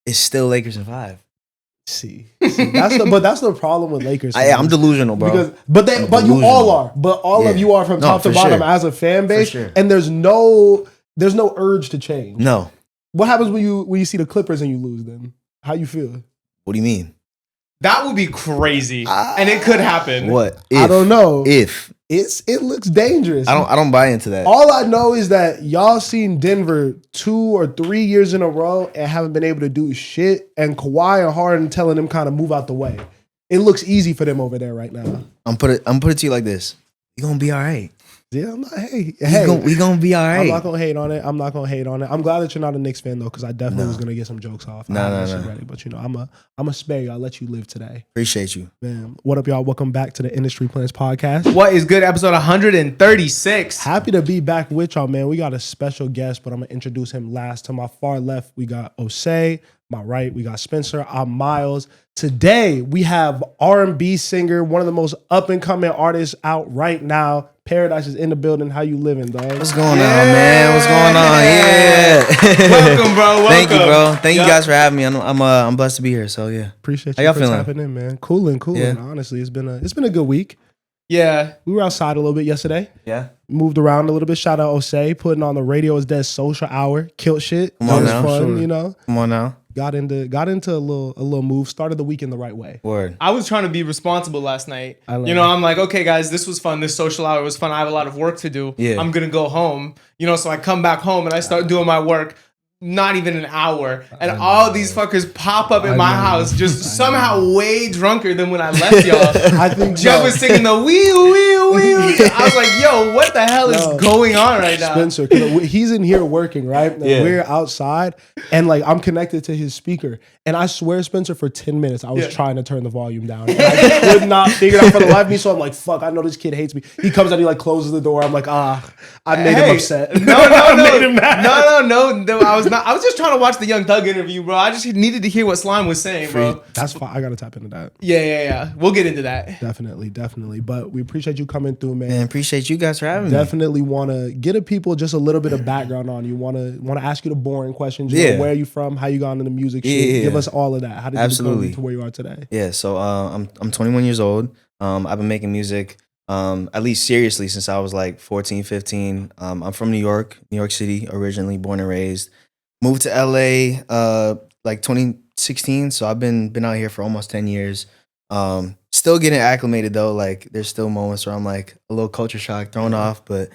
It's still Lakers in 5. See, that's the problem with Lakers fans. I'm delusional, bro. But you all are. But all of you are from top to bottom as a fan base. And there's no urge to change. No. What happens when you see the Clippers and you lose them? How you feel? What do you mean? That would be crazy, and it could happen. What? I don't know. If it looks dangerous. I don't buy into that. All I know is that y'all seen Denver 2 or 3 years in a row and haven't been able to do shit. And Kawhi and Harden telling them kind of move out the way. It looks easy for them over there right now. I'm put it to you like this: you gonna be all right. Yeah, I'm not. Hey, we gonna be all right. I'm not gonna hate on it. I'm glad that you're not a Knicks fan though, because I definitely was gonna get some jokes off. No. Ready, but I'm a spare you. I'll let you live today. Appreciate you, man. What up, y'all? Welcome back to the Industry Plans Podcast. What is good? Episode 136. Happy to be back with y'all, man. We got a special guest, but I'm gonna introduce him last. To my far left, we got Osei. My right, we got Spencer. I'm Miles. Today, we have R&B singer, one of the most up-and-coming artists out right now. Paradise is in the building. How you living, dog? What's going on, man? What's going on? Yeah. Welcome, bro. Welcome. Thank you, bro. Thank you guys for having me. I'm blessed to be here. So yeah. Appreciate you. How y'all feeling? Tapping in, man. Cooling. Yeah. Honestly, it's been a good week. Yeah. We were outside a little bit yesterday. Yeah. Moved around a little bit. Shout out Osei, putting on the Radio is Dead social hour. Killed shit. Come on now. Fun, you know. Come on now. Got into a little move. Started the week in the right way. Word. I was trying to be responsible last night. I'm like, okay, guys, this was fun. This social hour was fun. I have a lot of work to do. Yeah. I'm gonna go home. So I come back home and I start doing my work. Not even an hour, and all these fuckers pop up in my house, just somehow way drunker than when I left y'all. I think Jeff was singing the wee wee wee. I was like, "Yo, what the hell is going on right now?" Spencer, he's in here working, right? And we're outside, and like I'm connected to his speaker, and I swear, Spencer, for 10 minutes I was trying to turn the volume down. And I could not figure it out for the life of me. So I'm like, "Fuck!" I know this kid hates me. He comes out, he like closes the door. I'm like, I made him upset. No, I made him mad. No. I was just trying to watch the Young Thug interview, bro. I just needed to hear what Slime was saying, bro. That's fine. I gotta tap into that. Yeah. We'll get into that. Definitely. But we appreciate you coming through, man. And appreciate you guys for having me. Definitely want to get people just a little bit of background on you. Want to ask you the boring questions. You know, where are you from? How you got into the music shit? Give us all of that. How did you come to where you are today? Yeah. So I'm 21 years old. I've been making music. At least seriously since I was like 14, 15. I'm from New York City, originally born and raised. Moved to LA like 2016, so I've been out here for almost 10 years. Still getting acclimated though. Like there's still moments where I'm like a little culture shock, thrown off. But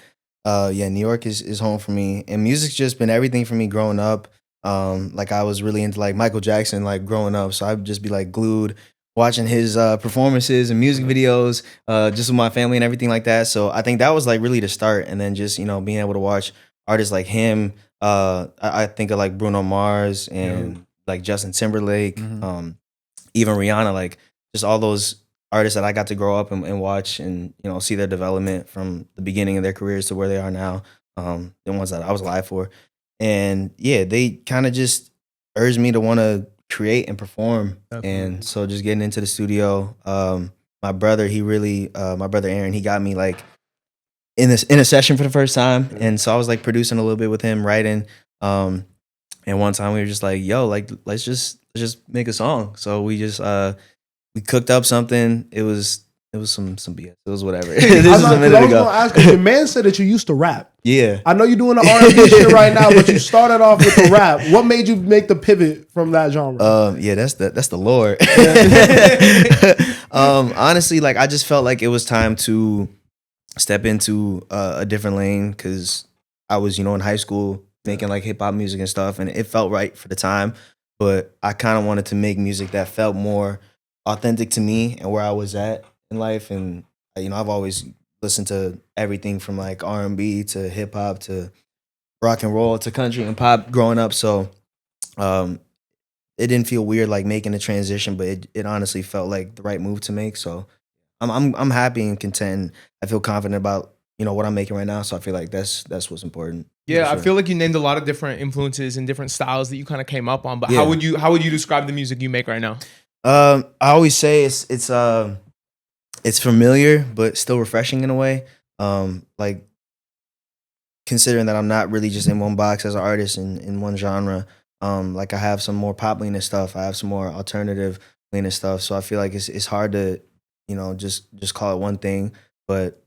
New York is home for me, and music's just been everything for me growing up. Like I was really into like Michael Jackson like growing up, so I'd just be like glued watching his performances and music videos just with my family and everything like that. So I think that was like really the start, and then just being able to watch artists like him. I think of like Bruno Mars and like Justin Timberlake, even Rihanna, like just all those artists that I got to grow up and watch and see their development from the beginning of their careers to where they are now, the ones that I was alive for. And they kind of just urged me to want to create and perform. Definitely. And so just getting into the studio, my brother Aaron, he got me like in a session for the first time. And so I was like producing a little bit with him, writing. And one time we were just like, yo, like let's just make a song. So we just we cooked up something. It was some BS. It was whatever. This is a minute ago. I was gonna ask, your man said that you used to rap. Yeah. I know you're doing the R&B shit right now, but you started off with the rap. What made you make the pivot from that genre? That's the Lord. Honestly, like I just felt like it was time to step into a different lane because I was, in high school making like hip hop music and stuff, and it felt right for the time. But I kind of wanted to make music that felt more authentic to me and where I was at in life. And I've always listened to everything from like R&B to hip hop to rock and roll to country and pop growing up. So it didn't feel weird like making the transition, but it honestly felt like the right move to make. So I'm happy and content. I feel confident about what I'm making right now. So I feel like that's what's important. Yeah, sure. I feel like you named a lot of different influences and different styles that you kind of came up on. But how would you describe the music you make right now? I always say it's familiar but still refreshing in a way. Like considering that I'm not really just in one box as an artist in one genre. Like I have some more pop leaning stuff. I have some more alternative leaning stuff. So I feel like it's hard to, just call it one thing. But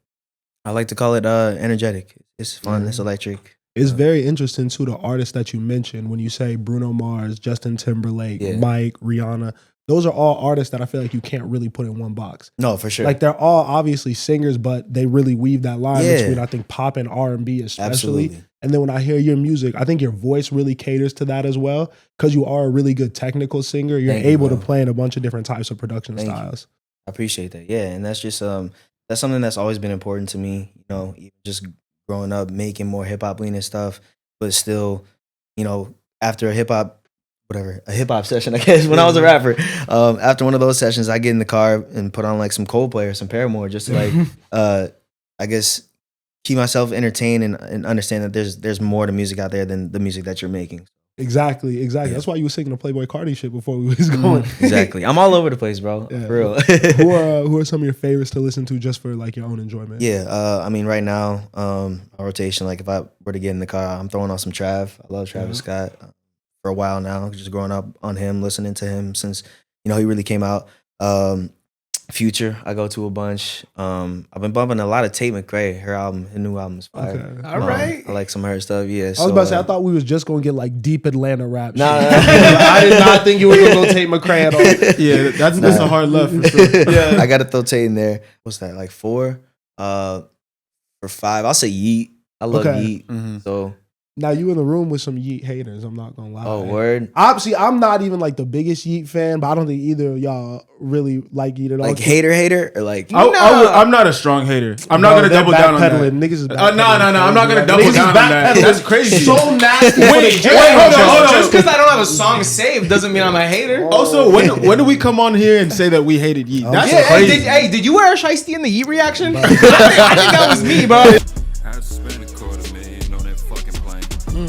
I like to call it energetic. It's fun. It's electric. It's very interesting too, the artists that you mentioned when you say Bruno Mars, Justin Timberlake, Yeah. Mike, Rihanna. Those are all artists that I feel like you can't really put in one box. No, for sure. Like they're all obviously singers, but they really weave that line Yeah. between I think pop and R&B especially. Absolutely. And then when I hear your music, I think your voice really caters to that as well because you are a really good technical singer. You're Thank you, able to bro. play in a bunch of different types of production Thank you. styles. I appreciate that. Yeah, and that's just that's something that's always been important to me. Even just growing up, making more hip hop leaning stuff, but still, after a hip hop session, I guess when I was a rapper, after one of those sessions, I get in the car and put on like some Coldplay or some Paramore, just to like, I guess, keep myself entertained and understand that there's more to music out there than the music that you're making. Exactly. Yeah. That's why you were singing the Playboy Cardi shit before we was going. Exactly. I'm all over the place, bro. Yeah. For real. Who are some of your favorites to listen to just for like your own enjoyment? Yeah, I mean, right now, a rotation. Like, if I were to get in the car, I'm throwing on some Trav. I love Travis Scott for a while now. Just growing up on him, listening to him since he really came out. Future, I go to a bunch. I've been bumping a lot of Tate McRae. Her new album is fire. Okay. All right. I like some of her stuff. Yeah, I was about to say, I thought we was just gonna get like deep Atlanta rap. Nah, shit. nah. I did not think you were gonna go Tate McRae at all. Yeah, that's a hard left for sure. Yeah. I got to throw Tate in there. What's that? Like 4? For 5, I'll say Yeet. I love Okay. Yeet. So, Now you in the room with some Yeet haters. I'm not gonna lie. oh word. Obviously, I'm not even like the biggest Yeet fan, but I don't think either of y'all really like Yeet at all. Like hater, or like I'm not a strong hater. I'm not gonna double down on that. Niggas is No, I'm not gonna backpedaling. double Niggas is down on that. backpedaling. That's crazy. So nasty. Wait, for the hold jam. on. Just because I don't have a song saved doesn't mean I'm a hater. Also, when do we come on here and say that we hated Yeet? That's Yeah, crazy. did you wear a shiesty in the Yeet reaction? I think that was me, bro. I just spent $250,000 on that fucking plane.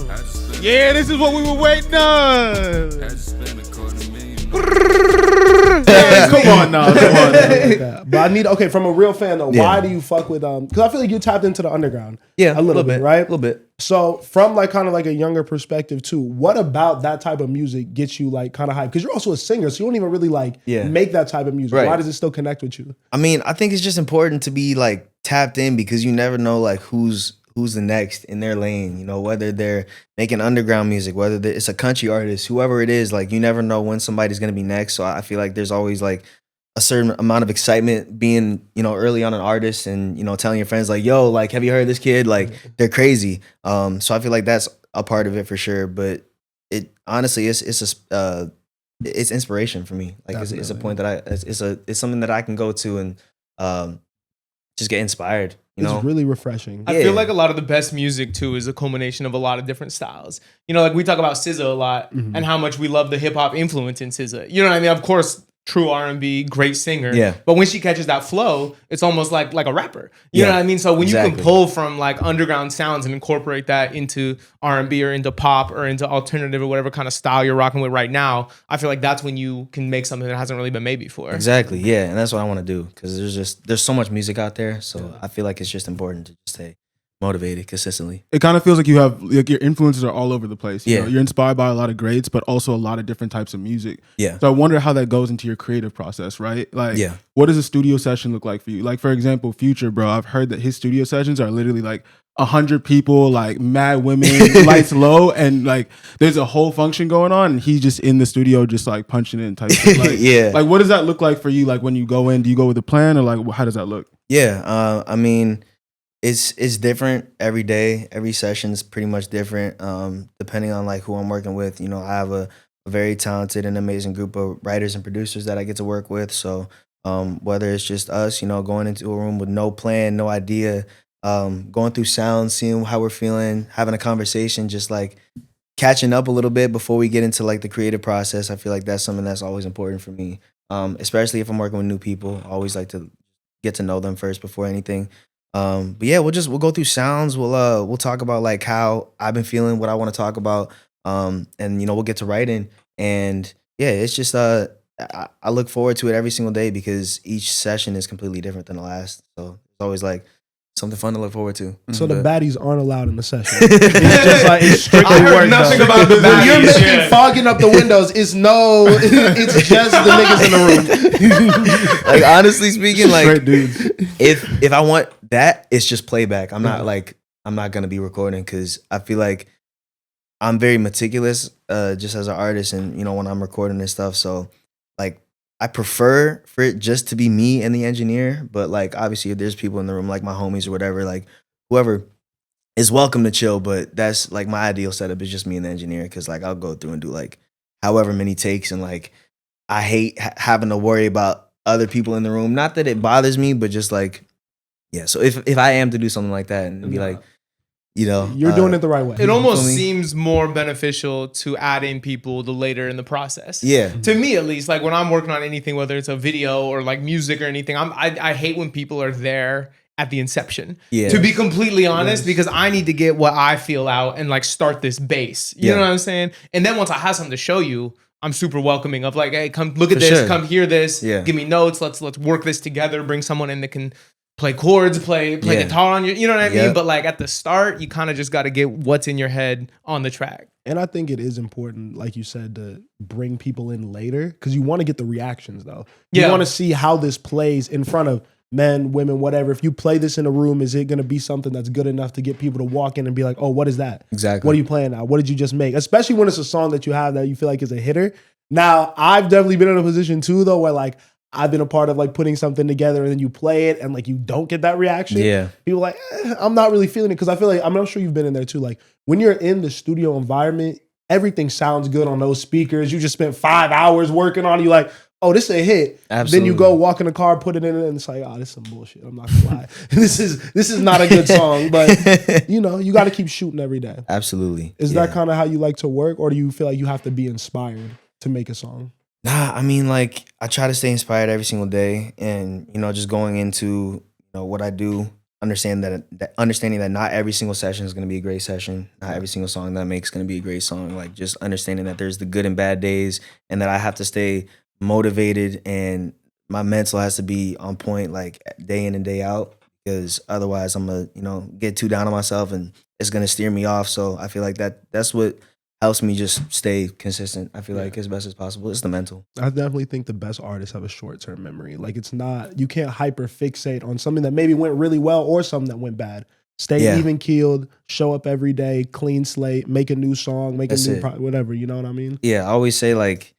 I just spent Yeah, this is what we were waiting on. I just spent $250,000 Come on now. But I need from a real fan though. Yeah. Why do you fuck with because I feel like you tapped into the underground. Yeah, a little bit, right? A little bit. So from like kind of like a younger perspective too, what about that type of music gets you like kind of hyped? Because you're also a singer, so you don't even really like make that type of music. Right. Why does it still connect with you? I mean, I think it's just important to be like tapped in because you never know like who's the next in their lane, whether they're making underground music, whether it's a country artist, whoever it is, like you never know when somebody's going to be next. So I feel like there's always like a certain amount of excitement being, early on an artist and, telling your friends like, yo, like, have you heard this kid? Like they're crazy. So I feel like that's a part of it for sure. But it honestly, it's inspiration for me. Like it's a point that it's something that I can go to and just get inspired. It's really refreshing. I feel like a lot of the best music too is a culmination of a lot of different styles. Like we talk about SZA a lot and how much we love the hip hop influence in SZA. You know what I mean? Of course, true R&B, great singer. Yeah. But when she catches that flow, it's almost like a rapper. You know Yeah, what I mean? So when you exactly. can pull from like underground sounds and incorporate that into R&B or into pop or into alternative or whatever kind of style you're rocking with right now, I feel like that's when you can make something that hasn't really been made before. Exactly. Yeah. And that's what I want to do because there's so much music out there. So I feel like it's just important to just stay motivated consistently. It kind of feels like you have like your influences are all over the place. You Yeah. know, you're inspired by a lot of greats, but also a lot of different types of music. Yeah. So I wonder how that goes into your creative process, right? Like, Yeah. what does a studio session look like for you? Like, for example, Future, bro. I've heard that his studio sessions are literally like 100 people, like mad women, lights low, and like there's a whole function going on, and he's just in the studio, just like punching in type. Shit. Like, Yeah. Like, what does that look like for you? Like when you go in, do you go with a plan, or like how does that look? Yeah. I mean, it's different every day. Every session's pretty much different. Depending on like who I'm working with. I have a very talented and amazing group of writers and producers that I get to work with. So whether it's just us, going into a room with no plan, no idea, going through sounds, seeing how we're feeling, having a conversation, just like catching up a little bit before we get into like the creative process. I feel like that's something that's always important for me. Especially if I'm working with new people. I always like to get to know them first before anything. But yeah, we'll go through sounds. We'll talk about like how I've been feeling, what I want to talk about. And we'll get to writing. And yeah, it's just I look forward to it every single day because each session is completely different than the last. So it's always like something fun to look forward to. So the baddies aren't allowed in the session. It's just like it's strictly I heard work. nothing though. about the When you're baddies. making fogging up the windows, it's just the niggas in the room. Like honestly speaking, like Straight dudes. if I want that, it's just playback. I'm not gonna be recording because I feel like I'm very meticulous, just as an artist, and when I'm recording and stuff. So like I prefer for it just to be me and the engineer, but like obviously if there's people in the room like my homies or whatever, like whoever is welcome to chill. But that's like my ideal setup is just me and the engineer because like I'll go through and do like however many takes, and like I hate having to worry about other people in the room. Not that it bothers me, but just like yeah. So if I am to do something like that and be like, You're doing it the right way. It almost feel me? seems more beneficial to add in people the later in the process. Yeah. To me, at least, like when I'm working on anything, whether it's a video or like music or anything, I hate when people are there at the inception. Yeah. To be completely honest, because I need to get what I feel out and like start this base. You know what I'm saying? And then once I have something to show you, I'm super welcoming of like, hey, come look at For this, sure. come hear this, Yeah. give me notes, let's work this together, bring someone in that can play chords, play Yeah. guitar on you know what I mean? Yep. But like at the start, you kind of just got to get what's in your head on the track. And I think it is important, like you said, to bring people in later because you want to get the reactions though. You Yeah. want to see how this plays in front of men, women, whatever. If you play this in a room, is it going to be something that's good enough to get people to walk in and be like, oh, what is that? Exactly. What are you playing now? What did you just make? Especially when it's a song that you have that you feel like is a hitter. Now, I've definitely been in a position too, though, where like I've been a part of like putting something together and then you play it and like you don't get that reaction. Yeah. People are like, I'm not really feeling it because I feel like, I'm sure you've been in there too. Like when you're in the studio environment, everything sounds good on those speakers. You just spent 5 hours working on it. You're like, oh, this is a hit. Absolutely. Then you go walk in the car, put it in, and it's like, oh, this is some bullshit. I'm not gonna lie. This is not a good song, but you got to keep shooting every day. Absolutely. Is Yeah. that kind of how you like to work, or do you feel like you have to be inspired to make a song? Nah, I mean, like I try to stay inspired every single day, and just going into what I do, understanding that not every single session is going to be a great session. Not every single song that I make is going to be a great song. Like just understanding that there's the good and bad days, and that I have to stay motivated, and my mental has to be on point, like day in and day out, because otherwise I'm gonna get too down on myself, and it's gonna steer me off. So I feel like that's what helps me just stay consistent. I feel like as best as possible. It's the mental. I definitely think the best artists have a short-term memory. Like it's not, you can't hyper fixate on something that maybe went really well or something that went bad. Stay even keeled, show up every day, clean slate, make a new song, make That's a new it. whatever. You know what I mean? Yeah, I always say like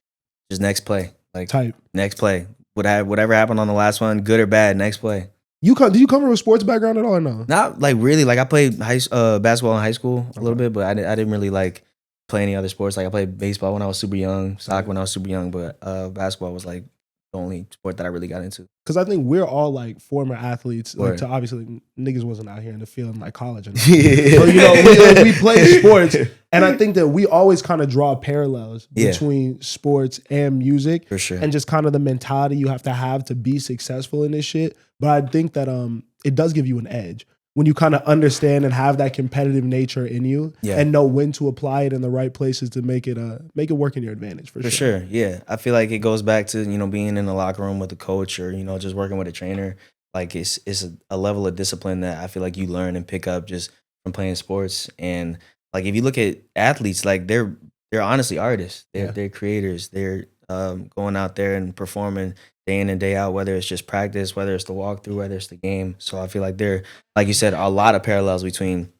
just next play. Like Type. next play. Whatever happened on the last one, good or bad, next play. Do you come from a sports background at all or no? Not like really. Like I played basketball in high school a little bit, but I didn't really like play any other sports. Like I played baseball when I was super young, soccer when I was super young, but basketball was like the only sport that I really got into. Because I think we're all like former athletes. Like Word. to obviously niggas wasn't out here in the field in like college. And Yeah. so, we play sports, and I think that we always kind of draw parallels Yeah. between sports and music. For sure. And just kind of the mentality you have to be successful in this shit. But I think that it does give you an edge when you kind of understand and have that competitive nature in you, Yeah. and know when to apply it in the right places to make it work in your advantage. For For sure. sure, yeah. I feel like it goes back to being in the locker room with a coach, or just working with a trainer. Like it's a level of discipline that I feel like you learn and pick up just from playing sports. And like if you look at athletes, like they're honestly artists. They're creators. They're going out there and performing day in and day out, whether it's just practice, whether it's the walkthrough, whether it's the game. So I feel like there, like you said, a lot of parallels between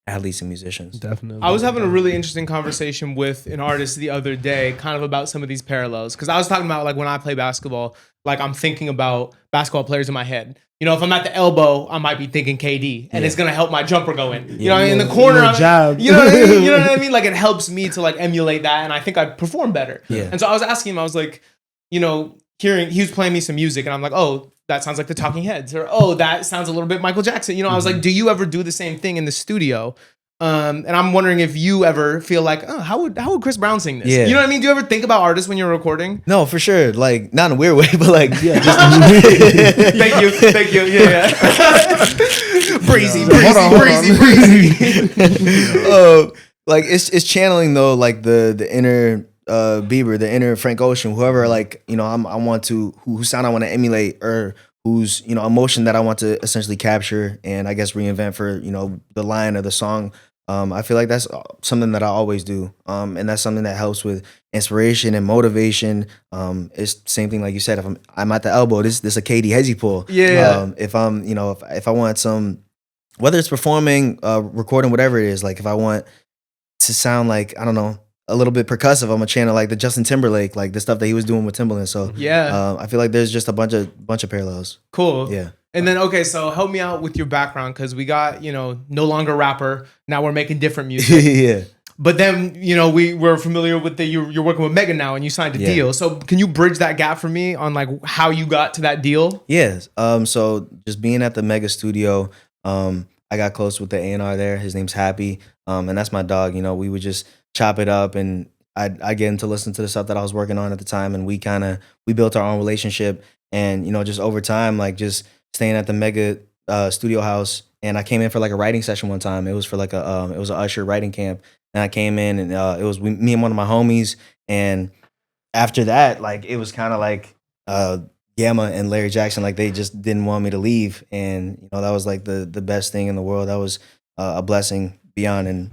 athletes and musicians. Definitely. I was having a really interesting conversation with an artist the other day, kind of about some of these parallels. Because I was talking about like when I play basketball, like I'm thinking about basketball players in my head. If I'm at the elbow, I might be thinking KD, and it's gonna help my jumper go in. You know, in the corner, Little jab. You know what I mean? You know what I mean? Like it helps me to like emulate that, and I think I perform better. Yeah. And so I was asking him, I was like, hearing he was playing me some music, and I'm like, oh, that sounds like the Talking Heads, or oh, that sounds a little bit Michael Jackson. I was like, do you ever do the same thing in the studio? And I'm wondering if you ever feel like, oh, how would Chris Brown sing this? Yeah. You know what I mean? Do you ever think about artists when you're recording? No, for sure. Like not in a weird way, but like Yeah. Thank you. Yeah. breezy. Like it's channeling though, like the inner Bieber, the inner Frank Ocean, whoever, like I want to who sound I want to emulate, or whose emotion that I want to essentially capture and I guess reinvent for the line or the song. I feel like that's something that I always do, and that's something that helps with inspiration and motivation. It's the same thing like you said. If I'm at the elbow, this a Katie Hezzy pull. Yeah. If I'm if I want some, whether it's performing, recording, whatever it is, like if I want to sound like I don't know a little bit percussive, I'm a channel like the Justin Timberlake, like the stuff that he was doing with Timbaland. So Yeah. I feel like there's just a bunch of parallels. Cool. Yeah. And then, okay, so help me out with your background because we got, no longer rapper. Now we're making different music. Yeah. But then, we were familiar with you're working with Megan now and you signed a deal. So can you bridge that gap for me on like how you got to that deal? Yes. So just being at the Mega Studio, I got close with the A&R there. His name's Happy. And that's my dog. We would just chop it up and I get him to listen to the stuff that I was working on at the time. And we built our own relationship. And, just over time, like just staying at the Mega Studio House. And I came in for like a writing session one time. It was for like it was an usher writing camp. And I came in and it was me and one of my homies. And after that, like it was kind of like Gamma and Larry Jackson, like they just didn't want me to leave. And, that was like the best thing in the world. That was a blessing beyond and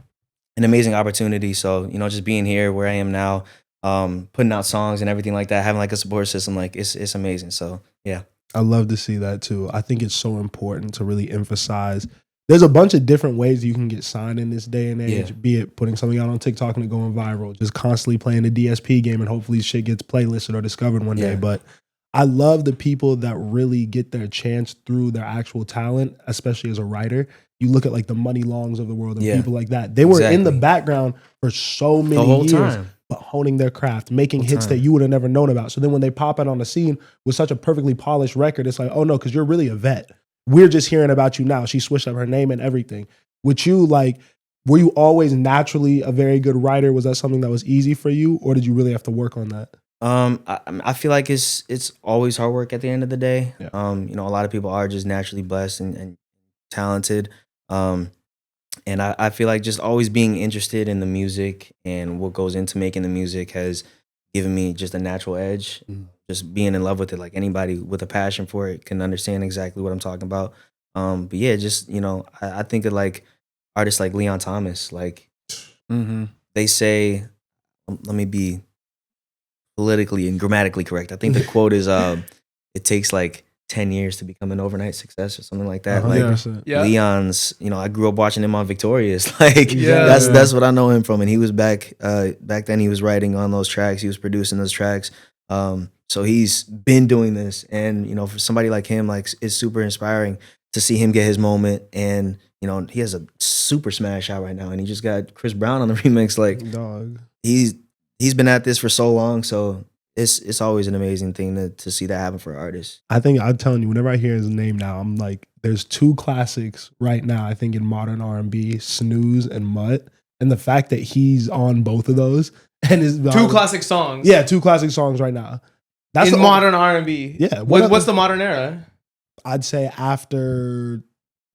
an amazing opportunity. So, just being here where I am now, putting out songs and everything like that, having like a support system, like it's amazing. So, yeah. I love to see that too. I think it's so important to really emphasize. There's a bunch of different ways you can get signed in this day and age, be it putting something out on TikTok and it going viral, just constantly playing the DSP game and hopefully shit gets playlisted or discovered one day. But I love the people that really get their chance through their actual talent, especially as a writer. You look at like the Money Longs of the world and people like that. They were in the background for so many years. Time. But honing their craft, making hits that you would have never known about. So then when they pop out on the scene with such a perfectly polished record, it's like, oh no, because you're really a vet. We're just hearing about you now. She switched up her name and everything. With you, like, were you always naturally a very good writer? Was that something that was easy for you? Or did you really have to work on that? I feel like it's always hard work at the end of the day. Yeah. A lot of people are just naturally blessed and talented. And I feel like just always being interested in the music and what goes into making the music has given me just a natural edge. Just being in love with it, like anybody with a passion for it can understand exactly what I'm talking about. But yeah, just, I think of like artists like Leon Thomas, like they say, let me be politically and grammatically correct. I think the quote is, it takes like 10 years to become an overnight success or something like that. Like Leon's, I grew up watching him on Victorious. Like that's what I know him from. And he was back then he was writing on those tracks. He was producing those tracks. So he's been doing this. And, for somebody like him, like it's super inspiring to see him get his moment. And, he has a super smash out right now. And he just got Chris Brown on the remix. Like Dog. He's been at this for so long. So it's always an amazing thing to see that happen for artists. I think I'm telling you, whenever I hear his name now, I'm like, there's two classics right now, I think, in modern R&B, Snooze and Mutt. And the fact that he's on both of those. And his two classic songs. Yeah, two classic songs right now. That's in modern R&B. Yeah. What's the modern era? I'd say after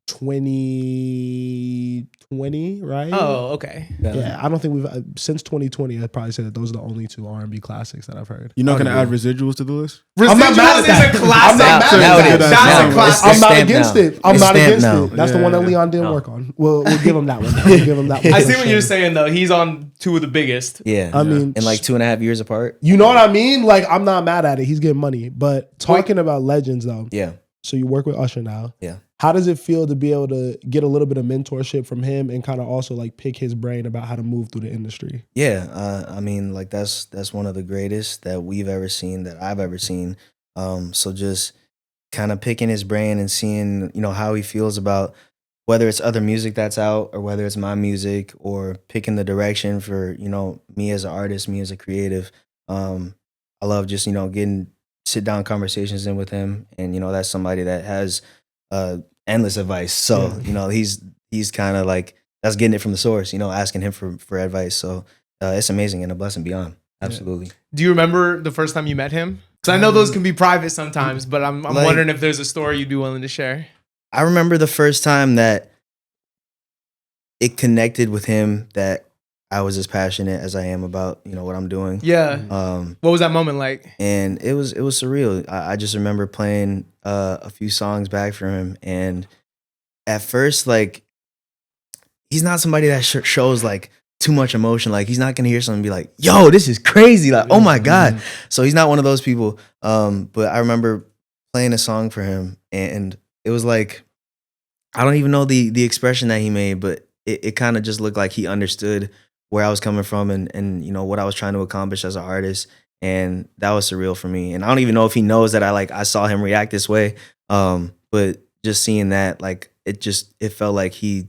2020, right? Oh, okay. Yeah, I don't think we've since 2020. I'd probably say that those are the only two R&B classics that I've heard. You're not going to add residuals to the list? I'm not mad at that. Is a classic. I'm not mad at that. That's a classic. I'm not against it. I'm not against it. That's the one that Yeah. Leon didn't work on. We'll give him that one. We'll give him that one. I see what you're saying though. He's on two of the biggest. Yeah. I mean, and like 2.5 years apart. you know what I mean? Like, I'm not mad at it. He's getting money. But talking about legends though. Yeah. So you work with Usher now. Yeah. How does it feel to be able to get a little bit of mentorship from him and kind of also like pick his brain about how to move through the industry? Yeah, I mean, like that's one of the greatest that we've ever seen, that I've ever seen. So just kind of picking his brain and seeing, how he feels about whether it's other music that's out or whether it's my music, or picking the direction for, me as an artist, me as a creative. I love just, getting sit down conversations in with him, and that's somebody that has endless advice. So he's kind of like, that's getting it from the source, asking him for advice. So it's amazing and a blessing beyond. Absolutely. Do you remember the first time you met him? Because I know those can be private sometimes, but I'm like, wondering if there's a story you'd be willing to share. I remember the first time that it connected with him, that I was as passionate as I am about, what I'm doing. Yeah. What was that moment like? And it was surreal. I just remember playing a few songs back for him, and at first, like, he's not somebody that shows like too much emotion. Like, he's not gonna hear something and be like, "Yo, this is crazy!" Like, "Oh my god!" So he's not one of those people. But I remember playing a song for him, and it was like, I don't even know the expression that he made, but it kind of just looked like he understood where I was coming from, and what I was trying to accomplish as an artist. And that was surreal for me. And I don't even know if he knows that I saw him react this way. But just seeing that, like, it felt like he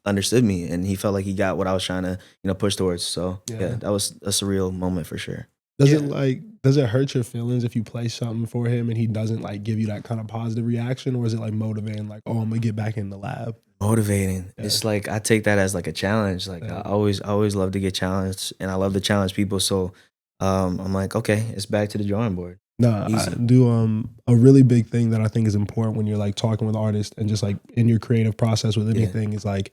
understood me, and he felt like he got what I was trying to push towards. So yeah, that was a surreal moment for sure. Does it hurt your feelings if you play something for him and he doesn't like give you that kind of positive reaction, or is it like motivating, like, oh, I'm gonna get back in the lab? Motivating. Yeah. It's like, I take that as like a challenge. Like, I always love to get challenged, and I love to challenge people. So I'm like, okay, it's back to the drawing board. No, I do a really big thing that I think is important when you're like talking with artists and just like in your creative process with anything is like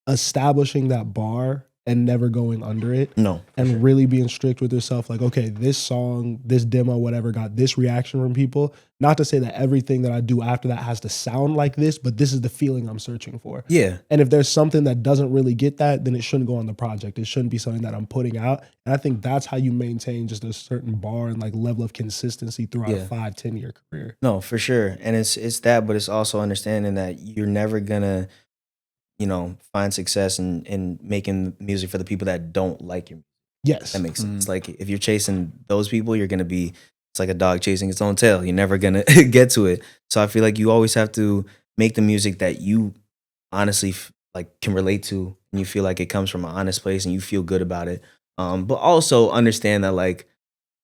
establishing that bar and never going under it. No. And really being strict with yourself. Like, okay, this song, this demo, whatever, got this reaction from people. Not to say that everything that I do after that has to sound like this, but this is the feeling I'm searching for. Yeah. And if there's something that doesn't really get that, then it shouldn't go on the project. It shouldn't be something that I'm putting out. And I think that's how you maintain just a certain bar and like level of consistency throughout a 5-10 year career. No, for sure. And it's that, but it's also understanding that you're never gonna find success in making music for the people that don't like your music. Yes. That makes sense. Like, if you're chasing those people, you're going to be, it's like a dog chasing its own tail. You're never going to get to it. So I feel like you always have to make the music that you honestly like can relate to, and you feel like it comes from an honest place and you feel good about it. But also understand that, like,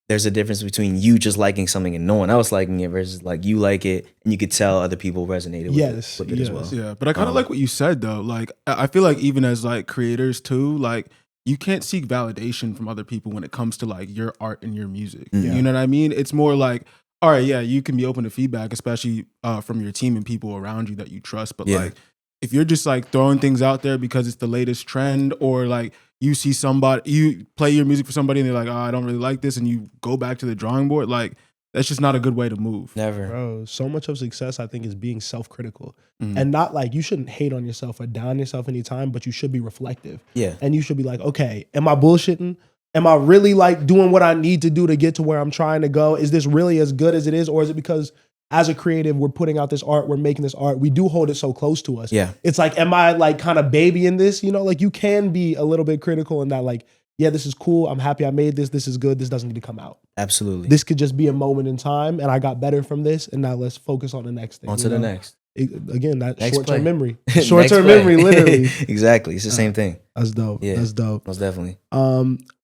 there's a difference between you just liking something and no one else liking it versus like you like it and you could tell other people resonated with it as well. Yeah, but I kind of like what you said though. Like, I feel like even as like creators too, like, you can't seek validation from other people when it comes to like your art and your music. Yeah. You know what I mean? It's more like, all right, yeah, you can be open to feedback, especially from your team and people around you that you trust. But like, if you're just like throwing things out there because it's the latest trend, or like you see somebody, you play your music for somebody and they're like, oh, I don't really like this, and you go back to the drawing board, like, that's just not a good way to move. Never. Bro, so much of success, I think, is being self-critical. And not like, you shouldn't hate on yourself or down yourself anytime, but you should be reflective. Yeah. And you should be like, okay, am I bullshitting? Am I really like doing what I need to do to get to where I'm trying to go? Is this really as good as it is? Or is it because as a creative, we're putting out this art, we're making this art, we do hold it so close to us. Yeah. It's like, am I like kind of babying this? Like, you can be a little bit critical in that, like, yeah, this is cool. I'm happy I made this. This is good. This doesn't need to come out. Absolutely. This could just be a moment in time, and I got better from this, and now let's focus on the next thing. On to the next. Again, that Next short-term play. memory. Short-term memory, literally. Exactly. It's the same thing. That's dope. Yeah. That's dope. Most definitely.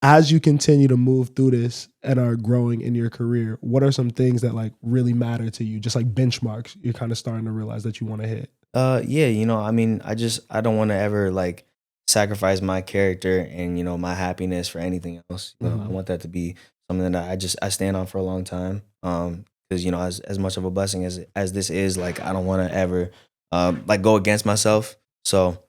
As you continue to move through this and are growing in your career, what are some things that like really matter to you? Just like benchmarks you're kind of starting to realize that you want to hit. Yeah, I mean, I don't want to ever like sacrifice my character and my happiness for anything else. I want that to be something that I stand on for a long time. Because as much of a blessing as this is, like, I don't want to ever like go against myself. So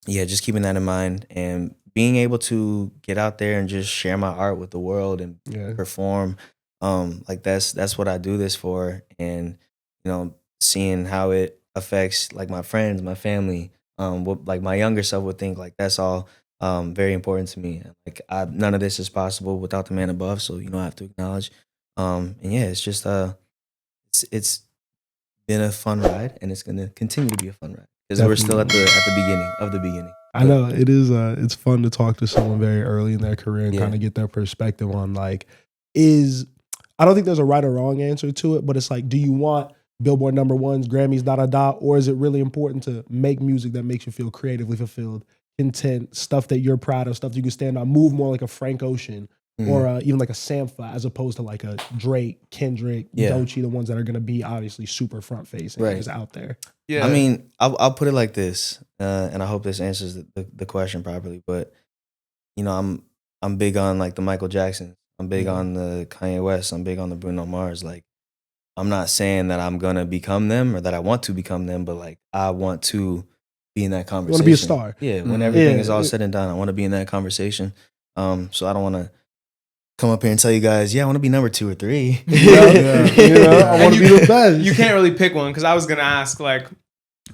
yeah, just keeping that in mind and being able to get out there and just share my art with the world and perform. Like, that's what I do this for. And seeing how it affects like my friends, my family, what like my younger self would think, like, that's all very important to me. Like, none of this is possible without the man above. So I have to acknowledge. And yeah, it's just it's been a fun ride, and it's gonna continue to be a fun ride because we're still at the beginning of the beginning. I know it is. It's fun to talk to someone very early in their career and kind of get their perspective on like, I don't think there's a right or wrong answer to it, but it's like, do you want Billboard #1s, Grammys, or is it really important to make music that makes you feel creatively fulfilled, content, stuff that you're proud of, stuff that you can stand on, move more like a Frank Ocean or even like a Sampha, as opposed to like a Drake, Kendrick, Doechii, the ones that are going to be obviously super front facing, just out there. Yeah. I mean, I'll put it like this, and I hope this answers the question properly. But I'm big on like the Michael Jacksons. I'm big on the Kanye West. I'm big on the Bruno Mars. Like, I'm not saying that I'm gonna become them or that I want to become them, but like, I want to be in that You conversation. want to be a star. Yeah, when everything Yeah. is all said and done, I want to be in that conversation. So I don't want to come up here and tell you guys, yeah, I want to be number 2 or 3. Yeah. You know, I And want to you- be the best. You can't really pick one because I was gonna ask like,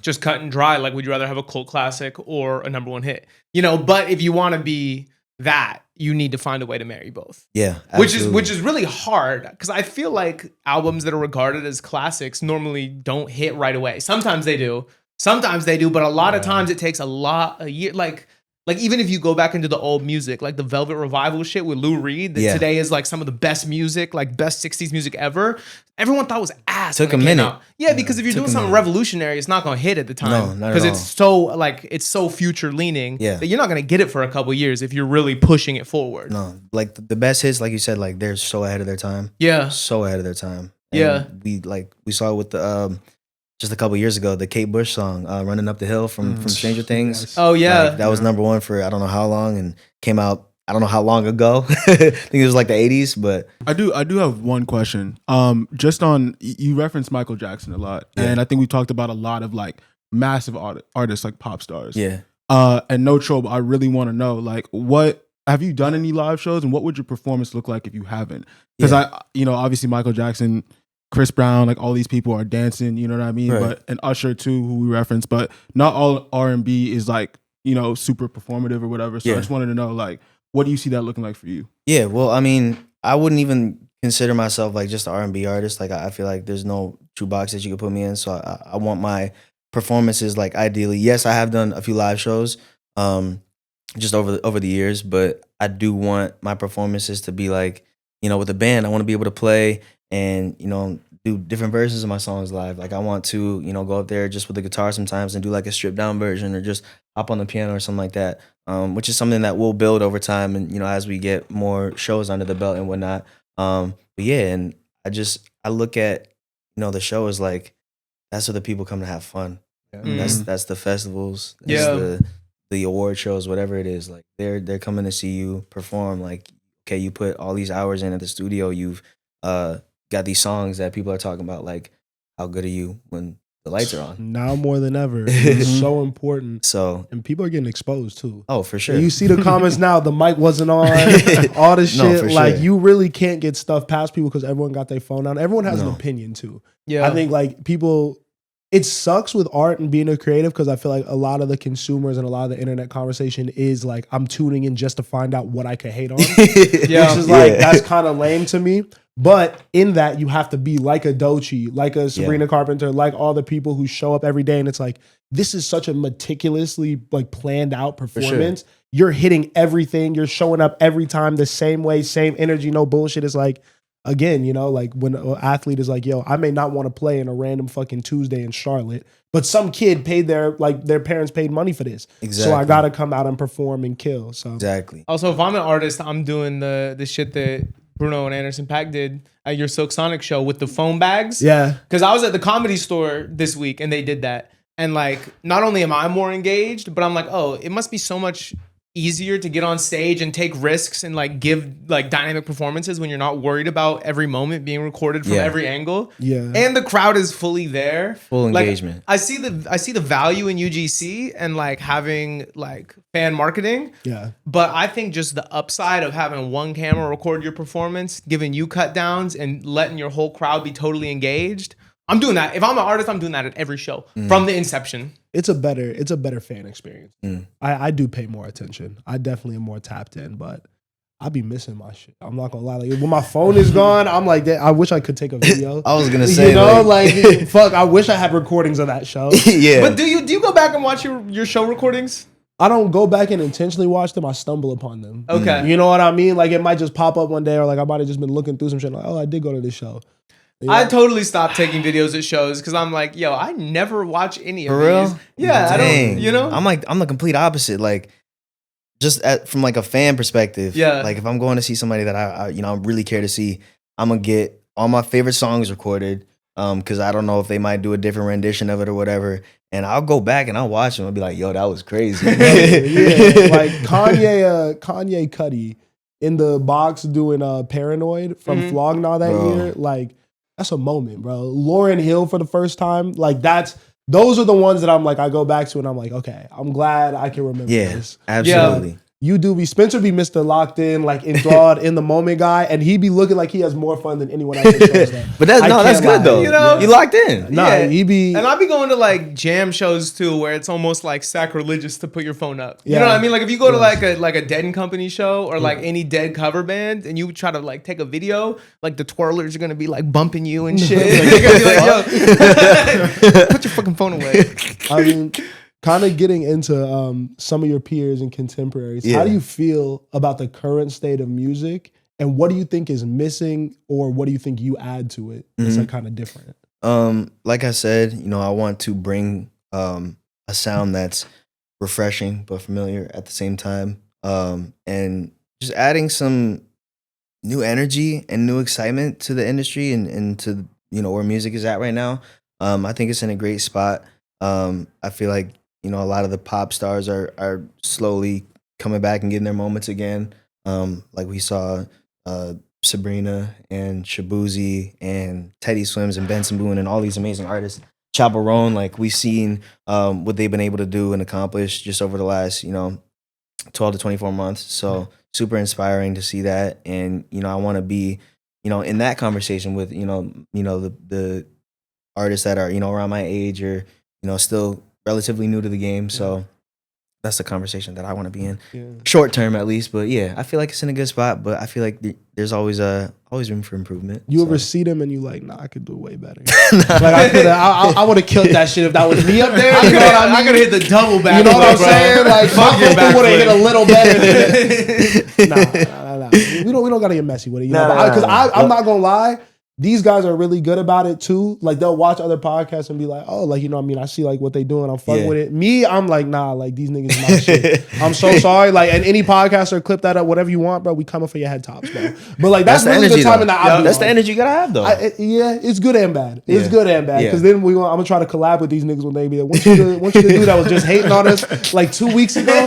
just cut and dry. Like, would you rather have a cult classic or a number 1 hit? You know, but if you want to be that, you need to find a way to marry both. Yeah, Which absolutely. is really hard because I feel like albums that are regarded as classics normally don't hit right away. Sometimes they do, but a lot of times it takes a year. Like even if you go back into the old music, like the Velvet Revival shit with Lou Reed, that today is like some of the best music, like best 60s music ever. Everyone thought was ass. Took when a it came minute. out. Yeah, because if you're Took doing a something minute. revolutionary, it's not gonna hit at the time. No, not at Because all. it's so future leaning Yeah. that you're not gonna get it for a couple years if you're really pushing it forward. No, like the best hits, like you said, like they're so ahead of their time. Yeah. So ahead of their time. And Yeah. we saw it with the just a couple years ago, the Kate Bush song, "Running Up the Hill" from Stranger Things. Yes. Oh yeah. Like, that was number 1 for I don't know how long, and came out I don't know how long ago. I think it was like the 80s, but I do have one question. Just on you referenced Michael Jackson a lot, Yeah. and I think we talked about a lot of like massive artists like pop stars. yeah. And no trouble. I really want to know, like, what have you done any live shows, and what would your performance look like if you haven't? Because obviously Michael Jackson, Chris Brown, like all these people are dancing. You know what I mean? Right. But and Usher too, who we referenced. But not all R&B is like super performative or whatever. So I Yeah. just wanted to know, like, what do you see that looking like for you? Yeah, well, I mean, I wouldn't even consider myself like just an R&B artist. Like I feel like there's no true box that you could put me in. So I want my performances like ideally. Yes, I have done a few live shows just over the years, but I do want my performances to be like, with a band. I want to be able to play and, do different versions of my songs live. Like I want to, go up there just with the guitar sometimes and do like a stripped down version or just hop on the piano or something like that. Which is something that we'll build over time and, as we get more shows under the belt and whatnot. But yeah, and I look at, the show as like, that's where the people come to have fun. That's the festivals. That's the award shows, whatever it is. Like they're coming to see you perform. Like, okay, you put all these hours in at the studio. You've got these songs that people are talking about. Like, how good are you when the lights are on? Now more than ever. It's so important. So, And people are getting exposed too. oh, for sure. And you see the comments now, the mic wasn't on, all this No, shit. for Like sure. you really can't get stuff past people because everyone got their phone on. Everyone has an No. opinion too. Yeah. I think like people, it sucks with art and being a creative because I feel like a lot of the consumers and a lot of the internet conversation is like, I'm tuning in just to find out what I could hate on. Yeah. Which is like, that's kind of lame to me. But in that, you have to be like a Doechii, like a Sabrina Carpenter, like all the people who show up every day. And it's like, this is such a meticulously like planned out performance. You're hitting everything. You're showing up every time the same way, same energy, no bullshit. It's like, again, like when an athlete is like, yo, I may not want to play in a random fucking Tuesday in Charlotte, but some kid paid their parents paid money for this. Exactly. So I got to come out and perform and kill. So Exactly. Also, if I'm an artist, I'm doing the shit that Bruno and Anderson .Paak did at your Silk Sonic show with the foam bags. yeah. Because I was at the Comedy Store this week and they did that. And like, not only am I more engaged, but I'm like, oh, it must be so much easier to get on stage and take risks and like give like dynamic performances when you're not worried about every moment being recorded from every angle. Yeah. And the crowd is fully there. Full Like, engagement. I see the value in UGC and like having like fan marketing. Yeah. But I think just the upside of having one camera record your performance, giving you cut downs and letting your whole crowd be totally engaged. I'm doing that. If I'm an artist, I'm doing that at every show from the inception. It's a better fan experience. I do pay more attention. I definitely am more tapped in, but I be missing my shit. I'm not gonna lie. Like when my phone is gone, I'm like, I wish I could take a video. I was gonna say, like fuck. I wish I had recordings of that show. yeah. But do you go back and watch your show recordings? I don't go back and intentionally watch them. I stumble upon them. Okay. You know what I mean? Like it might just pop up one day, or like I might have just been looking through some shit. Like, oh, I did go to this show. You know? I totally stopped taking videos at shows because I'm like, yo, I never watch any of For these. real? Yeah, I Dang. don't, you know? I'm the complete opposite. Like, just from like a fan perspective. Yeah. Like if I'm going to see somebody that I really care to see, I'm gonna get all my favorite songs recorded. Because I don't know if they might do a different rendition of it or whatever. And I'll go back and I'll watch them. I'll be like, yo, that was crazy. yeah, like Kanye Cudi in the box doing Paranoid from Flog and all that Bro. year. Like that's a moment, bro. Lauryn Hill for the first time. Like that's those are the ones that I'm like, I go back to and I'm like, okay, I'm glad I can remember Yeah, this. absolutely. You do be Spencer be Mr. Locked In, like enthralled in the moment guy, and he be looking like he has more fun than anyone else. But that's I that's can't good lie. though. You know? You locked in. Nah, Yeah. he be. And I'll be going to like jam shows too, where it's almost like sacrilegious to put your phone up. You Yeah. know what I mean? Like if you go to Yes. like a Dead and Company show or like any Dead cover band, and you try to like take a video, like the twirlers are gonna be like bumping you and shit. They're gonna be like, yo, put your fucking phone away. I mean, kind of getting into some of your peers and contemporaries. Yeah. How do you feel about the current state of music, and what do you think is missing, or what do you think you add to it? It's like kind of different. Like I said, I want to bring a sound that's refreshing but familiar at the same time, and just adding some new energy and new excitement to the industry and to where music is at right now. I think it's in a great spot. I feel like a lot of the pop stars are slowly coming back and getting their moments again. Like we saw Sabrina and Shabuzi and Teddy Swims and Benson Boone and all these amazing artists. Chaperone, like we've seen what they've been able to do and accomplish just over the last 12 to 24 months. So super inspiring to see that, and I want to be in that conversation with the artists that are around my age or still relatively new to the game. So that's the conversation that I want to be in, short term at least. But yeah, I feel like it's in a good spot. But I feel like there's always room for improvement. You ever see them and you like, nah, I could do way better. Like I would have killed that shit if that was me up there. You know what I mean? I could hit the double back. You know what I'm bro. saying? Like my back vocal would have hit a flip. little better than nah. We don't gotta get messy with it. Because I'm not gonna lie. These guys are really good about it too. Like they'll watch other podcasts and be like, oh, like I see like what they doing. I'm fucking with it. Me, I'm like, nah, like these niggas is my shit. I'm so sorry. Like, and any podcaster clip that up, whatever you want, bro. We coming for your head tops, bro. But like that's the really energy, the time though. in the That's the energy you gotta have though. yeah, it's good and bad. It's Yeah. good and bad. Because then I'm gonna try to collab with these niggas when they be like, what you do that was just hating on us like 2 weeks ago.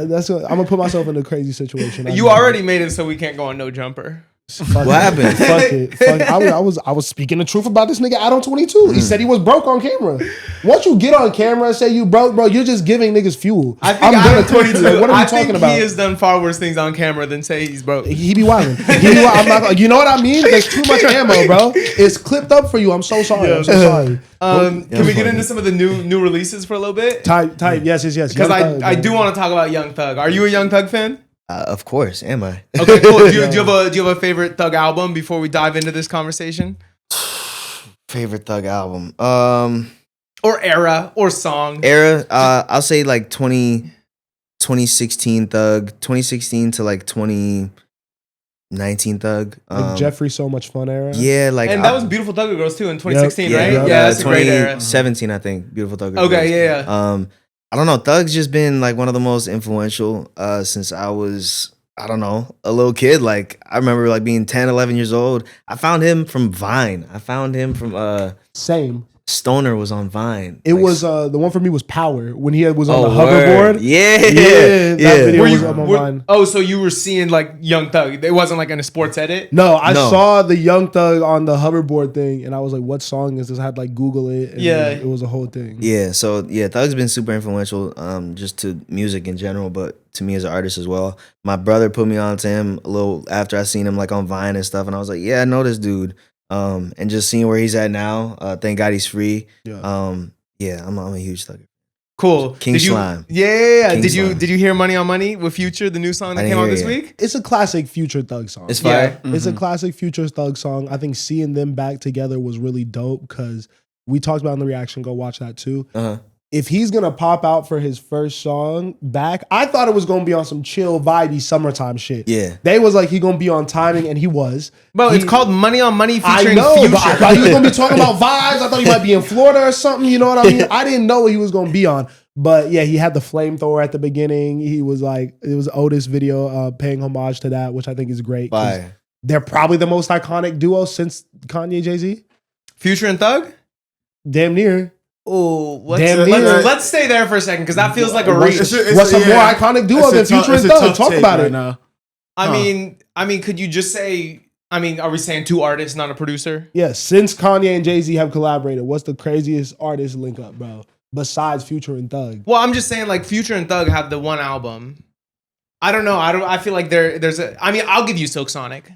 That's what I'm gonna put myself in a crazy situation. You already made it so we can't go on No Jumper. Fuck What happened? Fuck it. I was speaking the truth about this nigga out on 22. He said he was broke on camera. Once you get on camera and say you broke, bro, you're just giving niggas fuel. I think I'm out gonna of 22, like, what are we I talking think about? he has done far worse things on camera than say he's broke. He be wilding. I'm not. You know what I mean? There's too much ammo, bro. It's clipped up for you. I'm so sorry. I'm so sorry. Can we get into some of the new releases for a little bit? Type. Yes. Because I do want to talk about Young Thug. Are you a Young Thug fan? Of course, am I? Okay, cool. Do you have a favorite Thug album before we dive into this conversation? Favorite Thug album? Or era or song? Era. I'll say like 2016 Thug, 2016 to like 2019 Thug. Like Jeffrey So Much Fun era. Yeah, like And that was Beautiful Thugger Girls too in 2016, right? yep. Yeah, that's a great era. 2017, I think. Beautiful Thugger. Okay, Girls. yeah. I don't know. Thug's just been like one of the most influential since I was, I don't know, a little kid. Like I remember like being 10, 11 years old. I found him from Vine. I found him from Same. Stoner was on Vine. It Like, was the one for me was Power when he was on oh, the word. hoverboard. Yeah. That video was up on Were- Vine. oh, so you were seeing like Young Thug. It wasn't like in a sports edit? No, I No. saw the Young Thug on the hoverboard thing, and I was like, "What song is this?" I had to, like Google it. And Yeah. it was a whole thing. Yeah, so yeah, Thug's been super influential, just to music in general, but to me as an artist as well. My brother put me on to him a little after I seen him like on Vine and stuff, and I was like, yeah, I know this dude. And just seeing where he's at now, thank God he's free. Yeah. Yeah, I'm a huge Thug. Cool. King Did you, Slime. Yeah. King Did you Slime. hear Money on Money with Future, the new song that I came didn't out hear this it week? It's a classic Future Thug song. It's fire. Yeah. It's a classic Future Thug song. I think seeing them back together was really dope because we talked about in the reaction. Go watch that too. Uh-huh. If he's gonna pop out for his first song back, I thought it was gonna be on some chill, vibey summertime shit. Yeah. They was like he gonna be on timing, and he was. Bro, it's called Money on Money I featuring know, Future. but I thought he was gonna be talking about vibes. I thought he might be in Florida or something. You know what I mean? I didn't know what he was gonna be on. But yeah, he had the flamethrower at the beginning. He was like, it was Otis video paying homage to that, which I think is great. 'cause Fire. They're probably the most iconic duo since Kanye, Jay-Z. Future and Thug? Damn near. Oh, Damn near. let's stay there for a second because that feels like a reach. What's a more iconic duo than Future and Thug? Talk about it. now. I mean, could you just say I mean, are we saying 2 artists, not a producer? Yeah, since Kanye and Jay-Z have collaborated, what's the craziest artist link up, bro? Besides Future and Thug. Well, I'm just saying, like, Future and Thug have the one album. I don't know. I feel like there's a. I mean, I'll give you Silk Sonic.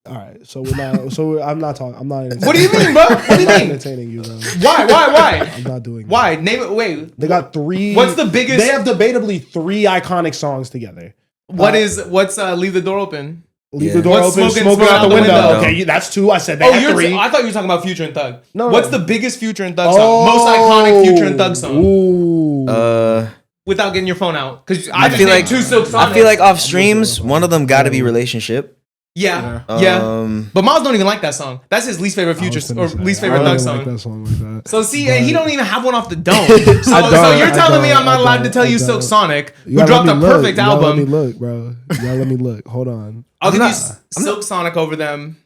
All right, so we're not. I'm not talking. I'm not. What do you mean, bro? What do you I'm not mean? entertaining you, bro. Why? I'm not doing. Why? Name it. Wait. They got 3. What's the biggest? They have debatably 3 iconic songs together. What's Leave the Door Open? Leave the door What's open, smoking out the window. Okay, that's 2. I said that. Oh, 3. I thought you were talking about Future and Thug. No. What's the biggest Future and Thug song? Most iconic Future and Thug song? Ooh. Without getting your phone out, because I feel like 2 Silk Sonics. I feel like off streams, one of them got to be Relationship. Yeah. Um, But Miles don't even like that song. That's his least favorite Future or least favorite Thug song. Like that song like that. So see, and he don't even have one off the dome. So you're telling me I'm not allowed to tell you Silk Sonic, who dropped a perfect album. Let me look, bro. You gotta let me look. Hold on. I'll give you Silk Sonic over them.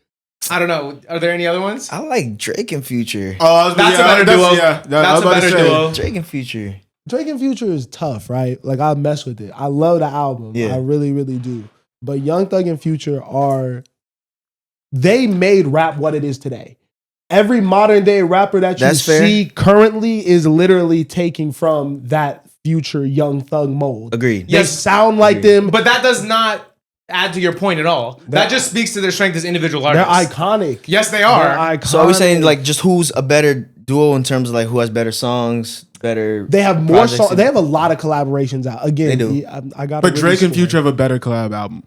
I don't know. Are there any other ones? I like Drake and Future. Oh, That's a better duo. Yeah, That's a better duo. Drake and Future. Drake and Future is tough, right? Like I mess with it. I love the album. Yeah. I really, really do. But Young Thug and Future they made rap what it is today. Every modern day rapper that you see currently is literally taking from that Future Young Thug mold. Agreed. They Yes. sound like them. But that does not add to your point at all. That just speaks to their strength as individual They're artists. iconic. Yes, they They're are. iconic. So are we saying like just who's a better duo in terms of like who has better songs, better? They have more projects? songs. They have a lot of collaborations out. Again, They do. I got. But Drake and Future have a better collab album.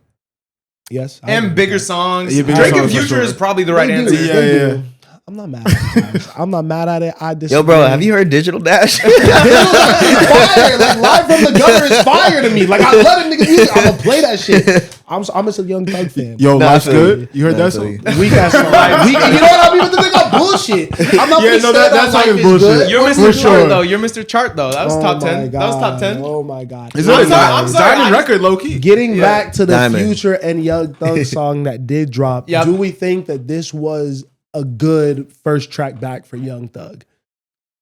yes, I And agree bigger with that. songs. Yeah, bigger Drake and songs for Future sure. is probably the right They do, answer. Yeah, they yeah. do. I'm not mad at it, guys. I'm not mad at it. I disagree. Yo, bro, have you heard Digital Dash? Fire. Like Live from the Gutter is fire to me. Like I love it, nigga. I'm gonna play that shit. I'm just a Young Thug fan. Yo, Nah, I Life's feel good. you. You heard Nah, I that feel song? you. Weak ass song. Like, you know what I mean? But the nigga got bullshit. I'm not Yeah, gonna no, say that song Life is bullshit. good. You're For Mr. sure. Chart though. You're Mr. Chart though. That was Oh top my 10. That was top 10. Oh my god. Is I'm it a sorry, I'm sorry, diamond I- record, low key? Getting back to the Diamond. Future and Young Thug song that did drop, Yep. do we think that this was a good first track back for Young Thug?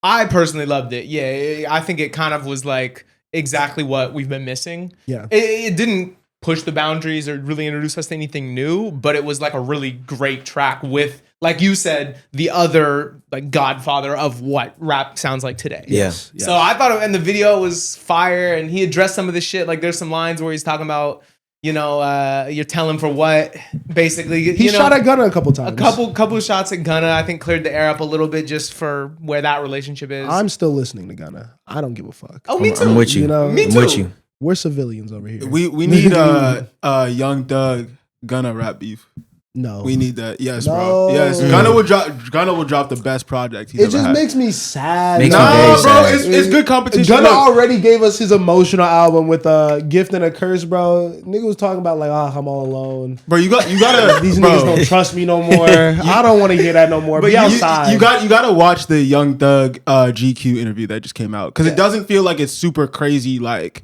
I personally loved it. Yeah, I think it kind of was like exactly what we've been missing. Yeah. It didn't push the boundaries or really introduce us to anything new, but it was like a really great track with, like you said, the other like godfather of what rap sounds like today. Yes. So I thought, and the video was fire, and he addressed some of the shit. Like there's some lines where he's talking about, you know, you're telling for what, basically. He you know, shot at Gunna a couple times. a couple of shots at Gunna. I think cleared the air up a little bit just for where that relationship is. I'm still listening to Gunna. I don't give a fuck. oh, me too. I'm with you. You know, Me I'm too. with you. We're civilians over here. We need Young Thug Gunna rap beef. no. We need that. Yes, No. bro. Yes, Gunna will drop the best project he's It ever just had. makes me sad. Makes me Nah, very bro, sad. it's good competition. Gunna Look, already gave us his emotional album with Gift and a Curse, bro. Nigga was talking about like, I'm all alone. bro, you gotta These bro, niggas don't trust me no more. I don't want to hear that no more. But Be outside. you gotta watch the Young Thug GQ interview that just came out because it doesn't feel like it's super crazy like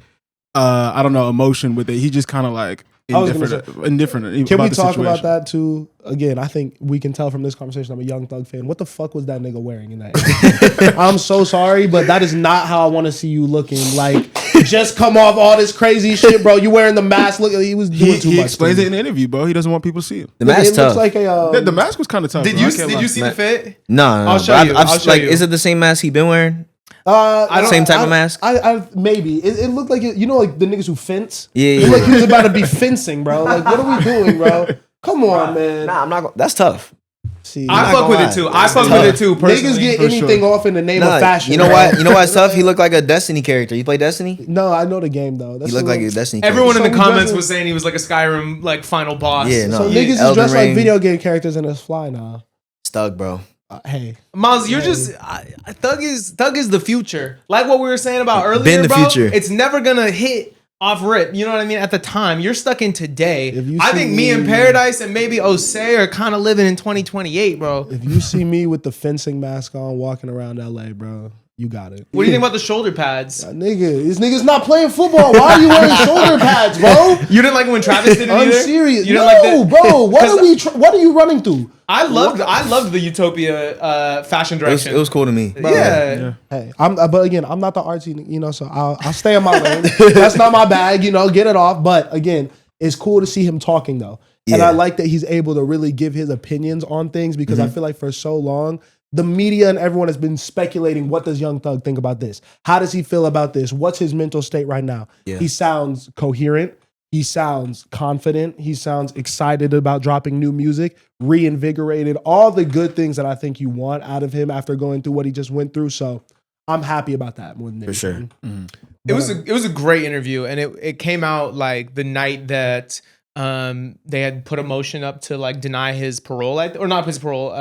I don't know emotion with it. He just kind of like I was gonna indifferent. Can about we the talk situation. about that too? Again, I think we can tell from this conversation I'm a Young Thug fan. What the fuck was that nigga wearing in that? I'm so sorry, but that is not how I want to see you looking. Like, just come off all this crazy shit, bro. You wearing the mask? Look, he was doing too He much. explains to it me. in an interview, bro. He doesn't want people to see it. The mask's It tough. looks like a. The mask was kind of tough. Did bro. you I can't lie. see the fit? No, I'll show you. I'll show you. Is it the same mask he been wearing? Same type of mask? I maybe it looked like you know, like the niggas who fence. Yeah, It yeah. looked like he was about to be fencing, bro. Like, what are we doing, bro? Come on, man. Nah, I'm not. That's tough. See, I not fuck gonna with lie. it too. I That's fuck tough. with it too. Personally, niggas get for anything sure. off in the name Nah, of fashion. you know bro. what? You know why it's tough? He looked like a Destiny character. You play Destiny? No, I know the game though. That's He looked a like little- a Destiny. Everyone in So the we comments dressing- was saying he was like a Skyrim like final boss. Yeah, no. So Yeah, niggas is Elden dressed like Ring. video game characters and it's fly now. Stug, bro. Hey, Miles, you're just Thug is the future. Like what we were saying about earlier, Been the bro. future. It's never gonna hit off rip. You know what I mean? At the time, you're stuck in today. If you I see think me and me- Paradise and maybe Osei are kind of living in 2028, bro. if you see me with the fencing mask on walking around LA, bro, you got it. What do you think about the shoulder pads? Nigga, this nigga's not playing football. Why are you wearing shoulder pads, bro? You didn't like it when Travis did it I'm either? serious. You No, didn't like that? bro. What are you running through? I loved the Utopia fashion It direction. was cool to me. yeah. Hey, but again, I'm not the artsy, you know, so I'll stay in my lane. That's not my bag, you know, get it off. But again, it's cool to see him talking though. And Yeah. I like that he's able to really give his opinions on things because I feel like for so long, the media and everyone has been speculating, what does Young Thug think about this? How does he feel about this? What's his mental state right now? Yeah. He sounds coherent. He sounds confident. He sounds excited about dropping new music, reinvigorated, all the good things that I think you want out of him after going through what he just went through. So I'm happy about that more than For sure. anything. It was a great interview, and it came out like the night that they had put a motion up to like deny his parole, or not his parole.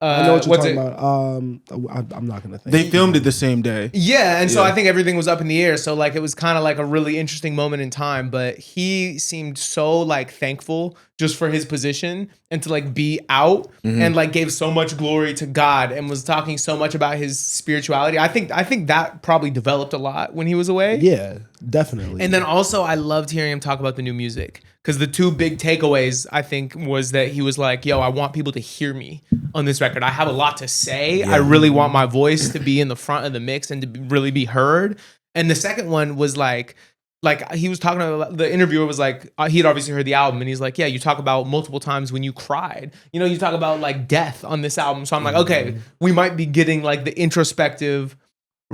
I know what you're what's talking it? about. I'm not gonna think. They filmed it the same day. Yeah, and so Yeah. I think everything was up in the air. So like it was kind of like a really interesting moment in time. But he seemed so like thankful just for his position and to like be out and like gave so much glory to God and was talking so much about his spirituality. I think that probably developed a lot when he was away. Yeah, definitely. And then also I loved hearing him talk about the new music. Because the two big takeaways, I think, was that he was like, yo, I want people to hear me on this record. I have a lot to say. I really want my voice to be in the front of the mix and to really be heard. And the second one was like he was talking about, the interviewer was like, he had obviously heard the album. And he's like, yeah, you talk about multiple times when you cried. You know, you talk about like death on this album. So I'm like, okay, we might be getting like the introspective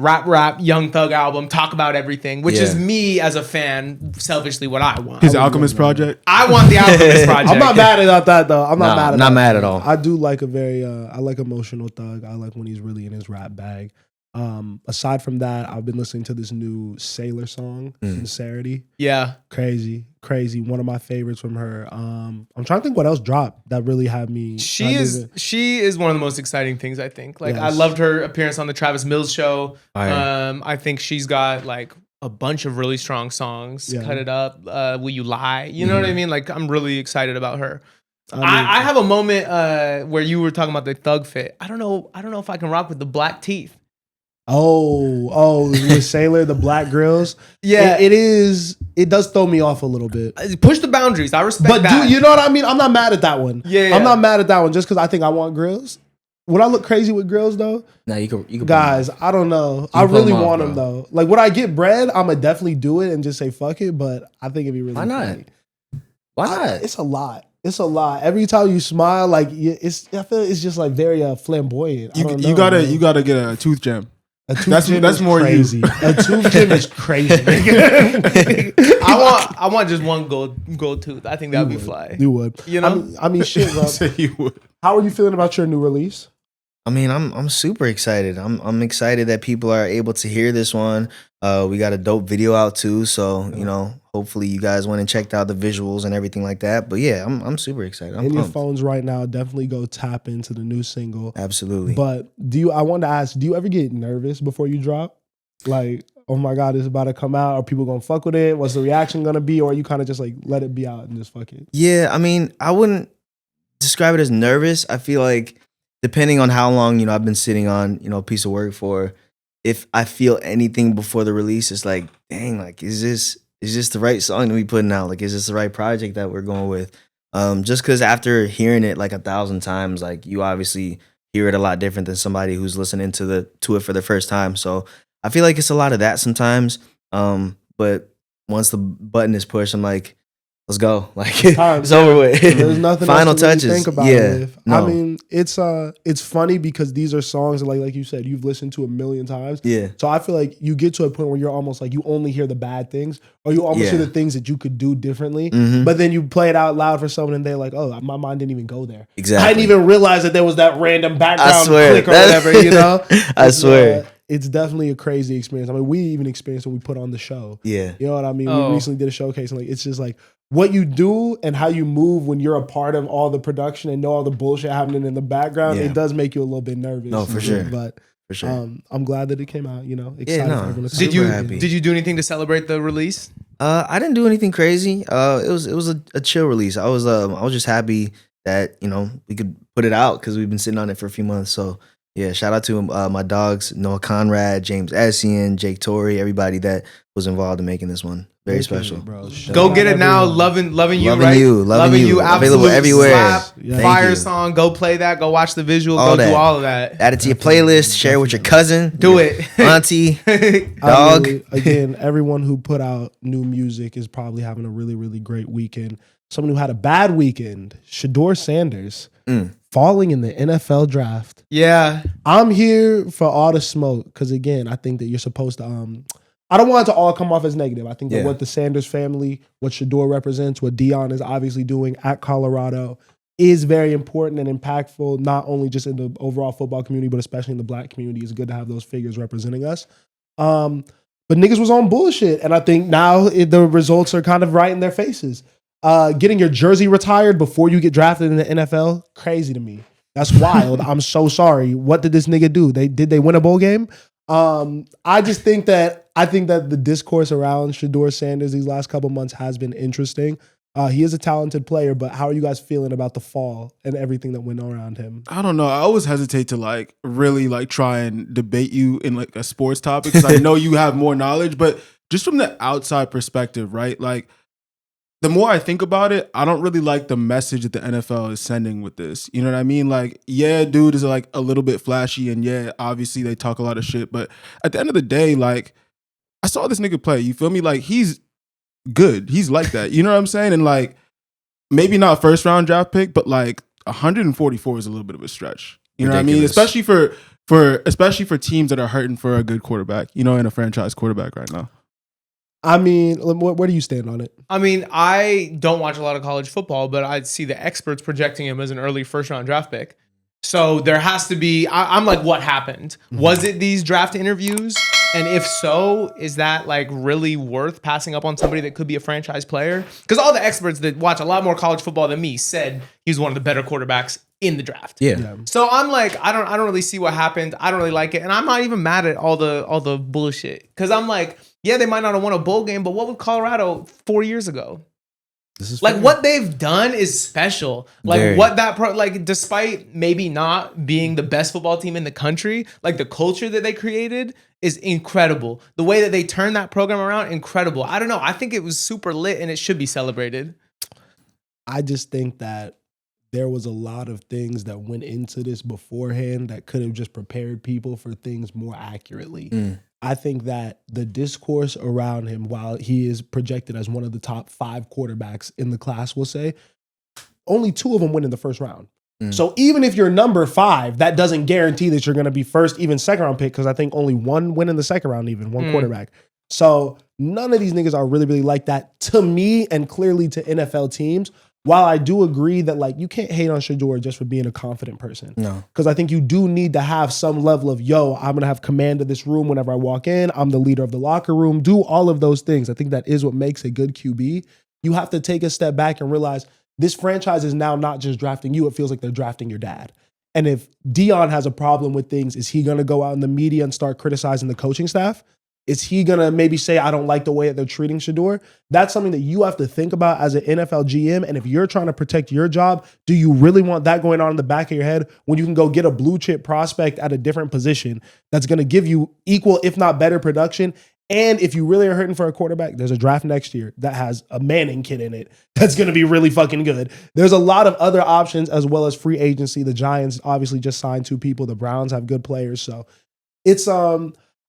rap Young Thug album, talk about everything, which is me as a fan, selfishly what I want. His Alchemist project. I want the Alchemist project. I'm not mad about that though. I'm not mad. Not mad at all. I do like I like emotional Thug. I like when he's really in his rap bag. Aside from that, I've been listening to this new Sailor song, Sincerity. Yeah. Crazy. One of my favorites from her. I'm trying to think what else dropped that really had me. She is one of the most exciting things, I think. Like I Yes. loved her appearance on the Travis Mills show. Fire. I think she's got like a bunch of really strong songs. Yeah. Cut It Up, Will You Lie? You know what I mean? Like I'm really excited about her. mean- I have a moment where you were talking about the Thug fit. I don't know if I can rock with the black teeth. Oh, with Sailor, the black grills. Yeah. It does throw me off a little bit. Push the boundaries. I respect But that. you know what I mean? I'm not mad at that one. Yeah. I'm not mad at that one just because I think I want grills. Would I look crazy with grills though? Nah, you can Guys, I don't know. I can pull really them off, want them bro. though. Like, would I get bread? I'ma definitely do it and just say fuck it. But I think it'd be really Why not? funny. Why not? It's a lot. It's a lot. Every time you smile, like I feel it's just like very flamboyant. I don't know, You gotta get a tooth gem. A tooth That's gem that's is more crazy. you. A tooth gem is crazy. I want just one gold tooth. I think that would be fly. You would. You know? I mean, shit, bro. Say you would. How are you feeling about your new release? I mean, I'm super excited. I'm excited that people are able to hear this one. We got a dope video out too, so you know, hopefully you guys went and checked out the visuals and everything like that. But yeah, I'm super excited. I'm In your pumped. phones right now, definitely go tap into the new single. Absolutely. But I wanted to ask, do you ever get nervous before you drop? Like, oh my God, it's about to come out. Are people gonna fuck with it? What's the reaction gonna be? Or are you kind of just like let it be out and just fuck it? Yeah, I mean, I wouldn't describe it as nervous. I feel like depending on how long, I've been sitting on, a piece of work for, if I feel anything before the release, it's like, dang, like, is this the right song to be putting out? Like, is this the right project that we're going with? Just because after hearing it like 1,000 times, like, you obviously hear it a lot different than somebody who's listening to it for the first time. So I feel like it's a lot of that sometimes. But once the button is pushed, I'm like, let's go. Like, Time. it's over with. There's nothing Final else to really touches. think about Yeah. it with. No. I mean, it's funny because these are songs that, like you said, you've listened to a million times. Yeah. So I feel like you get to a point where you're almost like you only hear the bad things, or you almost Yeah. hear the things that you could do differently. Mhm. But then you play it out loud for someone, and they're like, "Oh, my mind didn't even go there. Exactly. I didn't even realize that there was that random background swear. click or whatever." You know, I swear. It's definitely a crazy experience. I mean, we even experienced when we put on the show. Yeah. You know what I mean? Oh. We recently did a showcase, and like it's just like what you do and how you move when you're a part of all the production and know all the bullshit happening in the background. Yeah. It does make you a little bit nervous. No, for sure. But For sure. I'm glad that it came out. Excited no. for everyone to Did see you it. happy. did you do anything to celebrate the release? I didn't do anything crazy. It was a chill release. I was just happy that we could put it out because we've been sitting on it for a few months. So yeah, shout out to my dogs, Noah Conrad, James Essien, Jake Torrey, everybody that was involved in making this one. Very special. bro. Go get it now. Loving you, Loving right? You, loving you. Absolute Available everywhere. slap, Thank fire you. song. Go play that. Go watch the visual. All go do that. all of that. Add it to your playlist. Share it with your cousin. Do your it. auntie, I dog. mean, again, everyone who put out new music is probably having a really, really great weekend. someone who had a bad weekend, Shedeur Sanders, Mm. falling in the NFL draft. Yeah. I'm here for all the smoke because, again, I think that you're supposed to. I don't want it to all come off as negative. I think that what the Sanders family, what Shedeur represents, what Deion is obviously doing at Colorado is very important and impactful, not only just in the overall football community, but especially in the Black community. It's good to have those figures representing us. But niggas was on bullshit, and I think now the results are kind of right in their faces. Getting your jersey retired before you get drafted in the NFL, crazy to me. That's wild. I'm so sorry. What did this nigga do? Did they win a bowl game? I think that the discourse around Shedeur Sanders these last couple months has been interesting. He is a talented player, but how are you guys feeling about the fall and everything that went around him? I don't know. I always hesitate to really try and debate you in a sports topic because I know you have more knowledge, but just from the outside perspective, right? Like, the more I think about it, I don't really like the message that the NFL is sending with this. You know what I mean? Like, yeah, dude is a little bit flashy, and yeah, obviously they talk a lot of shit, but at the end of the day, I saw this nigga play. You feel me? Like, he's good. He's like that. You know what I'm saying? And maybe not first round draft pick, but 144 is a little bit of a stretch. You know what I mean? Especially for teams that are hurting for a good quarterback, and a franchise quarterback right now. I mean, where do you stand on it? I mean, I don't watch a lot of college football, but I see the experts projecting him as an early first-round draft pick. So there has to be, I'm like, what happened? Was it these draft interviews? And if so, is that really worth passing up on somebody that could be a franchise player? Because all the experts that watch a lot more college football than me said he's one of the better quarterbacks in the draft. Yeah. So I'm like, I don't really see what happened. I don't really like it. And I'm not even mad at all the bullshit. Because I'm like, yeah, they might not have won a bowl game, but what was Colorado 4 years ago? This is What they've done is special. Despite maybe not being the best football team in the country, the culture that they created is incredible. The way that they turned that program around, incredible. I don't know. I think it was super lit and it should be celebrated. I just think that there was a lot of things that went into this beforehand that could have just prepared people for things more accurately. I think that the discourse around him, while he is projected as one of the top 5 quarterbacks in the class, we'll say, only 2 of them went in the first round. So even if you're number 5, that doesn't guarantee that you're going to be first, even second round pick, because I think only 1 went in the second round, even one quarterback. So none of these niggas are really, really like that to me and clearly to NFL teams. While I do agree that you can't hate on Shedeur just for being a confident person. No. Because I think you do need to have some level of, I'm going to have command of this room whenever I walk in. I'm the leader of the locker room. Do all of those things. I think that is what makes a good QB. You have to take a step back and realize this franchise is now not just drafting you. It feels like they're drafting your dad. And if Deion has a problem with things, is he going to go out in the media and start criticizing the coaching staff? Is he going to maybe say, I don't like the way that they're treating Shedeur? That's something that you have to think about as an NFL GM. And if you're trying to protect your job, do you really want that going on in the back of your head when you can go get a blue chip prospect at a different position that's going to give you equal, if not better production? And if you really are hurting for a quarterback, there's a draft next year that has a Manning kid in it that's going to be really fucking good. There's a lot of other options as well as free agency. The Giants obviously just signed 2 people. The Browns have good players. So it's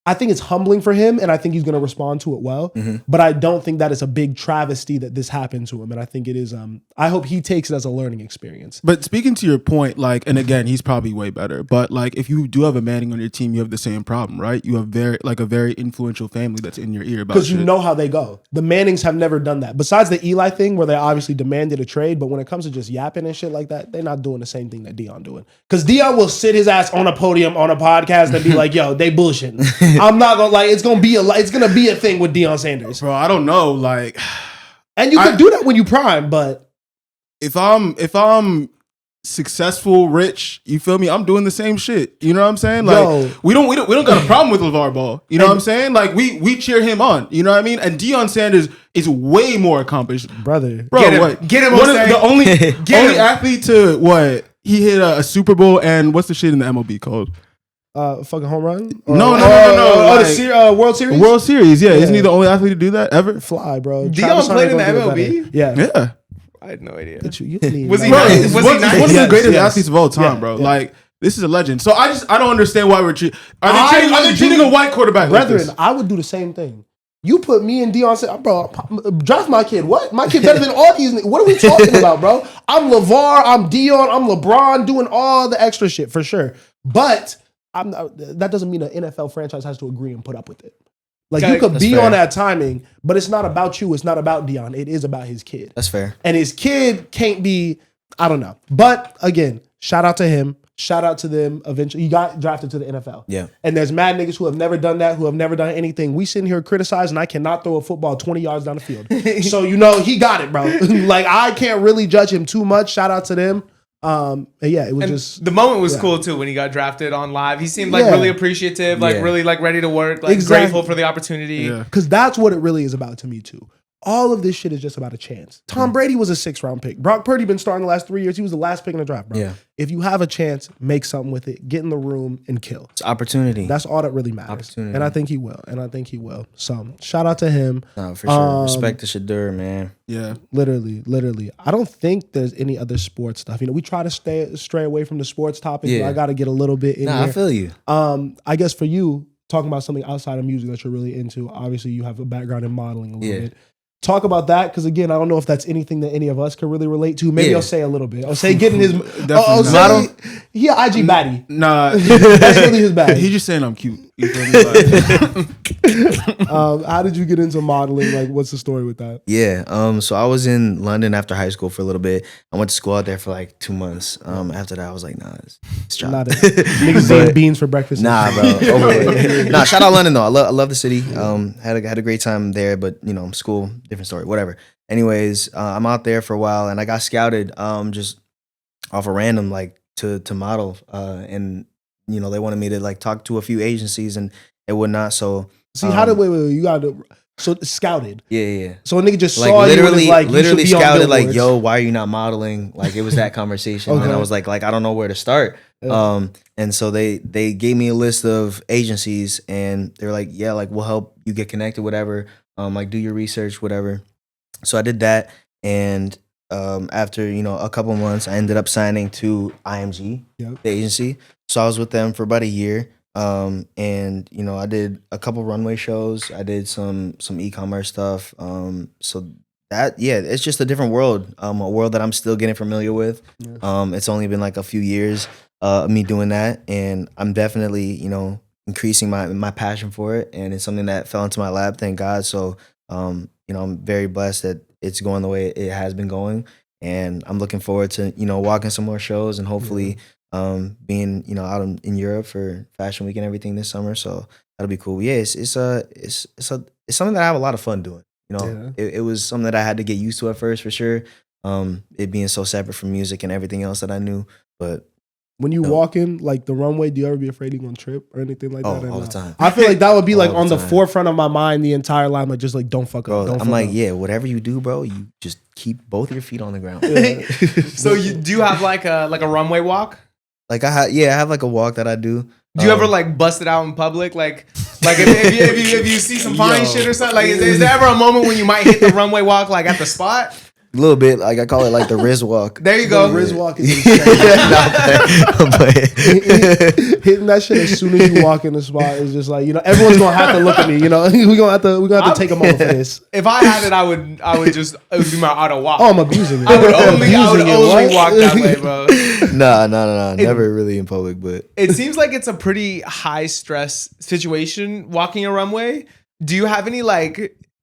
I think it's humbling for him, and I think he's going to respond to it well. But I don't think that it's a big travesty that this happened to him. And I think it is, I hope he takes it as a learning experience. But speaking to your point, and again, he's probably way better. But if you do have a Manning on your team, you have the same problem, right? You have a very influential family that's in your ear about because you know how they go. The Mannings have never done that. Besides the Eli thing where they obviously demanded a trade, but when it comes to just yapping and shit like that, they're not doing the same thing that Deion doing. Because Deion will sit his ass on a podium on a podcast and be like, yo, they bullshitting. I'm not gonna it's gonna be a thing with Deion Sanders, bro. I don't know, and you can do that when you prime, but if I'm successful, rich, you feel me? I'm doing the same shit. You know what I'm saying? We don't got a problem with LeVar Ball. You know what I'm saying? We cheer him on. You know what I mean? And Deion Sanders is way more accomplished, brother. Bro, get him, what? Get him. One of the only athlete to what? He hit a Super Bowl and what's the shit in the MLB called? Fucking home run? No. The World Series? World Series, yeah. Isn't he the only athlete to do that ever? Fly, bro. Deion played in the MLB? Yeah. I had no idea. Was he nice? He's one of the greatest Yes. athletes of all time, bro. This is a legend. So I don't understand why we're cheating. Are they cheating a white quarterback? Brethren, I would do the same thing. You put me and Dion, say, bro, draft my kid. What? My kid better than all these. What are we talking about, bro? I'm LeVar, I'm Dion, I'm LeBron, doing all the extra shit for sure. But that doesn't mean an NFL franchise has to agree and put up with it. Like, you could be on that timing, but it's not about you. It's not about Dion. It is about his kid. That's fair. And his kid can't be, I don't know. But again, shout out to him. Shout out to them. Eventually, he got drafted to the NFL. Yeah. And there's mad niggas who have never done that, who have never done anything. We sitting here criticizing, I cannot throw a football 20 yards down the field. So, he got it, bro. Like, I can't really judge him too much. Shout out to them. Yeah, it was just the moment was cool too when he got drafted on live. He seemed like really appreciative, like really like ready to work, like grateful for the opportunity. Because that's what it really is about to me too. All of this shit is just about a chance. Tom Brady was a 6th round pick. Brock Purdy been starting the last 3 years. He was the last pick in the draft, bro. Yeah. If you have a chance, make something with it. Get in the room and kill. It's opportunity. That's all that really matters. Opportunity. And I think he will. So shout out to him. No, for sure. Respect to shedeur, man. Yeah. Literally. I don't think there's any other sports stuff. We try to stray away from the sports topic. Yeah. But I got to get a little bit in there. I feel you. I guess for you, talking about something outside of music that you're really into, obviously you have a background in modeling a little bit. Talk about that, because again, I don't know if that's anything that any of us could really relate to. Maybe I'll say a little bit. I'll say getting his model. Yeah, IG baddie. Nah, that's really his bag. He just saying I'm cute. You feel me? How did you get into modeling? Like, what's the story with that? Yeah. So I was in London after high school for a little bit. I went to school out there for like 2 months. After that, I was like, nah, it's job. Niggas eating beans for breakfast. Nah, bro. Nah, shout out London though. I love the city. Had a great time there, but school, different story, whatever. Anyways, I'm out there for a while, and I got scouted just off a random like to model, and they wanted me to like talk to a few agencies and whatnot. So how did wait you got to scouted? Yeah. So a nigga just like saw literally, you and was like, literally you should be scouted on like, billboards. yo, why are you not modeling? Like it was that conversation, and I was like I don't know where to start. And so they gave me a list of agencies, and they were like, yeah, like we'll help you get connected, whatever. Like do your research, whatever. So I did that, and after a couple months, I ended up signing to IMG, the agency. So I was with them for about a year, and I did a couple runway shows. I did some e-commerce stuff. So that it's just a different world, a world that I'm still getting familiar with. It's only been like a few years of me doing that, and I'm definitely increasing my passion for it, and it's something that fell into my lap, thank God. So I'm very blessed that it's going the way it has been going, and I'm looking forward to walking some more shows and hopefully being out in Europe for Fashion Week and everything this summer. So that'll be cool. Yeah, it's something that I have a lot of fun doing. It was something that I had to get used to at first, for sure. It being so separate from music and everything else that I knew, but. When you walk in, like, the runway, do you ever be afraid you're going to trip or anything like that? All the time. I feel like that would be, like, on the forefront of my mind the entire line. Like, just, like, don't fuck up. I'm like, whatever you do, bro, you just keep both your feet on the ground. So do you have, like a runway walk? Like, I have, like, a walk that I do. Do you ever, like, bust it out in public? Like if you see some fine shit or something? Like, is there ever a moment when you might hit the runway walk, like, at the spot? A little bit, like I call it like the Riz walk. There you go. The Riz walk is insane. Hitting that shit as soon as you walk in the spot is just like, everyone's gonna have to look at me. We're gonna have to take a moment for this. If I had it, I would just, it would be my auto walk. Oh, I'm abusing it. I would only walk that way, bro. No, never really in public, but it seems like it's a pretty high stress situation walking a runway. Do you have any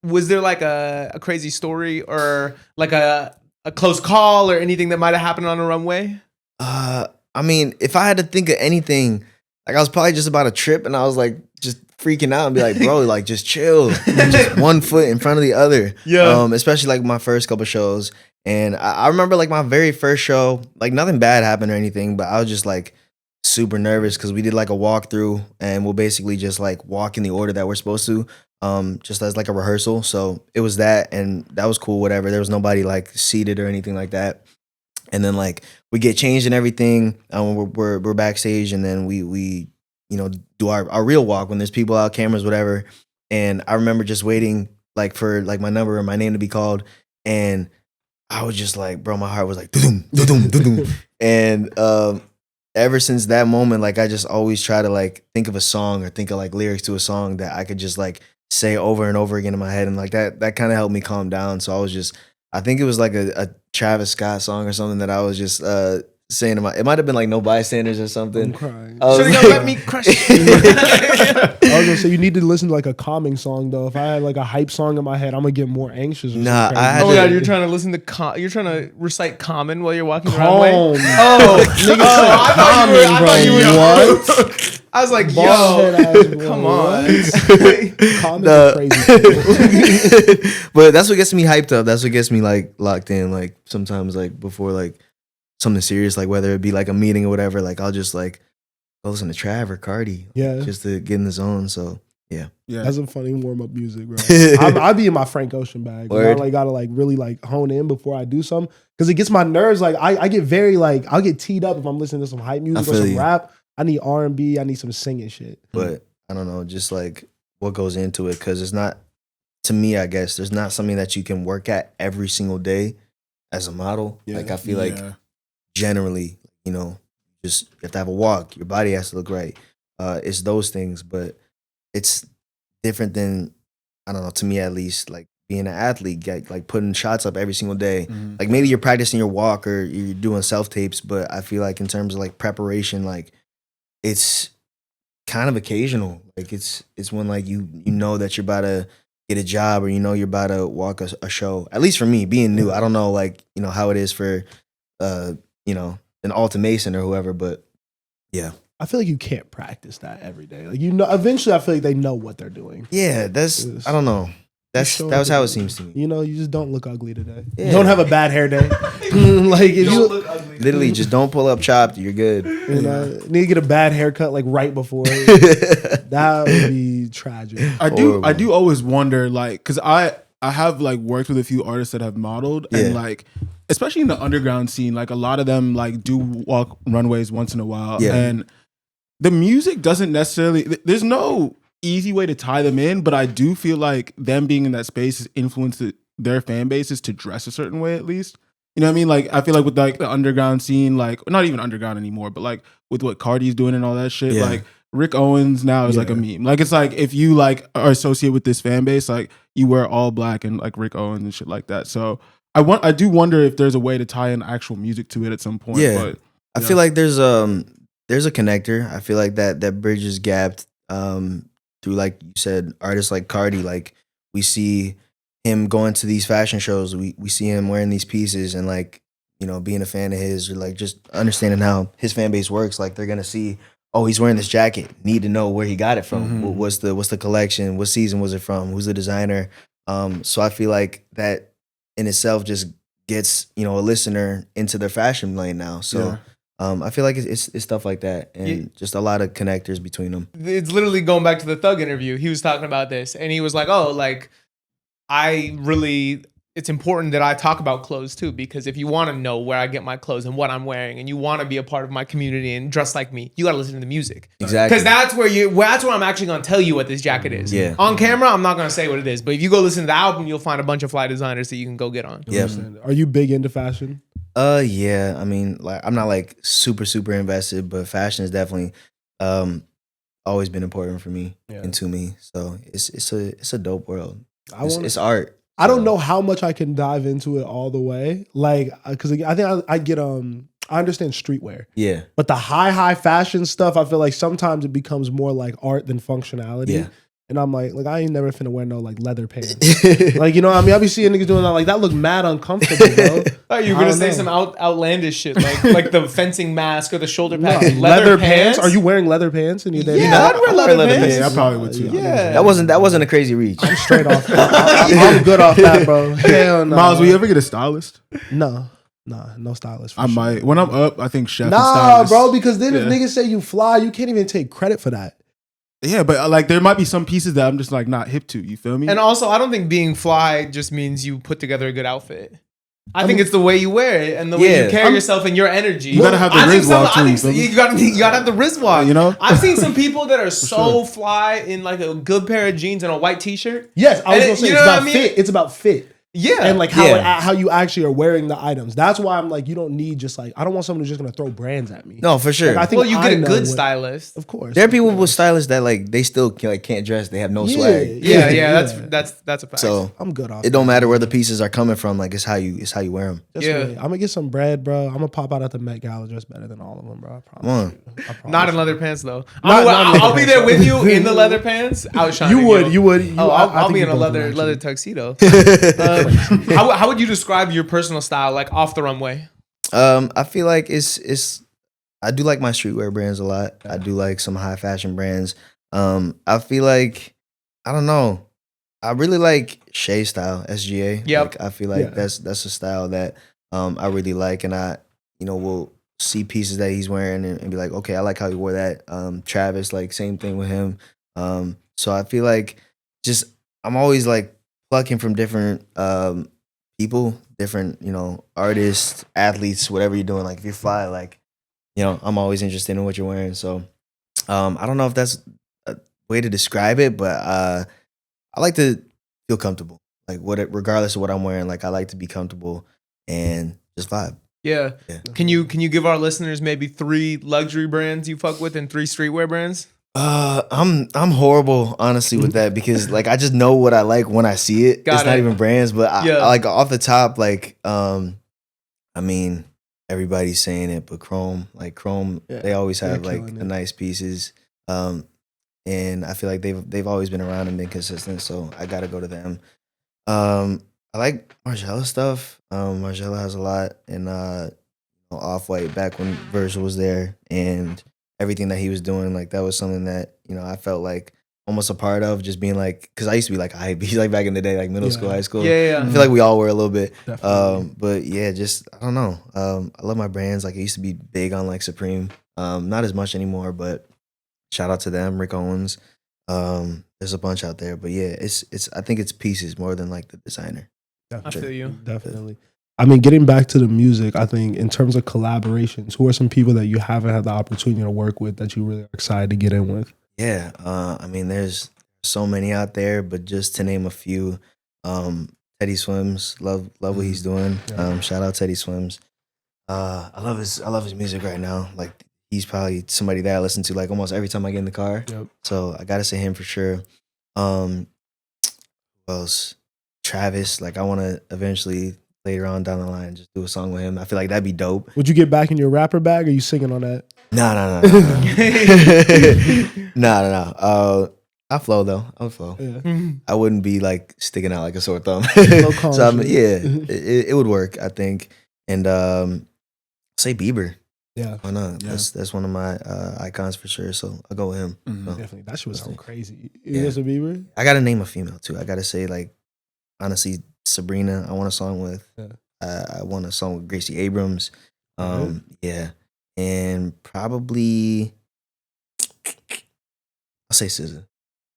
was there like a crazy story or like a close call or anything that might have happened on a runway? I mean, if I had to think of anything, like I was probably just about a trip and I was like just freaking out and be like, bro, like just chill. Just one foot in front of the other. Yeah. Especially like my first couple shows. And I remember like my very first show, like nothing bad happened or anything, but I was just like super nervous because we did like a walkthrough and we'll basically just like walk in the order that we're supposed to. Just as like a rehearsal. So it was that, and that was cool, whatever. There was nobody like seated or anything like that. And then like we get changed and everything. We're backstage, and then we do our real walk when there's people out, cameras, whatever. And I remember just waiting like for like my number or my name to be called, and I was just like, bro, my heart was like doo-doom, doo-doom, doo-doom. And ever since that moment, like I just always try to like think of a song or think of like lyrics to a song that I could just like say over and over again in my head, and like that kind of helped me calm down. So I think it was like a Travis Scott song or something that I was just saying it might have been like No Bystanders or something. I'm crying. I was Should've like- gonna let me crush you. I was gonna say you need to listen to like a calming song though. If I had like a hype song in my head, I'm gonna get more anxious. Or Nah, something I had Oh crazy. my to- god, you're trying to listen to you're trying to recite Common while you're walking the runway. Calm. Oh, nigga, I thought you were. What? I was like, Bald head yo, ass boy, come what? on. Calm The- is crazy. But that's what gets me hyped up. That's what gets me like locked in. Like sometimes like before like something serious, like whether it be like a meeting or whatever, like I'll just like go listen to Trav or Cardi, Yeah. just to get in the zone. So Yeah. That's some funny warm up music, bro. I be in my Frank Ocean bag. I Word. like gotta like really like hone in before I do something because it gets my nerves. Like I get very like I'll get teed up if I'm listening to some hype music or feel some you. rap. I need R&B. I need some singing shit. but I don't know, just like what goes into it, because it's not, to me, I guess there's not something that you can work at every single day as a model. Yeah. Like I feel like generally, you know, just you have to have a walk, your body has to look right. It's those things, but it's different than, I don't know, to me at least, like being an athlete, like putting shots up every single day. Mhm. Like maybe you're practicing your walk or you're doing self tapes, but I feel like in terms of like preparation, like it's kind of occasional. Like it's when like you know that you're about to get a job or you know you're about to walk a show. At least for me, being new, I don't know like you know how it is for you know an Alta Mason or whoever, but yeah. I feel like you can't practice that every day. Like you know, eventually I feel like they know what they're doing. Yeah, that's Yes. I don't know. That show was up how to it do seems to me. You know, you just don't look ugly today. Yeah. You don't have a bad hair day. Like if you Literally, just don't pull up chopped. You're good. you know, need to get a bad haircut like right before. That would be tragic. I Horrible. do always wonder, like, because I have like worked with a few artists that have modeled, and Yeah. like, especially in the underground scene, like a lot of them like do walk runways once in a while, Yeah. and the music doesn't necessarily. There's no easy way to tie them in, but I do feel like them being in that space has influenced their fan bases to dress a certain way, at least. You know what I mean? Like I feel like with like the underground scene, like not even underground anymore, but like with what Cardi's doing and all that shit, Yeah. like Rick Owens now is like a meme. Like it's like if you like are associated with this fan base, like you wear all black and like Rick Owens and shit like that. So I do wonder if there's a way to tie in actual music to it at some point. Yeah. But I feel like there's a connector. I feel like that bridge is gapped through, like you said, artists like Cardi. Like we see him going to these fashion shows. We see him wearing these pieces and like, you know, being a fan of his, or like just understanding how his fan base works. Like they're gonna see, oh, he's wearing this jacket. Need to know where he got it from. Mhm. What's the collection? What season was it from? Who's the designer? So I feel like that in itself just gets, you know, a listener into their fashion lane now. So I feel like it's stuff like that, and just a lot of connectors between them. It's literally going back to the Thug interview. He was talking about this, and he was like, "Oh, like it's important that I talk about clothes too, because if you want to know where I get my clothes and what I'm wearing, and you want to be a part of my community and dress like me, you got to listen to the music. Exactly. Because that's where I'm actually going to tell you what this jacket is. Yeah. On camera, I'm not going to say what it is, but if you go listen to the album, you'll find a bunch of fly designers that you can go get on. Yeah. Are you big into fashion? Yeah. I mean, like I'm not like super invested, but fashion is definitely always been important for me and to me. So it's a dope world. It's art. I don't know how much I can dive into it all the way, like because I think I get I understand streetwear, Yeah. but the high fashion stuff, I feel like sometimes it becomes more like art than functionality. Yeah. And I'm like I ain't never finna wear no like leather pants. Like, you know what I mean? I be seeing niggas doing that, like that look mad uncomfortable, bro. Oh, you were I gonna don't say know. some outlandish shit, like the fencing mask or the shoulder No, pads. leather pants? Are you wearing leather pants in your day? Yeah, I'd wear leather pants. yeah, I probably would too. Yeah. That wasn't a crazy reach. I'm straight off. I'm good off that, bro. Hell no. Miles, will you ever get a stylist? No, no stylist. For I sure. might. When I'm up, I think chef and Nah, stylist. bro, because then if Yeah. niggas say you fly, you can't even take credit for that. Yeah, but like there might be some pieces that I'm just like not hip to. You feel me? And also, I don't think being fly just means you put together a good outfit. I think it's the way you wear it and the way you carry yourself and your energy. You gotta have the I think Riz walk I too, think you feel me? you gotta have the wrist walk. You know? I've seen some people that are so fly in like a good pair of jeans and a white t-shirt. Yes, I was And gonna say you it's know what about I mean? fit. It's about fit. Yeah. and like how Yeah. how you actually are wearing the items. That's why I'm like, you don't need just like, I don't want someone who's just gonna throw brands at me. No, for sure. Like, I think Well, you get a know good what- stylist. Of course. There are people of with course. stylists that like they still like can't dress. They have no swag. Yeah, that's a fact. So I'm good off it don't that. matter where the pieces are coming from. Like it's how you wear them. Just Yeah. wait. I'm gonna get some bread, bro. I'm gonna pop out at the Met Gala dressed better than all of them, bro. I promise. Come on. you. I promise Not in you. leather pants though. Not I'll in be leather there pants. with you in the leather pants. Outshining You would. Oh, I I'll think be you in a both would, leather actually. tuxedo. How would you describe your personal style, like off the runway? I feel like it's. I do like my streetwear brands a lot. I do like some high fashion brands. I feel like I don't know. I really like Shay style SGA. Yep. Like, I feel like Yeah. that's a style that I really like, and I will see pieces that he's wearing and be like, okay, I like how he wore that. Travis, like same thing with him. So I feel like just I'm always like plucking from different people, different artists, athletes, whatever you're doing. Like if you're fly, like I'm always interested in what you're wearing. So I don't know if that's a way to describe it, but I like to feel comfortable. Like regardless of what I'm wearing, like I like to be comfortable and just vibe. Yeah. Yeah. Can you give our listeners maybe 3 luxury brands you fuck with and 3 streetwear brands? I'm horrible honestly with that because like I just know what I like when I see it. Got It's not it. even brands, but Yeah. I like off the top, like I mean everybody's saying it, but Chrome, Yeah, they always they're have like killing it. nice pieces. And I feel like they've always been around and been consistent, so I gotta go to them. I like Margiela stuff. Margiela has a lot, and Off-White back when Virgil was there, and everything that he was doing, like that was something that I felt like almost a part of, just being like, because I used to be like a hype beast, like back in the day, like middle school, high school. Yeah. I feel like we all were a little bit. Definitely. But yeah, just I don't know. I love my brands. Like I used to be big on like Supreme. Not as much anymore, but shout out to them, Rick Owens. There's a bunch out there, but yeah, it's I think it's pieces more than like the designer. I feel you. Definitely. I mean, getting back to the music, I think in terms of collaborations, who are some people that you haven't had the opportunity to work with that you really are excited to get in with? Yeah, I mean, there's so many out there, but just to name a few, Teddy Swims, love what he's doing. Yeah. Shout out Teddy Swims. I love his music right now. Like he's probably somebody that I listen to like almost every time I get in the car. Yep. So I gotta say him for sure. Who else? Travis. Like I want to eventually later on down the line just do a song with him. I feel like that'd be dope. Would you get back in your rapper bag? Or are you singing on that? No. No. I flow though. I'll flow. Yeah. I wouldn't be like sticking out like a sore thumb. No So conscience. it would work, I think. And say Bieber. Yeah. Why not? Yeah. That's one of my icons for sure. So I'll go with him. Mhm. So, Definitely. That shit would sound crazy. Yeah. Justin Bieber? I gotta name a female too. I gotta say like honestly Sabrina. I want a song with. Yeah. I want a song with Gracie Abrams. Yeah, and probably I'll say SZA.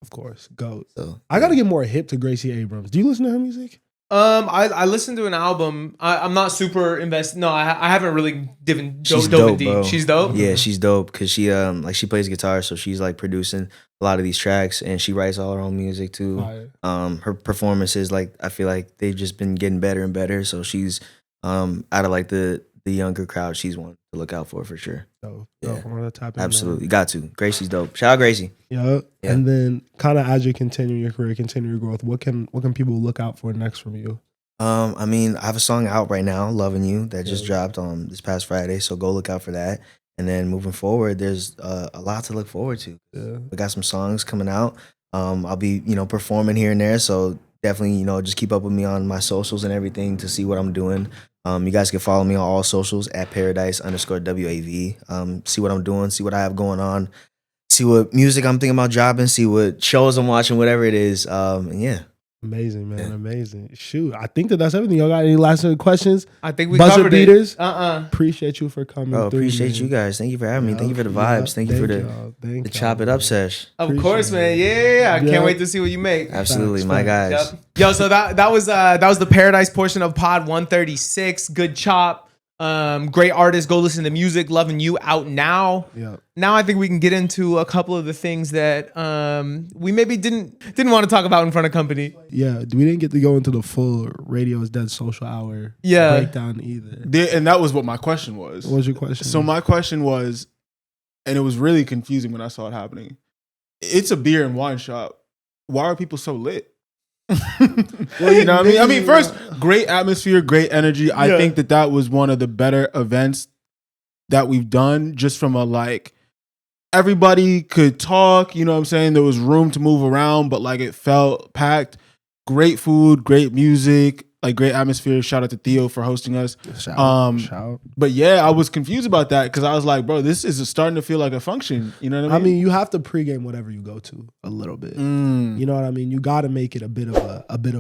Of course. GOAT. So I got to get more hip to Gracie Abrams. Do you listen to her music? I listened to an album. I'm not super invested. No, I haven't really She's dove in dope, deep. bro. She's dope. Yeah, she's dope because she like she plays guitar, so she's like producing a lot of these tracks, and she writes all her own music too. Fire. Her performances, like I feel like they've just been getting better and better. So she's out of like the younger crowd, she's one to look out for sure. So, Yeah. I'm gonna tap in. Absolutely, got to. Gracie's dope. Shout out Gracie. Yeah. Yeah. And then kind of as you continue your career, continue your growth, what can people look out for next from you? I mean, I have a song out right now, "Loving You," that just Yeah. dropped on this past Friday. So go look out for that. And then moving forward, there's a lot to look forward to. Yeah. We got some songs coming out. I'll be, performing here and there. So definitely, just keep up with me on my socials and everything to see what I'm doing. You guys can follow me on all socials at paradise_WAV. See what I'm doing, see what I have going on, see what music I'm thinking about dropping, see what shows I'm watching, whatever it is. And yeah. Amazing, man. Yeah. Amazing. Shoot. I think that's everything. Y'all got any last questions? I think we Buzzer covered beaters? it. Appreciate you for coming Bro, through. appreciate man. you guys. Thank you for having me. Thank you for the Yeah. vibes. Thank you for the y'all. Thank the y'all, chop it up man. sesh. Of Appreciate course, man. it. Yeah. I Yeah. can't wait to see what you make. Absolutely, Facts, my facts. guys. Yep. Yo, so that was the Paradise portion of Pod 136. Good chop. Great artist. Go listen to music. Loving You out now. Yeah. Now I think we can get into a couple of the things that we maybe didn't want to talk about in front of company. Yeah, we didn't get to go into the full Radio is Dead social hour breakdown either. And that was what my question was. What was your question? So my question was, and it was really confusing when I saw it happening. It's a beer and wine shop. Why are people so lit? Well, you know what I mean? I mean, first, great atmosphere, great energy. I think that was one of the better events that we've done, just from a like, everybody could talk, you know what I'm saying? There was room to move around, but like it felt packed. Great food, great music, like great atmosphere. Shout out to Theo for hosting us. Shout. But yeah, I was confused about that because I was like, bro, this is starting to feel like a function. You know what I mean? I mean, you have to pregame whatever you go to a little bit. You know what I mean? You got to make it a bit of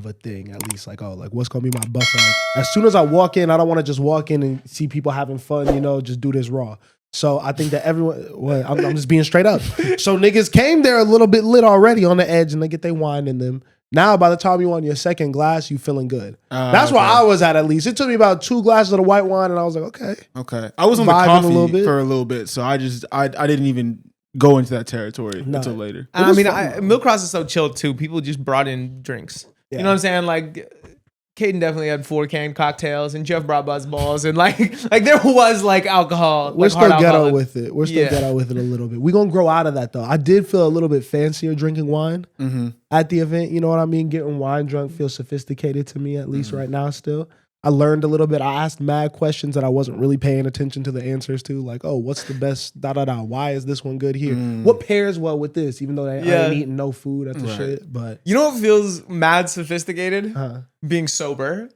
a thing at least. Like, oh, like what's gonna be my buffer? Like, as soon as I walk in, I don't want to just walk in and see people having fun. You know, just do this raw. So I think that everyone, I'm just being straight up. So niggas came there a little bit lit already on the edge, and they get their wine in them. Now, by the time you on your second glass, you feeling good. That's where I was at least. It took me about 2 glasses of the white wine, and I was like, okay. Okay. I was on the Vibing coffee for a little bit, so I didn't even go into that territory until later. And I mean, Milk Cross is so chill too. People just brought in drinks. Yeah. You know what I'm saying? Like, Caden definitely had 4 canned cocktails, and Jeff brought buzz balls, and like there was like alcohol. We're like still hard ghetto alcohol. with it. We're still ghetto with it a little bit. We're gonna grow out of that though. I did feel a little bit fancier drinking wine at the event. You know what I mean? Getting wine drunk feels sophisticated to me, at least right now still. I learned a little bit. I asked mad questions that I wasn't really paying attention to the answers to. Like, oh, what's the best Why is this one good here? What pairs well with this? Even though I ain't eating no food at the shit. But You know what feels mad sophisticated? Being sober.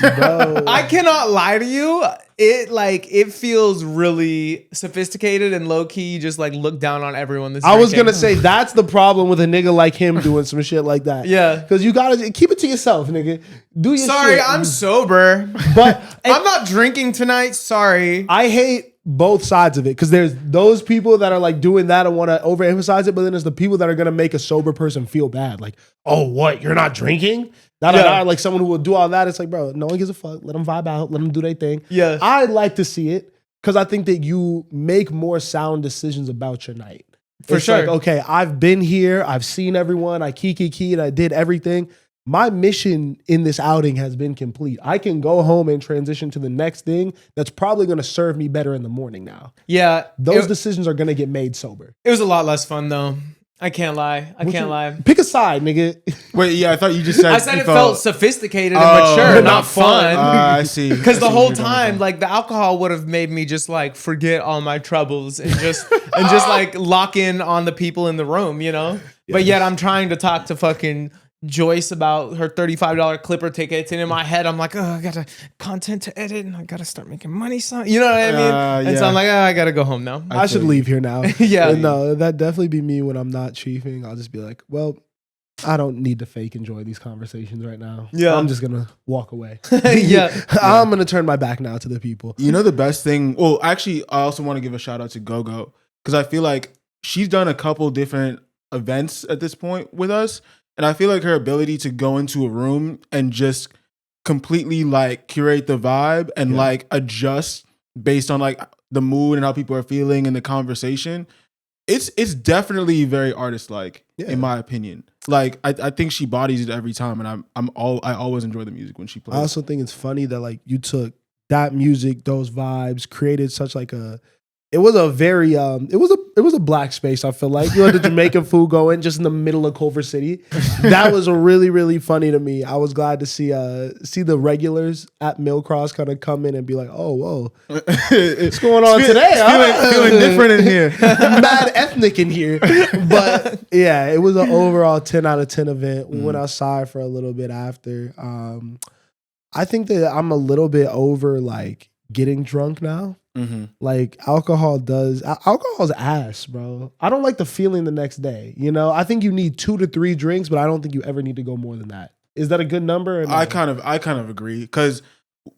bro, I cannot lie to you. It feels really sophisticated and low key. You just like look down on everyone. I was gonna say that's the problem with a nigga like him doing some shit like that. Yeah. Because you gotta keep it to yourself, nigga. Do your Sorry, shit. I'm sober, But I'm not drinking tonight. Sorry. I hate both sides of it because there's those people that are like doing that and want to overemphasize it, but then there's the people that are gonna make a sober person feel bad. Like, oh, what? You're not drinking? Like someone who will do all that. It's like, bro, no one gives a fuck. Let them vibe out. Let them do their thing. Yeah. I like to see it because I think that you make more sound decisions about your night. For It's sure. like, okay, I've been here. I've seen everyone. I keyed. I did everything. My mission in this outing has been complete. I can go home and transition to the next thing that's probably going to serve me better in the morning now. Yeah. Those decisions are going to get made sober. It was a lot less fun though. I can't lie. I can't lie. Pick a side, nigga. Wait, yeah, I thought you just said I said you it felt sophisticated and mature, not fun. I see. Because the whole time, like the alcohol would have made me just like forget all my troubles and just like lock in on the people in the room, you know. But yet I'm trying to talk to fucking Joyce about her $35 Clipper tickets, and in my head I'm like, oh, I got content to edit, and I got to start making money. You know what I mean? And so I'm like, oh, I got to go home now. I should leave here now. Yeah. But no, that definitely be me when I'm not chiefing. I'll just be like, well, I don't need to fake enjoy these conversations right now. Yeah. I'm just gonna walk away. I'm gonna turn my back now to the people. You know the best thing? Well, actually, I also want to give a shout out to GoGo because I feel like she's done a couple different events at this point with us. And I feel like her ability to go into a room and just completely like curate the vibe and like adjust based on like the mood and how people are feeling and the conversation, it's definitely very artist-like in my opinion. Like I think she bodies it every time, and I always enjoy the music when she plays. I also think it's funny that like you took that music, those vibes, created such like a. It was a very it was a black space. I feel like you had the Jamaican food going just in the middle of Culver City. That was really, really funny to me. I was glad to see the regulars at Millcross kind of come in and be like, oh, whoa, what's going on today? Feeling different in here. Mad ethnic in here. But yeah, it was an overall 10 out of 10 event. We went outside for a little bit after. I think that I'm a little bit over like getting drunk now. Like alcohol's ass, bro. I don't like the feeling the next day. You know, I think you need 2 to 3 drinks, but I don't think you ever need to go more than that. Is that a good number? Or no? I kind of agree because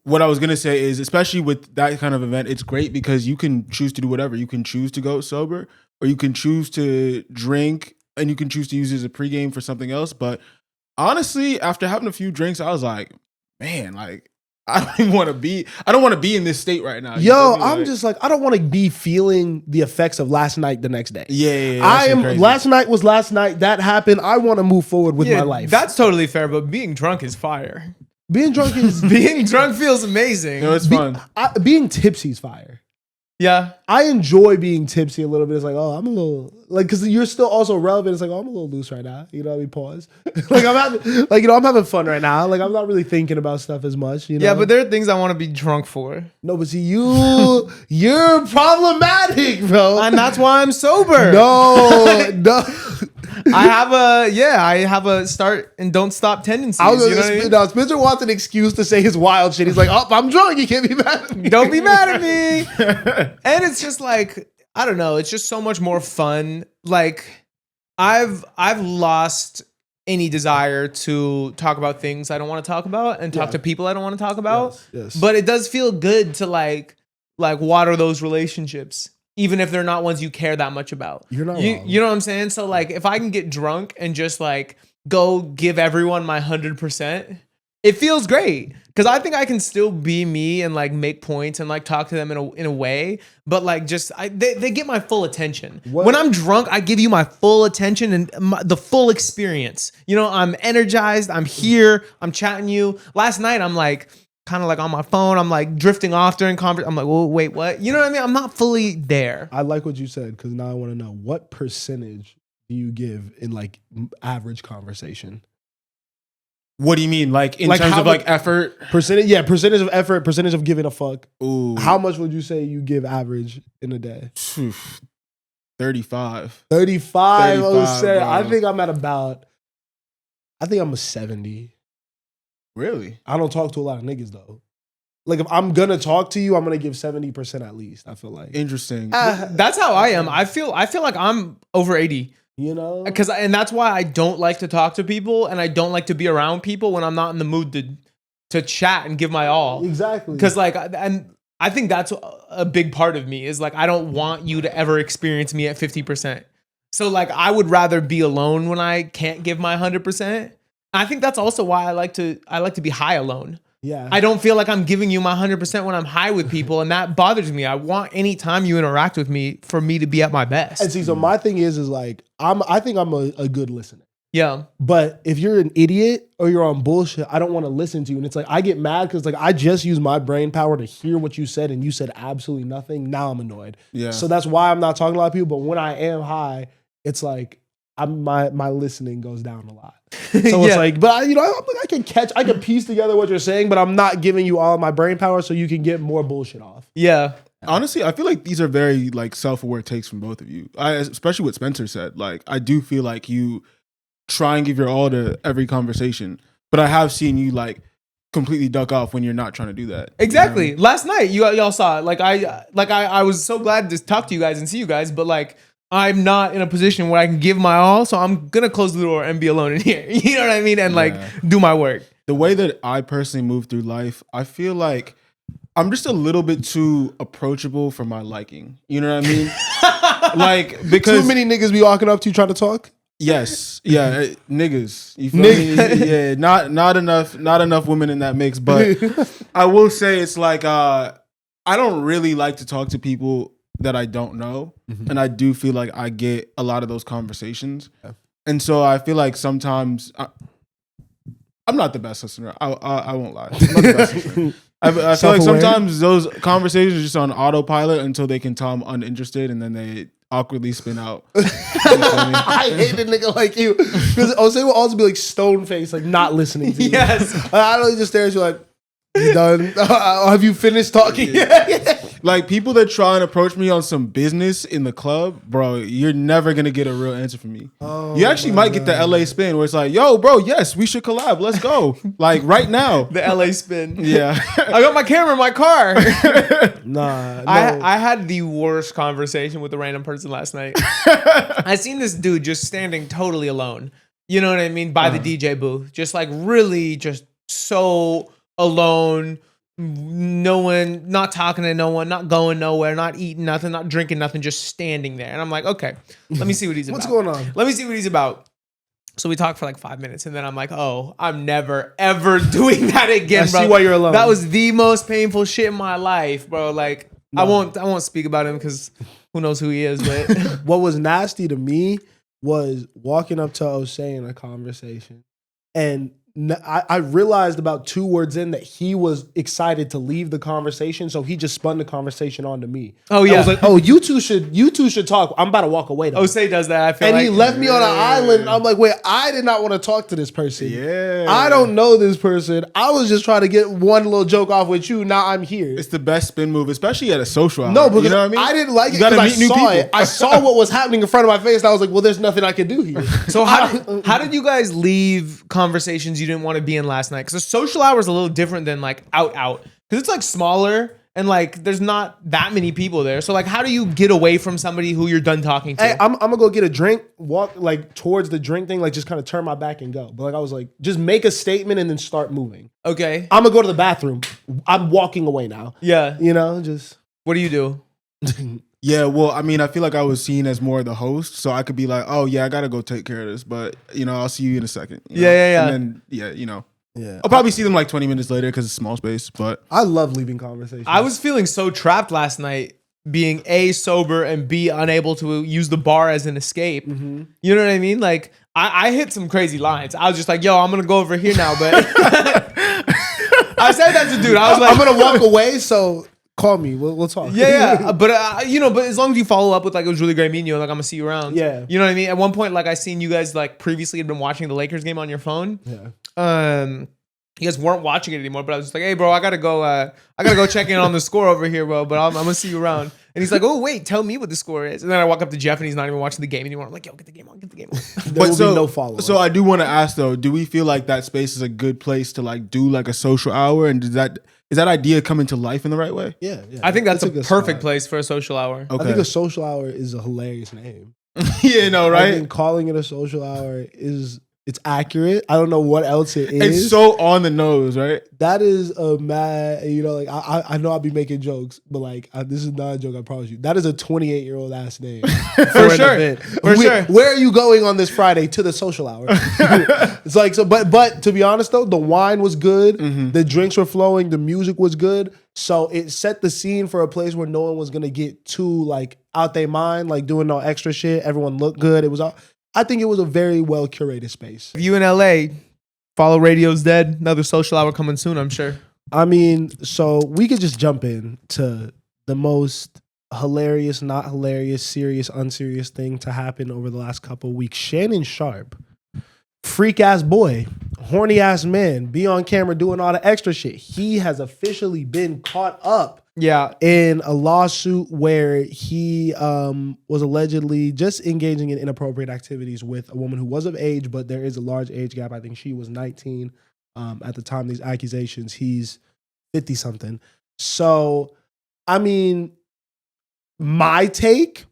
what I was gonna say is, especially with that kind of event, it's great because you can choose to do whatever. You can choose to go sober, or you can choose to drink, and you can choose to use it as a pregame for something else. But honestly, after having a few drinks, I was like, man, like I don't even want to be. I don't want to be in this state right now. You Yo, feel me? I'm just like, I don't want to be feeling the effects of last night the next day. Yeah. I am. Last night was last night. That happened. I want to move forward with my life. That's totally fair, but being drunk is fire. Being drunk is Being drunk feels amazing. No, it's fun. being tipsy is fire. Yeah. I enjoy being tipsy a little bit. It's like, oh, I'm a little like, because you're still also relevant. It's like, oh, I'm a little loose right now. You know what I mean? Pause. Like I'm having, like, you know, I'm having fun right now. Like I'm not really thinking about stuff as much. You know? Yeah, but there are things I want to be drunk for. No, but see, you're problematic, bro. And that's why I'm sober. No. I have a start and don't stop tendencies. I was You know what I mean? no, Spencer wants an excuse to say his wild shit. He's like, oh, I'm drunk. You can't be mad at me. Don't be mad at me. And it's just like, I don't know. It's just so much more fun. Like I've lost any desire to talk about things I don't want to talk about and talk to people I don't want to talk about. Yes. But it does feel good to like water those relationships, even if they're not ones you care that much about. You're not wrong. You know what I'm saying? So like if I can get drunk and just like go give everyone my 100%, it feels great. Cause I think I can still be me and like make points and like talk to them in a way, but like just they get my full attention. What? When I'm drunk, I give you my full attention and the full experience. You know, I'm energized. I'm here. I'm chatting you. Last night, I'm like kind of like on my phone. I'm like drifting off during conversation. I'm like, well, wait, what? You know what I mean? I'm not fully there. I like what you said because now I want to know what percentage do you give in like average conversation? What do you mean? Like in Like terms how of like much- effort? Percentage of effort, percentage of giving a fuck. Ooh. How much would you say you give average in a day? 35. 35. Oh, 35, say, bro. I think I'm a 70. Really? I don't talk to a lot of niggas though. Like if I'm gonna talk to you, I'm gonna give 70% at least. I feel like, Interesting. That's how I am. I feel like I'm over 80. you know, And that's why I don't like to talk to people and I don't like to be around people when I'm not in the mood to chat and give my all. exactly. Because like, and I think that's a big part of me is like, I don't want you to ever experience me at 50%. So like, I would rather be alone when I can't give my 100%. I think that's also why I like to be high alone. Yeah, I don't feel like I'm giving you my 100% when I'm high with people, and that bothers me. I want any time you interact with me for me to be at my best. and see, so my thing is like I think I'm a good listener. Yeah. But if you're an idiot or you're on bullshit, I don't want to listen to you. And it's like I get mad because like I just used my brain power to hear what you said and you said absolutely nothing. Now I'm annoyed. Yeah. So that's why I'm not talking to a lot of people. But when I am high, it's like my listening goes down a lot. So it's like, but I can piece together what you're saying, but I'm not giving you all my brain power so you can get more bullshit off. Yeah. Honestly, I feel like these are very like self-aware takes from both of you. Especially what Spencer said. Like, I do feel like you try and give your all to every conversation, but I have seen you like completely duck off when you're not trying to do that. Exactly. You know? Last night, y'all saw it. Like I was so glad to talk to you guys and see you guys, but like I'm not in a position where I can give my all, so I'm gonna close the door and be alone in here. You know what I mean? And like do my work. The way that I personally move through life, I feel like I'm just a little bit too approachable for my liking. You know what I mean? Like because Too many niggas be walking up to you trying to talk. Yes, yeah, niggas. You feel me? Yeah, not enough women in that mix. But I will say it's like I don't really like to talk to people that I don't know, and I do feel like I get a lot of those conversations, and so I feel like sometimes I'm not the best listener. I won't lie. I'm not the best listener. I feel like Self-aware. sometimes those conversations are just on autopilot until they can tell I'm uninterested, and then they awkwardly spin out. You feel me? I hate a nigga like you because Jose will also be like stone faced, like not listening to you. Yes. I don't just stare at you like, you done? Have you finished talking? Like people that try and approach me on some business in the club, bro, you're never gonna get a real answer from me. You actually might get the LA spin where it's like, yo, bro, yes, we should collab. Let's go. Like right now. The LA spin. Yeah. I got my camera in my car. Nah, no. I had the worst conversation with a random person last night. I seen this dude just standing totally alone. You know what I mean? By the DJ booth. Just like really just so alone. No one, not talking to no one, not going nowhere, not eating nothing, not drinking nothing, just standing there. And I'm like, okay, let me see what he's about. What's going on? Let me see what he's about. So we talked for like 5 minutes, and then I'm like, "Oh, I'm never ever doing that again, I bro." see why you're alone. That was the most painful shit in my life, bro. Like, No. I won't speak about him because who knows who he is. But What was nasty to me was walking up to Osei in a conversation, and I realized about 2 words in that he was excited to leave the conversation, so he just spun the conversation onto me. Oh, I yeah. was like, "Oh, you two should talk. I'm about to walk away." Though. Osei does that. I feel And like he left me on an island. I'm like, wait, I did not want to talk to this person. Yeah. I don't know this person. I was just trying to get one little joke off with you. Now I'm here. It's the best spin move, especially at a social hour. No, because you know what I mean? I didn't like You it gotta because I meet new saw people. it. I saw what was happening in front of my face, and I was like, well, there's nothing I can do here. So how did you guys leave conversations you didn't want to be in last night? Because a social hour is a little different than like out because it's like smaller and like there's not that many people there. So like, how do you get away from somebody who you're done talking to? Hey, I'm gonna go get a drink, walk like towards the drink thing, like just kind of turn my back and go. But like I was like, just make a statement and then start moving. Okay. I'm gonna go to the bathroom. I'm walking away now. Yeah. You know, just What do you do? Yeah, well, I mean, I feel like I was seen as more the host, so I could be like, "Oh yeah, I gotta go take care of this," but I'll see you in a second. You know? Yeah. And then yeah. I'll probably see them like 20 minutes later because it's small space. But I love leaving conversations. I was feeling so trapped last night, being A, sober, and B, unable to use the bar as an escape. Mm-hmm. You know what I mean? Like, I hit some crazy lines. I was just like, yo, I'm going to go over here now. But I said that to dude. I was like, I'm gonna walk away. So call me. We'll talk. yeah. But, but as long as you follow up with like, it was really great meeting you, like, I'm going to see you around. Yeah. You know what I mean? At one point, like, I seen you guys, like, previously had been watching the Lakers game on your phone. Yeah. You guys weren't watching it anymore, but I was just like, hey, bro, I gotta go check in on the score over here, bro. But I'm gonna see you around. And he's like, oh wait, tell me what the score is. And then I walk up to Jeff, and he's not even watching the game anymore. I'm like, yo, get the game on. There will be no follow. So I do want to ask though, do we feel like that space is a good place to like do like a social hour, and is that idea coming to life in the right way? yeah. I think that's a good perfect spot. place for a social hour. Okay. I think a social hour is a hilarious name. Yeah, no, I right? think calling it a social hour it's accurate. I don't know what else it is. It's so on the nose, right? That is a mad, like I know I'll be making jokes, but like this is not a joke, I promise you. That is a 28-year-old ass name. For sure. Where are you going on this Friday? To the social hour. It's like so, but to be honest though, the wine was good, the drinks were flowing, the music was good. So it set the scene for a place where no one was gonna get too like out their mind, like doing no extra shit. Everyone looked good. I think it was a very well curated space. If you in LA, follow Radio's Dead. Another social hour coming soon, I'm sure. I mean, so we could just jump in to the most hilarious, not hilarious, serious, unserious thing to happen over the last couple of weeks. Shannon Sharpe, freak ass boy, horny ass man, be on camera doing all the extra shit. He has officially been caught up in a lawsuit where he was allegedly just engaging in inappropriate activities with a woman who was of age, but there is a large age gap. I think she was 19 at the time of these accusations. He's 50-something. So, I mean, my take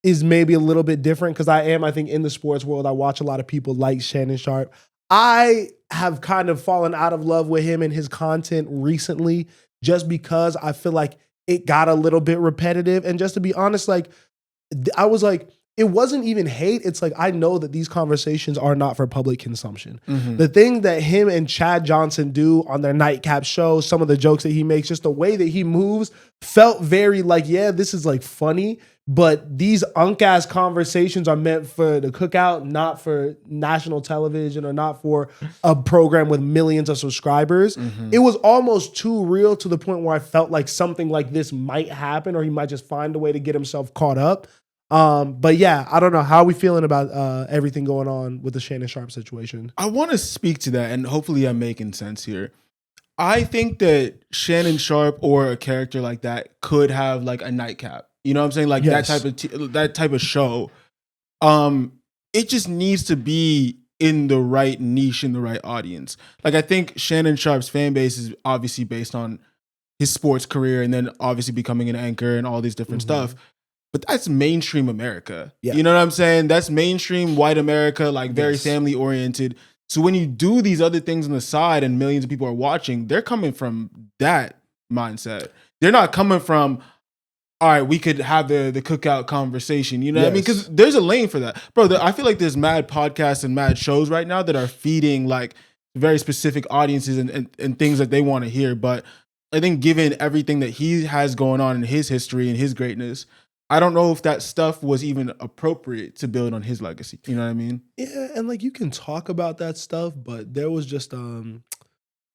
is maybe a little bit different because I think, in the sports world, I watch a lot of people like Shannon Sharpe. I have kind of fallen out of love with him and his content recently just because I feel like it got a little bit repetitive. And just to be honest, like, I was like, it wasn't even hate. It's like, I know that these conversations are not for public consumption. The thing that him and Chad Johnson do on their nightcap show, some of the jokes that he makes, just the way that he moves felt very like, yeah, this is like funny, but these unk-ass conversations are meant for the cookout, not for national television or not for a program with millions of subscribers. It was almost too real to the point where I felt like something like this might happen or he might just find a way to get himself caught up. But yeah, I don't know. How are we feeling about everything going on with the Shannon Sharpe situation? I want to speak to that, and hopefully I'm making sense here. I think that Shannon Sharpe or a character like that could have like a nightcap. You know what I'm saying? Like Yes. that type of show. It just needs to be in the right niche, in the right audience. Like I think Shannon Sharpe's fan base is obviously based on his sports career and then obviously becoming an anchor and all these different stuff. But that's mainstream America. Yeah. You know what I'm saying? That's mainstream white America, like very family oriented. So when you do these other things on the side and millions of people are watching, they're coming from that mindset. They're not coming from, all right, we could have the cookout conversation. You know what I mean? Yes. Because there's a lane for that, bro. I feel like there's mad podcasts and mad shows right now that are feeding like very specific audiences and things that they want to hear. But I think given everything that he has going on in his history and his greatness, I don't know if that stuff was even appropriate to build on his legacy. You know what I mean? Yeah, and like you can talk about that stuff, but there was just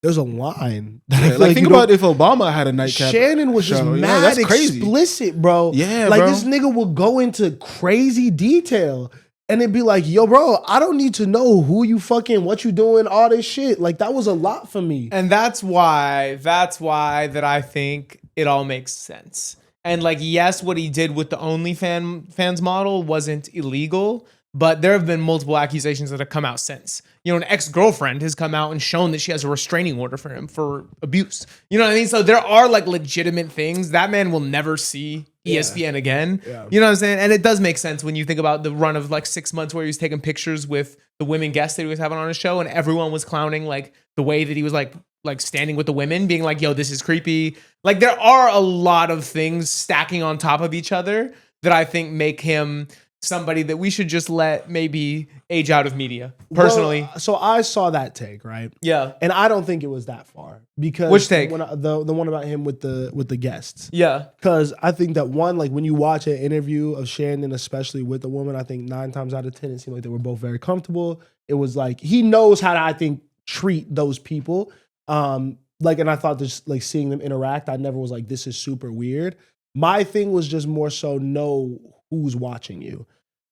there's a line. That I Yeah, feel like think you about if Obama had a nightcap. Shannon was just show. Yeah, mad that's crazy. explicit, bro. Yeah, like bro. this nigga will go into crazy detail. And it'd be like, yo, bro, I don't need to know who you fucking, what you doing, all this shit. Like that was a lot for me. And that's why that I think it all makes sense. And like, yes, what he did with the OnlyFans model wasn't illegal, but there have been multiple accusations that have come out since. You know, an ex-girlfriend has come out and shown that she has a restraining order for him for abuse. You know what I mean? So there are like legitimate things. That man will never see ESPN again. Yeah. You know what I'm saying? And it does make sense when you think about the run of like 6 months where he was taking pictures with the women guests that he was having on his show, and everyone was clowning like the way that he was like standing with the women, being like, yo, this is creepy. Like there are a lot of things stacking on top of each other that I think make him somebody that we should just let maybe age out of media, personally. Well, so I saw that take, right? Yeah. And I don't think it was that far because Which take? The one about him with the guests. Yeah. Because I think that one, like when you watch an interview of Shannon, especially with a woman, I think 9 times out of 10, it seemed like they were both very comfortable. It was like, he knows how to, I think, treat those people. Like, and I thought just like seeing them interact, I never was like, this is super weird. My thing was just more so know who's watching you.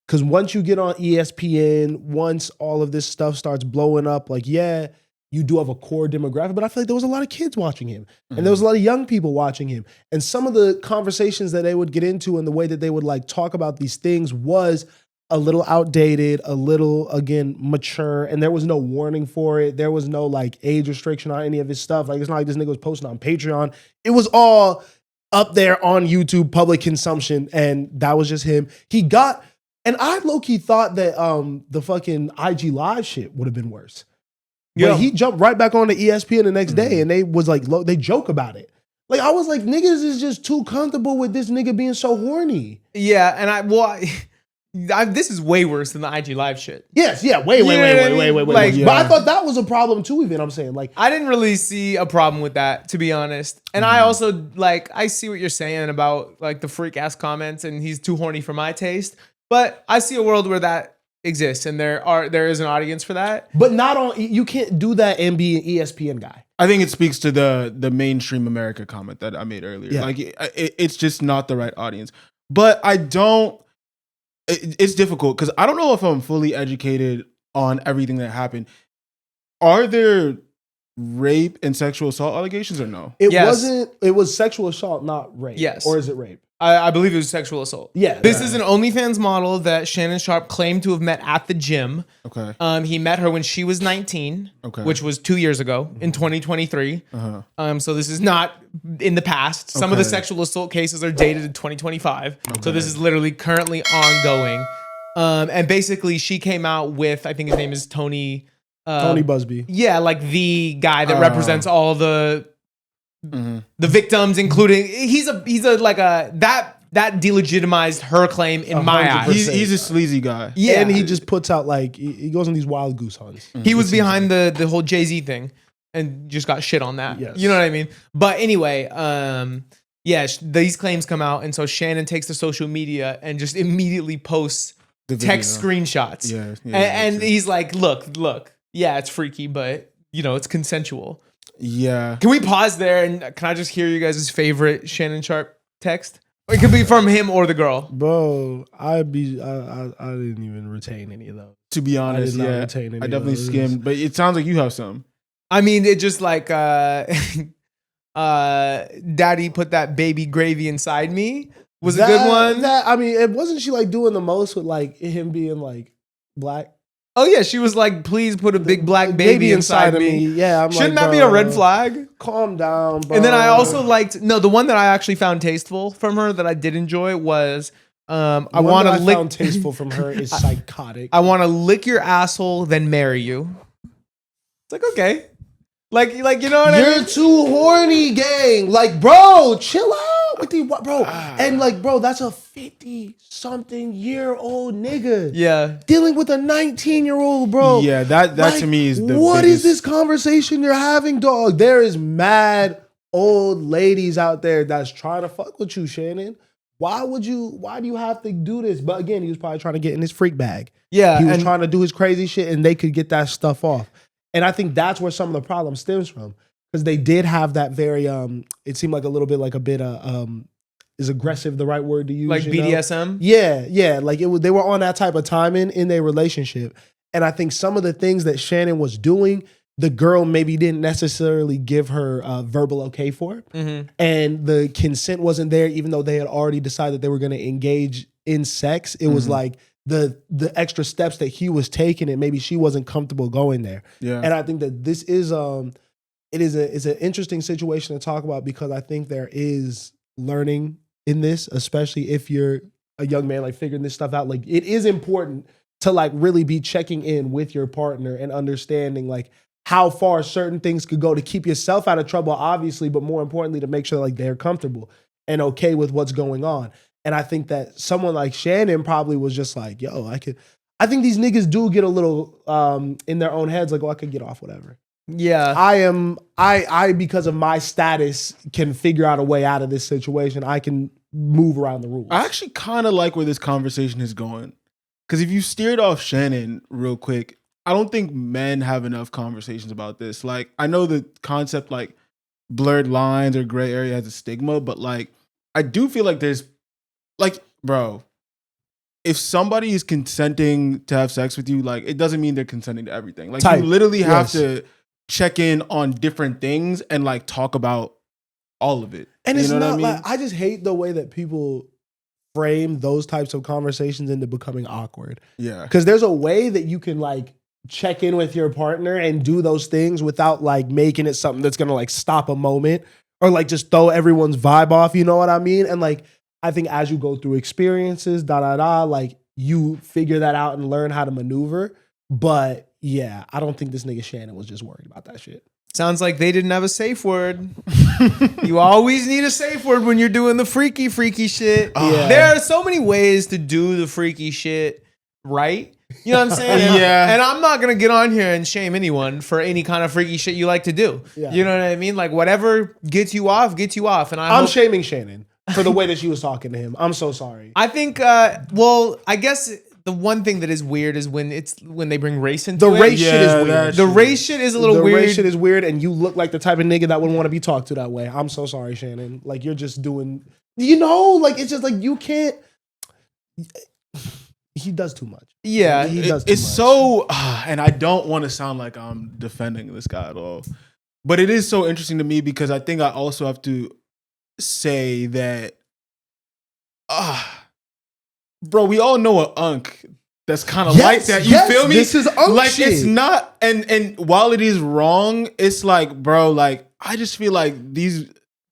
Because once you get on ESPN, once all of this stuff starts blowing up, like, yeah, you do have a core demographic, but I feel like there was a lot of kids watching him. And there was a lot of young people watching him. And some of the conversations that they would get into and the way that they would like talk about these things was a little outdated, a little, again, mature, and there was no warning for it. There was no like age restriction on any of his stuff. Like, it's not like this nigga was posting on Patreon. It was all up there on YouTube, public consumption, and that was just him. He got, and I low-key thought that the fucking IG Live shit would have been worse. Yeah. But he jumped right back on the ESPN the next day, and they was like, they joke about it. Like, I was like, niggas is just too comfortable with this nigga being so horny. Yeah, and this is way worse than the IG Live shit. Yes, yeah, way. Like, But I thought that was a problem too, even. I'm saying, like, I didn't really see a problem with that, to be honest. And I also, like, I see what you're saying about, like, the freak-ass comments, and he's too horny for my taste. But I see a world where that exists, and there is an audience for that. but not on, you can't do that and be an ESPN guy. I think it speaks to the mainstream America comment that I made earlier. Yeah. Like it's just not the right audience. But I don't. It's difficult because I don't know if I'm fully educated on everything that happened. Are there rape and sexual assault allegations or no? It Yes. wasn't, it was sexual assault, not rape. Yes. Or is it rape? I believe it was sexual assault. Yeah. This is an OnlyFans model that Shannon Sharpe claimed to have met at the gym. Okay. He met her when she was 19, Okay. which was 2 years ago in 2023. So this is not in the past. Some of the Okay. sexual assault cases are dated in 2025. So this is literally currently ongoing. And basically she came out with, I think his name is Tony Busby. Yeah, like the guy that represents all the victims, including he's a like a that delegitimized her claim in my eyes. 100%. He's a sleazy guy. Yeah, And he just puts out like, he goes on these wild goose hunts. he was behind the whole Jay-Z thing and just got shit on that. Yes. You know what I mean? But anyway, these claims come out, and so Shannon takes to social media and just immediately posts The text video. screenshots. Yeah, and true. he's like, look, yeah, it's freaky, but you know, it's consensual. Yeah. Can we pause there and can I just hear you guys' favorite Shannon Sharpe text? Or it could be from him or the girl. Bro, I didn't even retain any of those. To be honest, not yeah, retain any I of definitely those. skimmed, but it sounds like you have some. I mean, it just like daddy put that baby gravy inside me was a good one. I mean, it wasn't she like doing the most with like him being like black? Oh yeah, she was like, please put a big black baby inside of me. Yeah, I'm Shouldn't like, that be a bro, red flag? Calm down, bro. And then I also liked the one that I actually found tasteful from her that I did enjoy was I want to lick. found tasteful from her is psychotic. I want to lick your asshole, then marry you. It's like, okay, like you know what I mean? You're too horny, gang. Like, bro, chill out. with these, bro? And like, bro, that's a 50-something-year-old nigga. Yeah. Dealing with a 19-year-old, bro. Yeah, that Like, to me is the what is biggest- this conversation you're having, dog? There is mad old ladies out there that's trying to fuck with you, Shannon. Why do you have to do this? But again, he was probably trying to get in his freak bag. Yeah. He was and trying to do his crazy shit and they could get that stuff off. And I think that's where some of the problem stems from. Because they did have that very, it seemed like a little bit like a bit is aggressive the right word to use? like you know? BDSM. Yeah. Like they were on that type of timing in their relationship. And I think some of the things that Shannon was doing, the girl maybe didn't necessarily give her verbal okay for. Mm-hmm. And the consent wasn't there, even though they had already decided they were going to engage in sex. It was like the extra steps that he was taking and maybe she wasn't comfortable going there. Yeah. And I think that this is it's an interesting situation to talk about because I think there is learning in this, especially if you're a young man like figuring this stuff out. Like it is important to like really be checking in with your partner and understanding like how far certain things could go to keep yourself out of trouble, obviously, but more importantly to make sure like they're comfortable and okay with what's going on. And I think that someone like Shannon probably was just like, yo, I think these niggas do get a little in their own heads, like, oh, I could get off whatever. Yeah. I because of my status can figure out a way out of this situation. I can move around the rules. I actually kind of like where this conversation is going. Because if you steered off Shannon real quick, I don't think men have enough conversations about this. Like, I know the concept like blurred lines or gray area has a stigma, but like, I do feel like there's like, bro, if somebody is consenting to have sex with you, like, it doesn't mean they're consenting to everything. Like, Type. you literally have Yes. to check in on different things and like talk about all of it. And You it's know what not I mean? like I just hate the way that people frame those types of conversations into becoming awkward. Yeah. Because there's a way that you can like check in with your partner and do those things without like making it something that's gonna like stop a moment or like just throw everyone's vibe off. You know what I mean? And like I think as you go through experiences, like you figure that out and learn how to maneuver. But yeah, I don't think this nigga Shannon was just worried about that shit. Sounds like they didn't have a safe word. You always need a safe word when you're doing the freaky shit. Yeah. There are so many ways to do the freaky shit right. You know what I'm saying? Yeah. And I'm not going to get on here and shame anyone for any kind of freaky shit you like to do. Yeah. You know what I mean? Like whatever gets you off, gets you off. And I'm hope- shaming Shannon for the way that she was talking to him. I'm so sorry. I think, well, I guess the one thing that is weird is when they bring race into The it. race shit is Yeah, weird. that The race shit is a little the weird. race shit is weird, and you look like the type of nigga that wouldn't want to be talked to that way. I'm so sorry, Shannon. Like you're just doing, like it's just like you can't. He does too much. Yeah. He does too It's much. so, and I don't want to sound like I'm defending this guy at all, but it is so interesting to me because I think I also have to say that, bro, we all know an unk that's kind of Yes, like that. You yes, feel me? this is unk like shit. it's not, and while it is wrong, it's like, bro, like I just feel like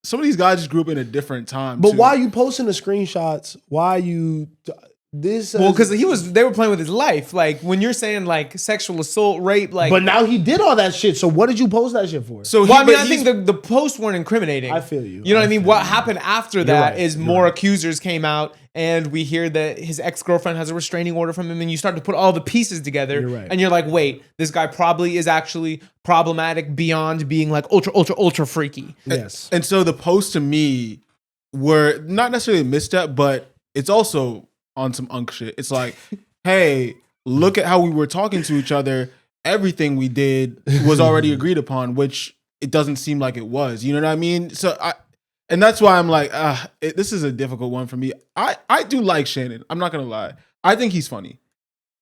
some of these guys just grew up in a different time. But too. why are you posting the screenshots? Why are you this? Well, because they were playing with his life. Like when you're saying like sexual assault, rape, like. But now he did all that shit. So what did you post that shit for? So Well, I mean, but I think the posts weren't incriminating. I feel you. You know what I I mean? feel What you. happened after that right, is you're more right. accusers came out, and we hear that his ex-girlfriend has a restraining order from him, and you start to put all the pieces together, You're right. and you're like, wait, this guy probably is actually problematic beyond being like ultra freaky. Yes. And so the posts to me were not necessarily a misstep, but it's also on some unk shit. It's like, hey, look at how we were talking to each other. Everything we did was already agreed upon, which it doesn't seem like it was. You know what I mean? And that's why I'm like, this is a difficult one for me. I do like Shannon. I'm not gonna lie. I think he's funny.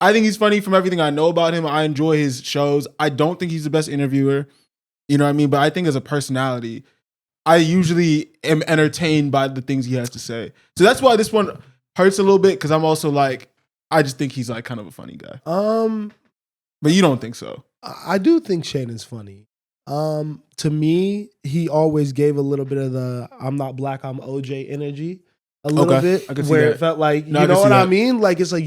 I think he's funny from everything I know about him. I enjoy his shows. I don't think he's the best interviewer. You know what I mean? But I think as a personality, I usually am entertained by the things he has to say. So that's why this one hurts a little bit, because I'm also like, I just think he's like kind of a funny guy. But you don't think so? I do think Shannon's funny. To me, he always gave a little bit of the "I'm not black, I'm OJ" energy. A little Okay, bit, I can see where that. it felt like, No, I you can know see what I that. mean? Like it's like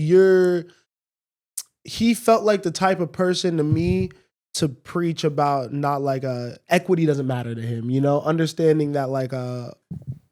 he felt like the type of person to me to preach about not like equity doesn't matter to him, you know, understanding that like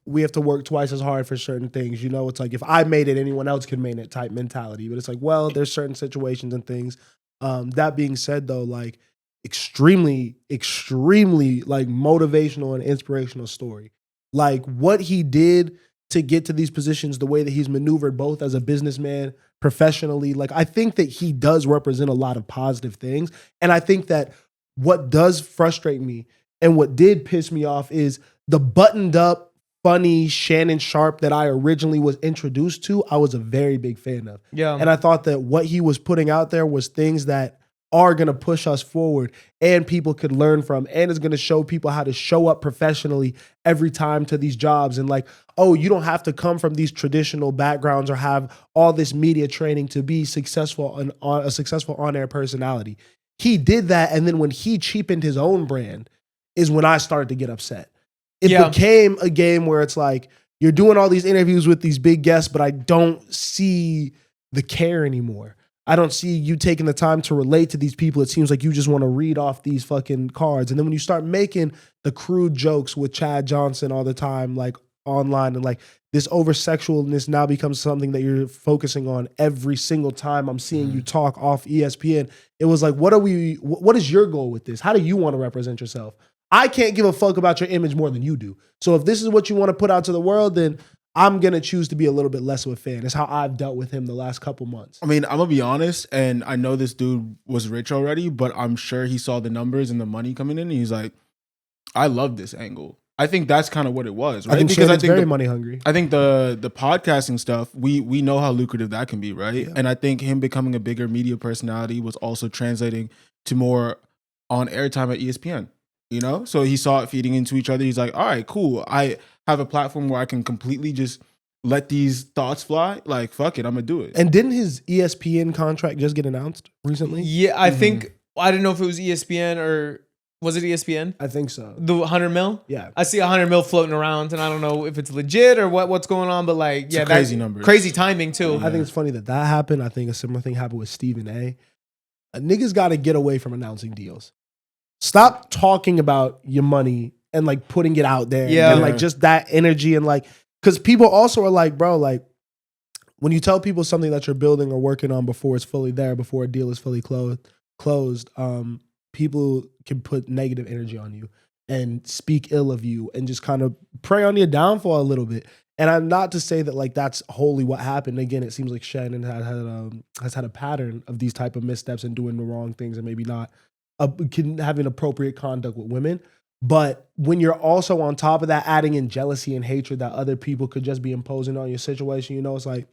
we have to work twice as hard for certain things. You know, it's like if I made it, anyone else could make it type mentality. But it's like, well, there's certain situations and things. That being said, though, like extremely, extremely like motivational and inspirational story. Like what he did to get to these positions, the way that he's maneuvered both as a businessman, professionally. Like I think that he does represent a lot of positive things. And I think that what does frustrate me and what did piss me off is the buttoned up, funny Shannon Sharpe that I originally was introduced to, I was a very big fan of. Yeah. And I thought that what he was putting out there was things that are going to push us forward and people could learn from, and is going to show people how to show up professionally every time to these jobs. And like, oh, you don't have to come from these traditional backgrounds or have all this media training to be successful and a successful on-air personality. He did that. And then when he cheapened his own brand is when I started to get upset. It became a game where it's like, you're doing all these interviews with these big guests, but I don't see the care anymore. I don't see you taking the time to relate to these people. It seems like you just want to read off these fucking cards. And then when you start making the crude jokes with Chad Johnson all the time, like online, and like this over sexualness now becomes something that you're focusing on every single time I'm seeing you talk off ESPN. It was like, what is your goal with this? How do you want to represent yourself? I can't give a fuck about your image more than you do. So if this is what you want to put out to the world, then I'm going to choose to be a little bit less of a fan. It's how I've dealt with him the last couple months. I mean, I'm going to be honest, and I know this dude was rich already, but I'm sure he saw the numbers and the money coming in, and he's like, I love this angle. I think that's kind of what it was, right? I think because Shannon's very money hungry. I think the podcasting stuff, we know how lucrative that can be, right? Yeah. And I think him becoming a bigger media personality was also translating to more on airtime at ESPN, you know? So he saw it feeding into each other. He's like, all right, cool. I have a platform where I can completely just let these thoughts fly. Like, fuck it, I'm going to do it. And didn't his ESPN contract just get announced recently? Yeah, I think, I didn't know if it was ESPN or, was it ESPN? I think so. The 100 mil? Yeah. I see 100 mil floating around, and I don't know if it's legit or what's going on, but like, It's crazy numbers. Crazy timing too. I think it's funny that happened. I think a similar thing happened with Stephen A. Niggas got to get away from announcing deals. Stop talking about your money and like putting it out there. Yeah. And like just that energy and like, because people also are like, bro, like when you tell people something that you're building or working on before it's fully there, before a deal is fully closed, people can put negative energy on you and speak ill of you and just kind of prey on your downfall a little bit. And I'm not to say that like that's wholly what happened. Again, it seems like Shannon has had a pattern of these type of missteps and doing the wrong things and maybe not having appropriate conduct with women. But when you're also on top of that, adding in jealousy and hatred that other people could just be imposing on your situation, you know, it's like,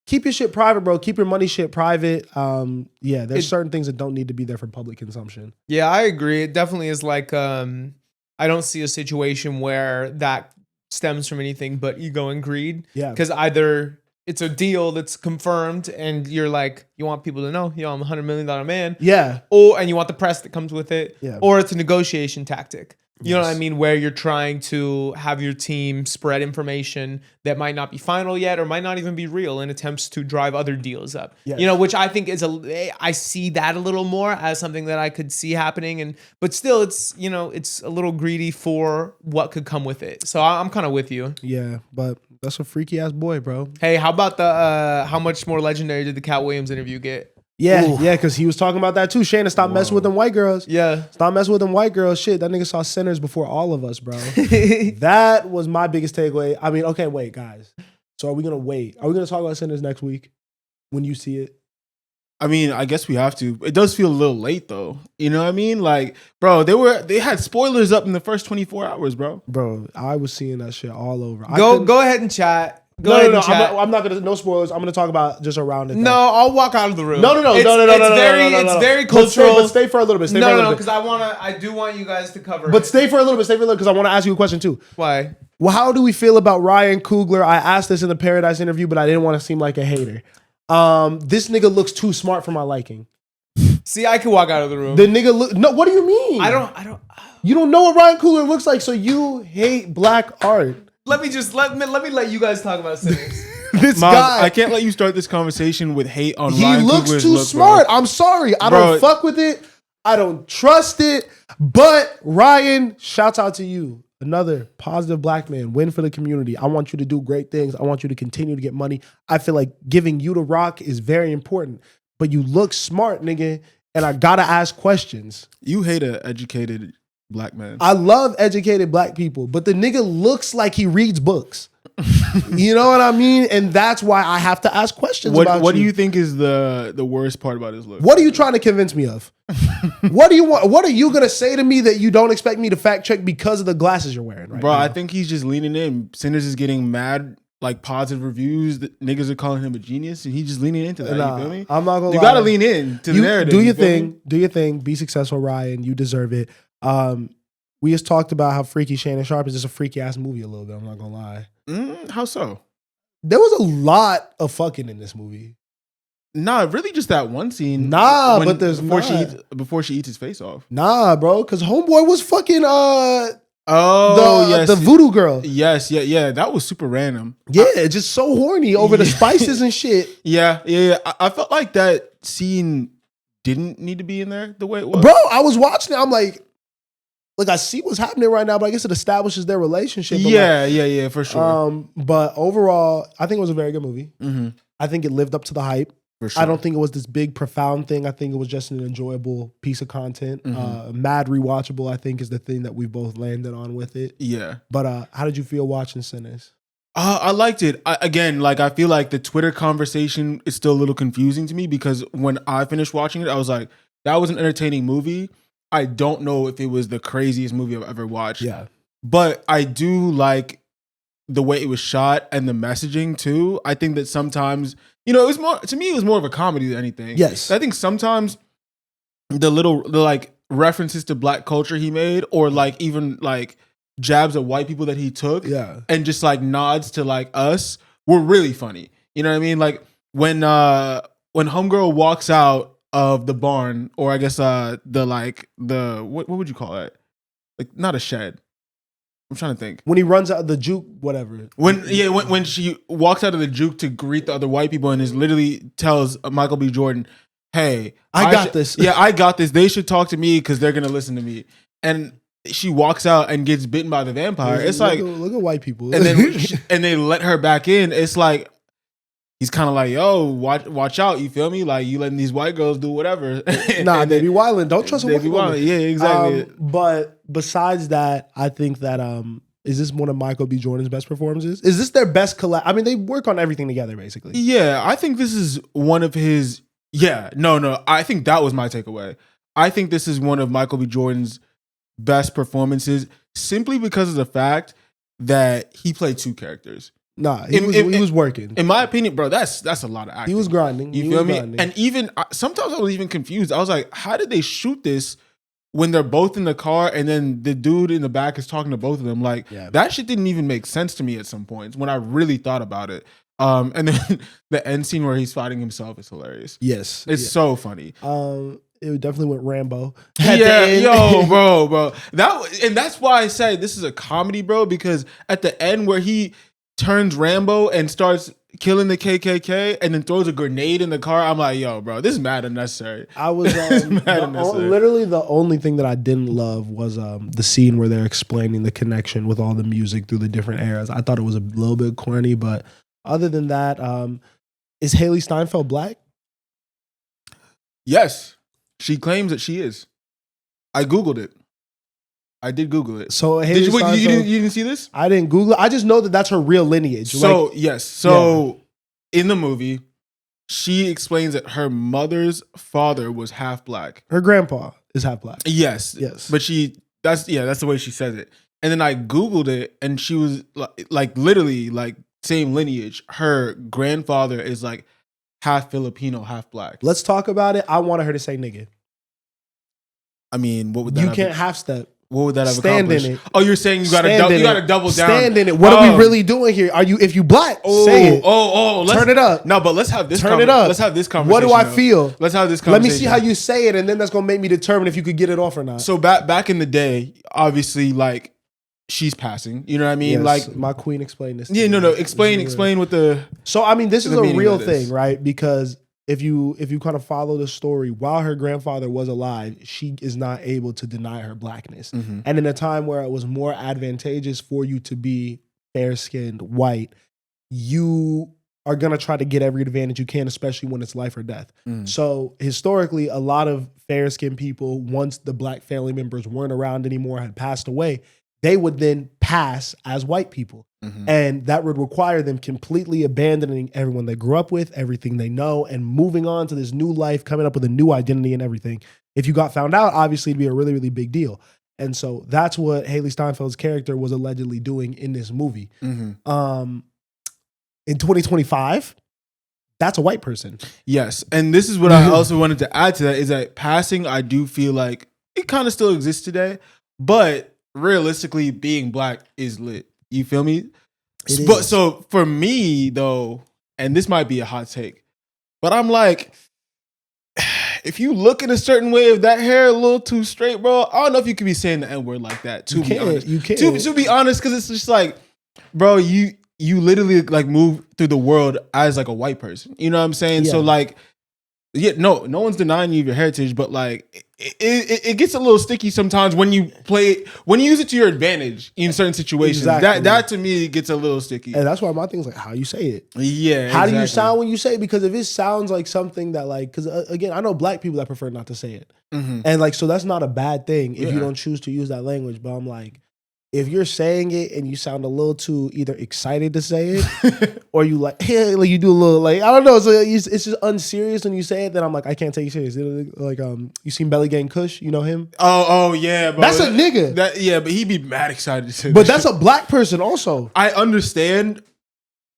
keep your shit private, bro. Keep your money shit private. There's certain things that don't need to be there for public consumption. Yeah, I agree. It definitely is like, I don't see a situation where that stems from anything but ego and greed. Yeah. Because either it's a deal that's confirmed and you're like, you want people to know, I'm a $100 million man. Yeah. And you want the press that comes with it. Yeah. Or it's a negotiation tactic. You know what I Yes. mean? Where you're trying to have your team spread information that might not be final yet or might not even be real in attempts to drive other deals up. Yes. You know, which I think is I see that a little more as something that I could see happening. But still, it's, you know, it's a little greedy for what could come with it. So I'm kind of with you. Yeah, but that's a freaky ass boy, bro. Hey, how about the how much more legendary did the Cat Williams interview get? Yeah, Ooh. yeah, because he was talking about that too. Shannon, stop messing with them white girls. Yeah. Stop messing with them white girls. Shit, that nigga saw Sinners before all of us, bro. That was my biggest takeaway. I mean, okay, wait, guys. So are we going to wait? Are we going to talk about Sinners next week when you see it? I mean, I guess we have to. It does feel a little late though. You know what I mean? Like, bro, they had spoilers up in the first 24 hours, bro. Bro, I was seeing that shit all over. Go ahead and chat. No, I'm not gonna. No spoilers. I'm gonna talk about just around it. Though. No, I'll walk out of the room. No. It's very cultural. But stay for a little bit. Because I do want you guys to cover. But stay for a little bit. Because I want to ask you a question too. Why? Well, how do we feel about Ryan Coogler? I asked this in the Paradise interview, but I didn't want to seem like a hater. This nigga looks too smart for my liking. See, I can walk out of the room. The nigga look. No, what do you mean? I don't. You don't know what Ryan Coogler looks like, so you hate black art. Let me let you guys talk about Sinners. This Mom, guy. I can't let you start this conversation with hate on He Ryan looks Coogler's too look, smart. bro. I'm sorry. I Bro. don't fuck with it. I don't trust it. But Ryan, shouts out to you. another positive black man, win for the community. I want you to do great things. I want you to continue to get money. I feel like giving you the rock is very important. But you look smart, nigga, and I gotta ask questions. You hate an educated black man. I love educated black people, but the nigga looks like he reads books. You know what I mean? And that's why I have to ask questions about What do you think is the worst part about his look? What are you trying to convince me of? What do you want? What are you gonna say to me that you don't expect me to fact check because of the glasses you're wearing right Bro, now? I think he's just leaning in. Sinners is getting mad, like positive reviews. That niggas are calling him a genius, and he's just leaning into that. Nah, you feel me? I'm not gonna You lie. gotta lean in to the narrative. Do your you feel me? thing. Do your thing. Be successful, Ryan. You deserve it. We just talked about how freaky Shannon Sharpe is. Just a freaky ass movie a little bit. I'm not gonna lie. How so? There was a lot of fucking in this movie. Nah, really, just that one scene. Nah, but there's before she eats his face off. Nah, bro, because homeboy was fucking Yes, the voodoo girl. Yes, yeah. That was super random. Yeah, just so horny over the spices and shit. Yeah. I felt like that scene didn't need to be in there the way it was. Bro, I was watching it. I'm like, I see what's happening right now, but I guess it establishes their relationship. But Yeah, for sure. But overall, I think it was a very good movie. Mm-hmm. I think it lived up to the hype. For sure. I don't think it was this big, profound thing. I think it was just an enjoyable piece of content. Mm-hmm. Mad rewatchable, I think, is the thing that we both landed on with it. Yeah. But how did you feel watching Sinners? I liked it. I feel like the Twitter conversation is still a little confusing to me because when I finished watching it, I was like, that was an entertaining movie. I don't know if it was the craziest movie I've ever watched. Yeah. But I do like the way it was shot and the messaging too. I think that sometimes, it was more, to me, it was more of a comedy than anything. Yes. I think sometimes the references to black culture he made, or like even like jabs at white people that he took, and just like nods to like us, were really funny. You know what I mean? Like when homegirl walks out of the barn, or I guess what would you call it? Like not a shed. I'm trying to think. When he runs out of the juke, whatever. When she walks out of the juke to greet the other white people and is literally tells Michael B. Jordan, "Hey, I got this. Yeah, I got this. They should talk to me because they're gonna listen to me." And she walks out and gets bitten by the vampire. It's like look at white people, and then and they let her back in. It's like he's kind of like, "Yo, watch out." You feel me? Like you letting these white girls do whatever. Nah, they be wildin'. Don't trust a they white be woman. wildin'. Yeah, exactly. But besides that, I think that is this one of Michael B. Jordan's best performances? Is this their best collab? I mean, they work on everything together, basically. Yeah, I think this is one of his. Yeah, no. I think that was my takeaway. I think this is one of Michael B. Jordan's best performances, simply because of the fact that he played two characters. Nah, he was working. In my opinion, bro, that's a lot of acting. He was grinding. You feel me? And even sometimes I was even confused. I was like, how did they shoot this when they're both in the car and then the dude in the back is talking to both of them? Like that shit didn't even make sense to me at some points when I really thought about it. And then the end scene where he's fighting himself is hilarious. Yes, it's so funny. It definitely went Rambo. Bro. That's why I say this is a comedy, bro. Because at the end where he turns Rambo and starts killing the KKK and then throws a grenade in the car, I'm like, yo, bro, this is mad unnecessary. I was literally the only thing that I didn't love was the scene where they're explaining the connection with all the music through the different eras. I thought it was a little bit corny, but other than that, is Haley Steinfeld black? Yes, she claims that she is. I Googled it. I did Google it. So you didn't see this? I didn't Google it. I just know that that's her real lineage. So yes. So in the movie, she explains that her mother's father was half black. Her grandpa is half black. Yes. But that's the way she says it. And then I Googled it, and she was like literally like same lineage. Her grandfather is like half Filipino, half black. Let's talk about it. I wanted her to say nigga. I mean, what would that? You can't half step. What would that have Stand accomplished? in it. Oh, you're saying you got to double down. Stand in it. What are we really doing here? If you black, say it. Turn it up. No, but let's have this. Turn it up. Let's have this conversation. What do I feel? Let's have this Let conversation. me see how you say it, and then that's gonna make me determine if you could get it off or not. So back in the day, obviously, like she's passing. You know what I mean? Yes, like my queen explained this. Yeah, no. Explain what the. So I mean, this is a meaning real of this. thing, right? Because if you kind of follow the story, while her grandfather was alive, she is not able to deny her blackness. Mm-hmm. And in a time where it was more advantageous for you to be fair-skinned, white, you are going to try to get every advantage you can, especially when it's life or death. Mm. So historically, a lot of fair-skinned people, once the black family members weren't around anymore, had passed away, they would then pass as white people. Mm-hmm. And that would require them completely abandoning everyone they grew up with, everything they know, and moving on to this new life, coming up with a new identity and everything. If you got found out, obviously it'd be a really, really big deal. And so that's what Haley Steinfeld's character was allegedly doing in this movie. Mm-hmm. In 2025, that's a white person. Yes. And this is what I also wanted to add to that is that passing, I do feel like it kind of still exists today, but realistically being black is lit. You feel me? But so for me though, and this might be a hot take, but I'm like, if you look in a certain way of that hair a little too straight, bro, I don't know if you could be saying the N-word like that. To be honest, you can't. To be honest, because it's just like, bro, you literally like move through the world as like a white person. You know what I'm saying? Yeah. So like, yeah, no one's denying you of your heritage, but like it gets a little sticky sometimes when you use it to your advantage in certain situations. Exactly. That to me gets a little sticky. And that's why my thing is like how you say it. Yeah. How do you exactly. sound when you say it? Because if it sounds like something that like, because again, I know black people that prefer not to say it. Mm-hmm. And like, so that's not a bad thing if Yeah. you don't choose to use that language. But I'm like, if you're saying it and you sound a little too either excited to say it or you like, hey, like you do a little like, I don't know. So it's just unserious when you say it. Then I'm like, I can't take you serious. Like, you seen Belly Gang Kush? You know him? Oh yeah, bro. That's a nigga. But he'd be mad excited to say But that that's shit. a black person also. I understand.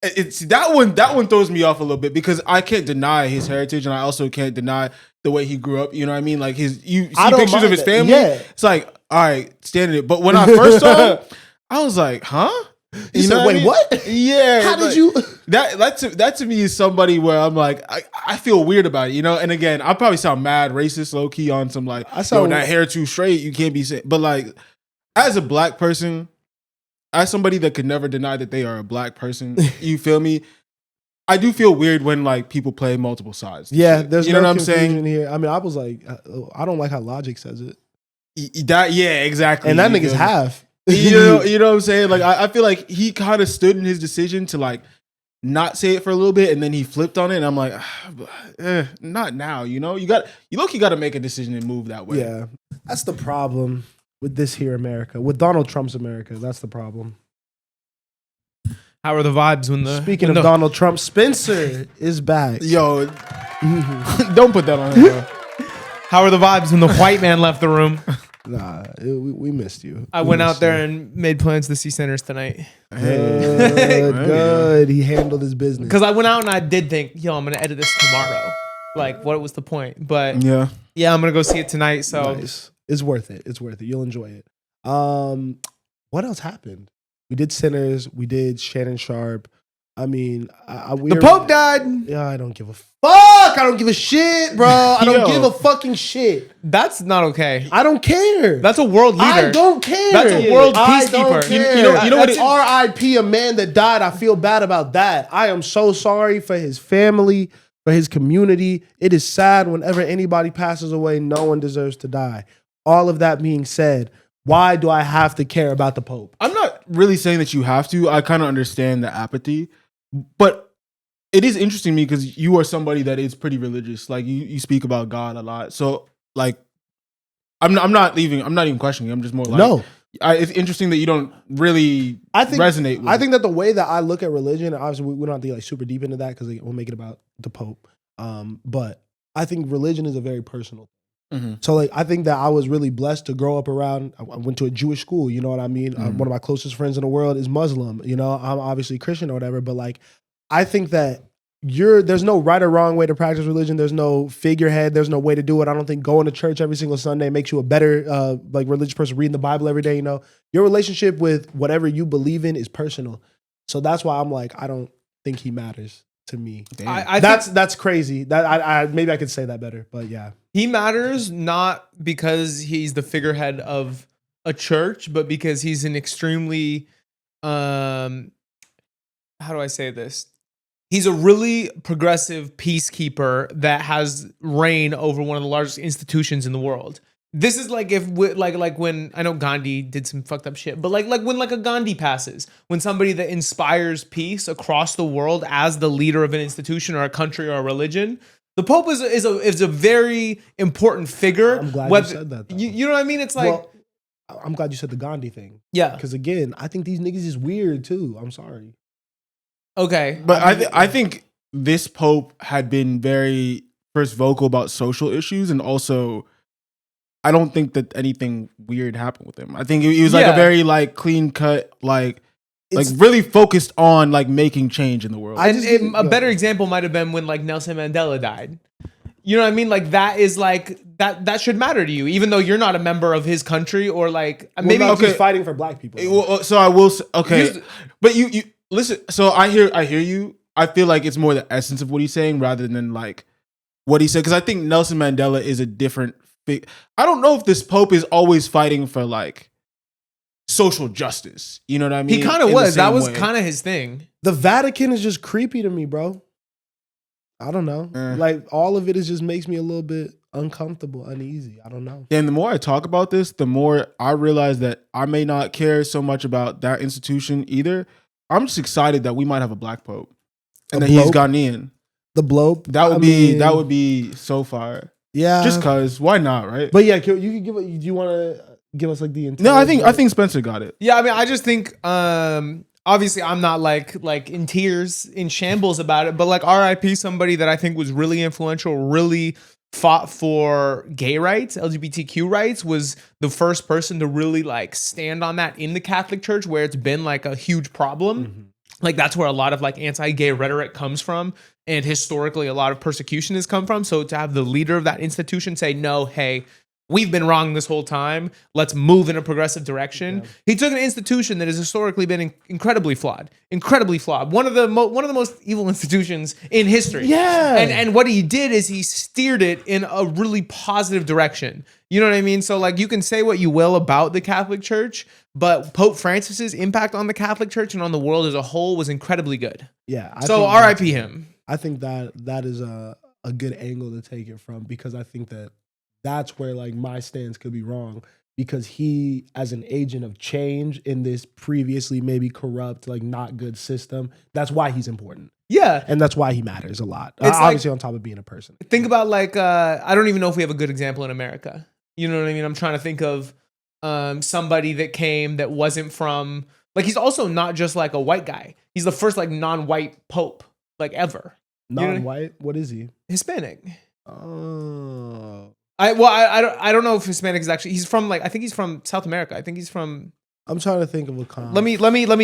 It's that one throws me off a little bit because I can't deny his heritage and I also can't deny the way he grew up. You know what I mean? Like you see I don't pictures of mind his that. family. Yeah. It's like, all right, standing it. But when I first saw him, I was like, huh? You said, know wait, I mean? what? Yeah. How like, did you? That to me is somebody where I'm like, I feel weird about it, you know? And again, I probably sound mad racist, low key on some like, yo, that hair too straight, you can't be saying. But like, as a black person, as somebody that could never deny that they are a black person, you feel me? I do feel weird when like people play multiple sides. Yeah, there's you know no what I'm confusion saying? here. I mean, I was like, I don't like how Logic says it. Yeah, exactly. And that You nigga's feel me? half. You know what I'm saying? Like I feel like he kind of stood in his decision to like not say it for a little bit and then he flipped on it and I'm like, not now, you know? You low-key got to make a decision and move that way. Yeah, that's the problem with this here America, with Donald Trump's America. That's the problem. How are the vibes when the Speaking when of the- Donald Trump, Spencer is back. Yo, don't put that on him, bro. How are the vibes when the white man left the room? Nah, we missed you. I went out there and made plans to see Sinners tonight. Good. He handled his business. Because I went out and I did think, yo, I'm gonna edit this tomorrow. Like, what was the point? But Yeah. I'm gonna go see it tonight. So Nice. It's worth it. It's worth it. You'll enjoy it. What else happened? We did Sinners. We did Shannon Sharpe. I mean, the Pope died. Yeah, I don't give a fuck. I don't give a shit, bro. I don't give a fucking shit. That's not okay. I don't care. That's a world leader. I don't care. That's a world I don't peacekeeper. care. You know what That's R.I.P. a man that died. I feel bad about that. I am so sorry for his family, for his community. It is sad whenever anybody passes away. No one deserves to die. All of that being said, why do I have to care about the Pope? I'm not really saying that you have to. I kind of understand the apathy, but it is interesting to me because you are somebody that is pretty religious. Like you speak about God a lot. So like, I'm not even questioning. I'm just more like, No. It's interesting that you don't really resonate with I it. think that the way that I look at religion, and obviously we don't have to get like super deep into that because we'll make it about the Pope. But I think religion is a very personal. Mm-hmm. So like I think that I was really blessed to grow up around. I went to a Jewish school, you know what I mean? Mm-hmm. One of my closest friends in the world is Muslim. You know, I'm obviously Christian or whatever, but like I think that there's no right or wrong way to practice religion. There's no figurehead. There's no way to do it. I don't think going to church every single Sunday makes you a better like religious person reading the Bible every day. You know, your relationship with whatever you believe in is personal. So that's why I'm like, I don't think he matters to me. I That's crazy. That I maybe I could say that better, but yeah. He matters not because he's the figurehead of a church, but because he's an extremely, how do I say this? he's a really progressive peacekeeper that has reign over one of the largest institutions in the world. This is like if like when I know Gandhi did some fucked up shit, but like when like a Gandhi passes, when somebody that inspires peace across the world as the leader of an institution or a country or a religion, the Pope is a very important figure. I'm glad you said that, though. You know what I mean? It's like, Well, I'm glad you said the Gandhi thing. yeah, Because again, I think these niggas is weird too. I'm sorry. okay, But I think this Pope had been very first vocal about social issues, and also I don't think that anything weird happened with him. I think he was like Yeah. a very like clean cut, like It's- really focused on like making change in the world. I And just it- think- a go better ahead. example might have been when like Nelson Mandela died. You know what I mean? Like that is like that should matter to you, even though you're not a member of his country or like Well, maybe. no, okay. he's fighting for black people. though. Well, so I will say, okay, Here's- but you listen. So I hear you. I feel like it's more the essence of what he's saying rather than like what he said, because I think Nelson Mandela is a different. I don't know if this Pope is always fighting for like social justice. You know what I mean? He kind of In the was. That same was way. kind of his thing. The Vatican is just creepy to me, bro. I don't know. Like all of it is just makes me a little bit uncomfortable, uneasy. I don't know. And the more I talk about this, the more I realize that I may not care so much about that institution either. I'm just excited that we might have a black Pope and A that he's bloke? Ghanaian. The blope. That would I be mean, that would be so fire. yeah. Just cause, why not, right? But yeah, you can give. Do you want to give us like the entire? No, I think Spencer got it. Yeah, I mean, I just think obviously I'm not like in tears, in shambles about it, but like RIP somebody that I think was really influential, really fought for gay rights, LGBTQ rights, was the first person to really like stand on that in the Catholic Church, where it's been like a huge problem. Like that's where a lot of like anti-gay rhetoric comes from, and historically a lot of persecution has come from. So to have the leader of that institution say, no, hey, we've been wrong this whole time, let's move in a progressive direction. Yeah. He took an institution that has historically been incredibly flawed, one of the most evil institutions in history. Yeah. And what he did is he steered it in a really positive direction. You know what I mean? So like you can say what you will about the Catholic Church, but Pope Francis's impact on the Catholic Church and on the world as a whole was incredibly good. Yeah. I So think RIP him. I think that is a good angle to take it from, because I think that's where like my stance could be wrong, because he, as an agent of change in this previously maybe corrupt, like not good system, that's why he's important. Yeah. And that's why he matters a lot. It's like- Obviously on top of being a person. Think about like I don't even know if we have a good example in America. You know what I mean? I'm trying to think of somebody that came that wasn't from, like, he's also not just like a white guy. He's the first like non-white pope like ever. You know- Non-white? What is he? Hispanic. Oh. I don't know if Hispanic is actually, he's from like, I think he's from South America. I think he's from, I'm trying to think of a con. let me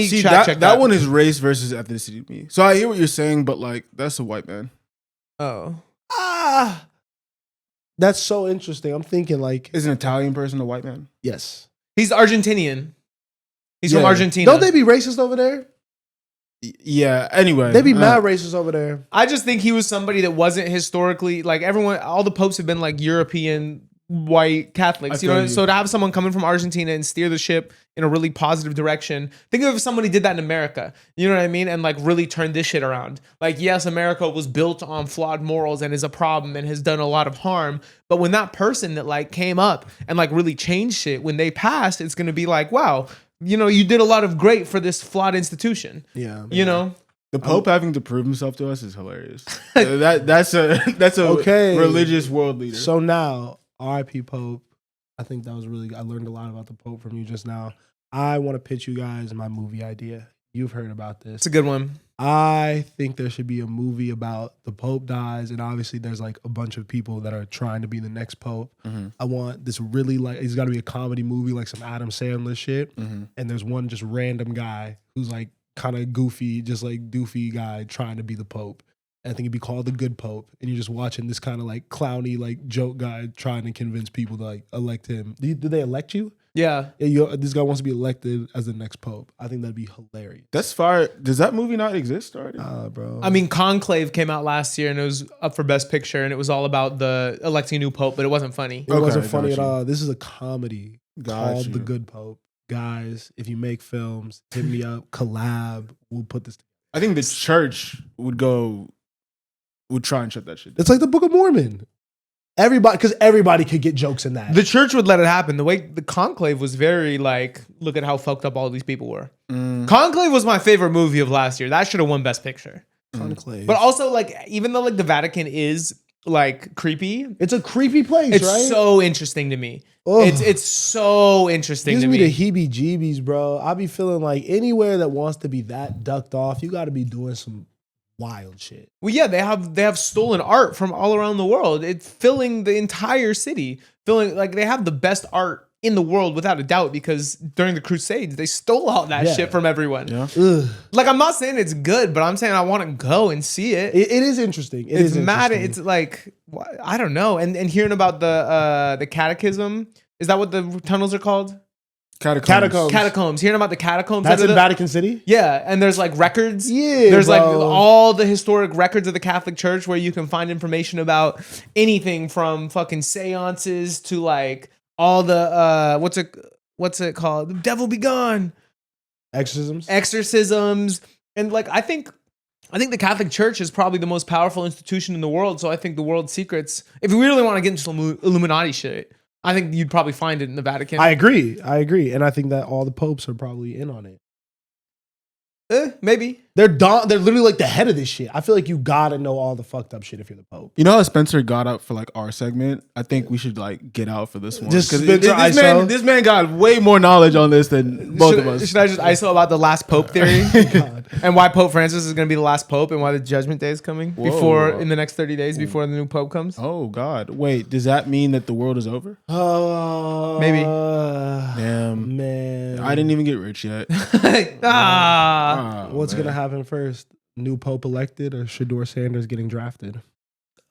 See, check that one is race versus ethnicity to me. So I hear what you're saying, but like that's a white man. Oh. That's so interesting. I'm thinking like, Is an Italian person a white man? yes. He's Argentinian. He's from Yeah. Argentina. Don't they be racist over there? Yeah. Anyway, They be mad racist over there. I just think he was somebody that wasn't historically like everyone. All the popes have been like European white Catholics, I you know. feel you. So to have someone coming from Argentina and steer the ship in a really positive direction. Think of if somebody did that in America, you know what I mean, and like really turned this shit around. Like, yes, America was built on flawed morals and is a problem and has done a lot of harm. But when that person that like came up and like really changed shit, when they passed, it's gonna be like, wow, you know, you did a lot of great for this flawed institution. Yeah. You know. The Pope having to prove himself to us is hilarious. That's a Okay. religious world leader. So now, RIP Pope. I think that was really good. I learned a lot about the Pope from you just now. I want to pitch you guys my movie idea. You've heard about this. It's a good one. I think there should be a movie about the Pope dies, and obviously there's like a bunch of people that are trying to be the next Pope. I want this really like, it's got to be a comedy movie, like some Adam Sandler shit. And there's one just random guy who's like kind of goofy, just like doofy guy trying to be the Pope. I think it'd be called The Good Pope, and you're just watching this kind of like clowny like joke guy trying to convince people to like elect him. Did they elect you? Yeah. This guy wants to be elected as the next Pope. I think that'd be hilarious. That's fire. Does that movie not exist already? Bro. I mean, Conclave came out last year and it was up for Best Picture and it was all about the electing a new pope, but it wasn't funny. It wasn't Okay, funny got at you. all. This is a comedy Got called you. The Good Pope. Guys, if you make films, hit me up, collab. We'll put this together. I think the church would try and shut that shit down. It's like the Book of Mormon. Everybody, because everybody could get jokes in that. The church would let it happen. The way the Conclave was very like, look at how fucked up all these people were. Conclave was my favorite movie of last year. That should have won Best Picture. Conclave. But also, like, even though like the Vatican is like creepy, it's a creepy place, it's right? so interesting to me. Ugh. It's so interesting Gives to me me. the heebie-jeebies, bro. I be feeling like anywhere that wants to be that ducked off, you got to be doing some wild shit. Well, yeah, they have stolen art from all around the world. It's filling the entire city. Filling like they have the best art in the world without a doubt because during the Crusades they stole all that shit from everyone. Yeah. Ugh. Like I'm not saying it's good, but I'm saying I want to go and see it. It is interesting. It's mad. It's like I don't know. And hearing about the catechism, is that what the tunnels are called? Catacombs. Hearing about the catacombs. That's in Vatican City? Yeah, and there's like records. Yeah, there's like bro. all the historic records of the Catholic Church where you can find information about anything from fucking seances to like all the what's it called? The Devil Be Gone. Exorcisms. And like I think the Catholic Church is probably the most powerful institution in the world. So I think the world's secrets, if we really want to get into some Illuminati shit, I think you'd probably find it in the Vatican. I agree. And I think that all the popes are probably in on it. Maybe. They're literally like the head of this shit. I feel like you gotta know all the fucked up shit if you're the Pope. You know how Spencer got up for like our segment? I think we should like get out for this one. Just 'Cause Spencer ISO? this man got way more knowledge on this than both of us. Should I just ISO about the last Pope theory? God. And why Pope Francis is going to be the last Pope and why the Judgment Day is coming in the next 30 days before the new Pope comes? Oh God! Wait, does that mean that the world is over? Maybe. Damn, man. I didn't even get rich yet. What's gonna happen first? New Pope elected or Shedeur Sanders getting drafted?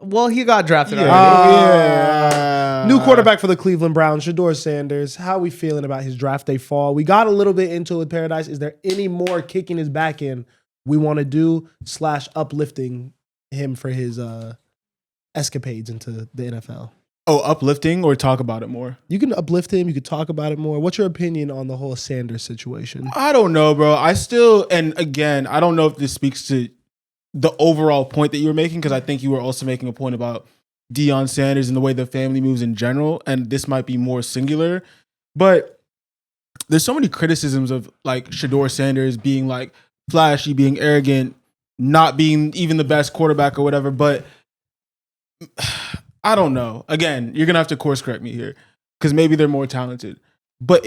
Well, he got drafted already. Yeah. New quarterback for the Cleveland Browns, Shedeur Sanders. How are we feeling about his draft day fall? We got a little bit into it with Paradise. Is there any more kicking his back in we want to do / uplifting him for his escapades into the NFL? Oh, uplifting or talk about it more? You can uplift him. You can talk about it more. What's your opinion on the whole Sanders situation? I don't know, bro. And again, I don't know if this speaks to the overall point that you were making, because I think you were also making a point about Deion Sanders and the way the family moves in general, and this might be more singular. But there's so many criticisms of like Shedeur Sanders being like flashy, being arrogant, not being even the best quarterback or whatever. But I don't know. Again, you're gonna have to course correct me here because maybe they're more talented. But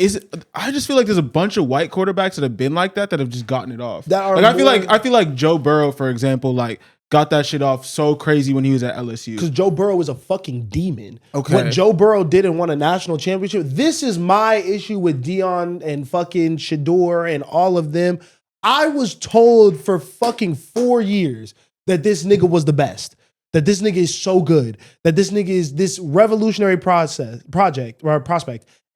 I just feel like there's a bunch of white quarterbacks that have been like that have just gotten it off. I feel like Joe Burrow, for example, like got that shit off so crazy when he was at LSU. Because Joe Burrow is a fucking demon. Okay. What Joe Burrow did and won a national championship. This is my issue with Deion and fucking Shedeur and all of them. I was told for fucking 4 years that this nigga was the best. That this nigga is so good. That this nigga is this revolutionary prospect.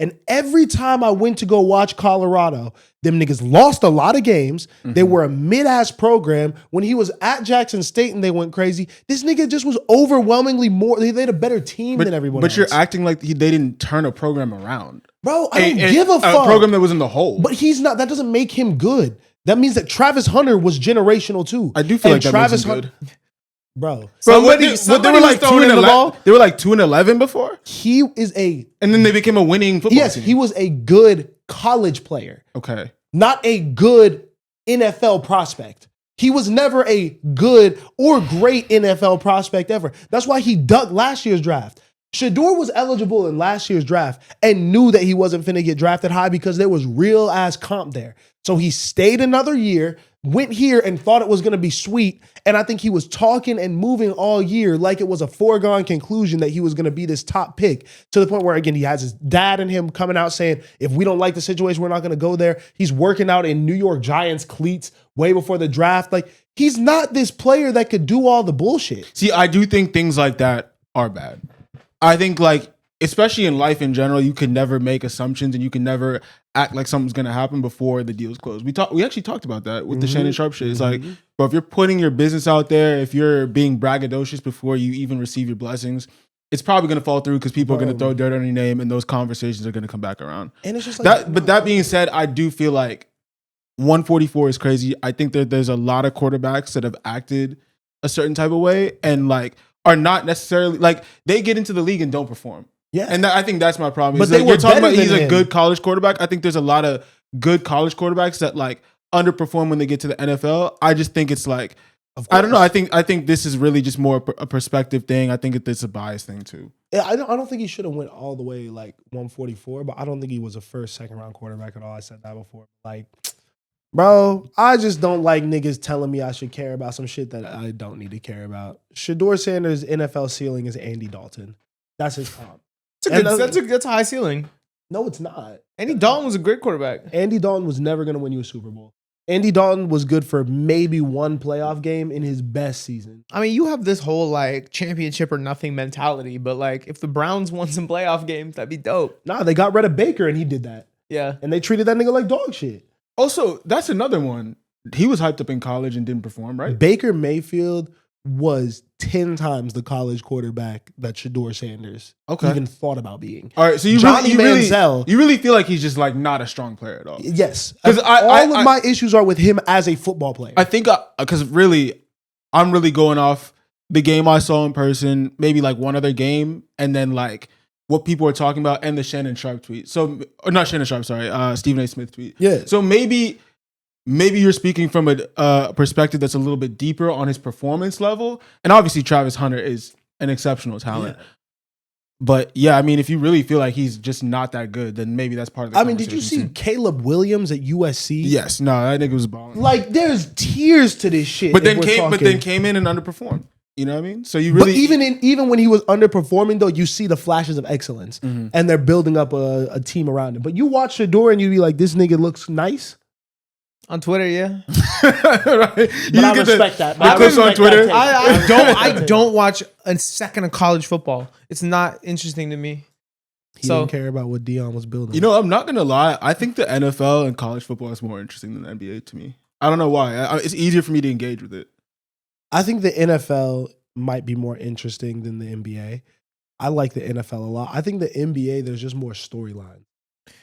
And every time I went to go watch Colorado, them niggas lost a lot of games. Mm-hmm. They were a mid-ass program. When he was at Jackson State and they went crazy, this nigga just was overwhelmingly more. They had a better team than everyone else. But you're acting like they didn't turn a program around. Bro, I don't give a fuck. A program that was in the hole. But he's not. That doesn't make him good. That means that Travis Hunter was generational too. I do feel like that makes him good. Bro, somebody they were like 2-11. They were like 2-11 before. He is and then they became a winning football team. Yes, he was a good college player. Okay, not a good NFL prospect. He was never a good or great NFL prospect ever. That's why he ducked last year's draft. Shedeur was eligible in last year's draft and knew that he wasn't finna get drafted high because there was real ass comp there. So he stayed another year, went here and thought it was going to be sweet. And I think he was talking and moving all year like it was a foregone conclusion that he was going to be this top pick, to the point where, again, he has his dad and him coming out saying, if we don't like the situation, we're not going to go there. He's working out in New York Giants cleats way before the draft. Like, he's not this player that could do all the bullshit. See, I do think things like that are bad. I think, like, especially in life in general, you can never make assumptions and you can never act like something's going to happen before the deal's closed. We actually talked about that with the Shannon Sharpe shit. It's like, bro, if you're putting your business out there, if you're being braggadocious before you even receive your blessings, it's probably going to fall through because people are going to throw dirt on your name and those conversations are going to come back around. And it's just like that. But that being said, I do feel like 144 is crazy. I think that there's a lot of quarterbacks that have acted a certain type of way and like are not necessarily like they get into the league and don't perform. Yeah. And I think that's my problem. But Is they that were you're talking better about he's than a him. good college quarterback. I think there's a lot of good college quarterbacks that like underperform when they get to the NFL. I just think it's like I don't know. I think this is really just more a perspective thing. I think it's a bias thing too. Yeah, I don't think he should have went all the way like 144, but I don't think he was a first, second round quarterback at all. I said that before. Like, bro, I just don't like niggas telling me I should care about some shit that I don't need to care about. Shedeur Sanders' NFL ceiling is Andy Dalton. That's his comp. That's a high ceiling. No, it's not. Andy Dalton was a great quarterback. Andy Dalton was never going to win you a Super Bowl. Andy Dalton was good for maybe one playoff game in his best season. I mean, you have this whole like championship or nothing mentality, but like if the Browns won some playoff games, that'd be dope. Nah, they got rid of Baker and he did that. Yeah. And they treated that nigga like dog shit. Also, that's another one. He was hyped up in college and didn't perform, right? Baker Mayfield was 10 times the college quarterback that Shedeur Sanders even thought about being. All right, so you Johnny really Manziel. feel like he's just like not a strong player at all. Yes. 'Cause all of my issues are with him as a football player. I think because really, I'm really going off the game I saw in person, maybe like one other game, and then like what people are talking about and the Shannon Sharpe tweet. So, or not Shannon Sharpe, sorry, Stephen A. Smith tweet. Yeah. So maybe you're speaking from a perspective that's a little bit deeper on his performance level, and obviously Travis Hunter is an exceptional talent. Yeah. But yeah, I mean, if you really feel like he's just not that good, then maybe that's part of the did you see Caleb Williams at USC? Yes. No, that nigga was balling. Like, there's tears to this shit. But then came in and underperformed. You know what I mean? So you really, but even when he was underperforming, though, you see the flashes of excellence, and they're building up a team around him. But you watch Shedeur and you be like, this nigga looks nice. On Twitter, yeah. Right. But I respect that. The clips on Twitter. I don't watch a second of college football. It's not interesting to me. He didn't care about what Dion was building. You know, I'm not gonna lie. I think the NFL and college football is more interesting than the NBA to me. I don't know why. It's easier for me to engage with it. I think the NFL might be more interesting than the NBA. I like the NFL a lot. I think the NBA, there's just more storyline.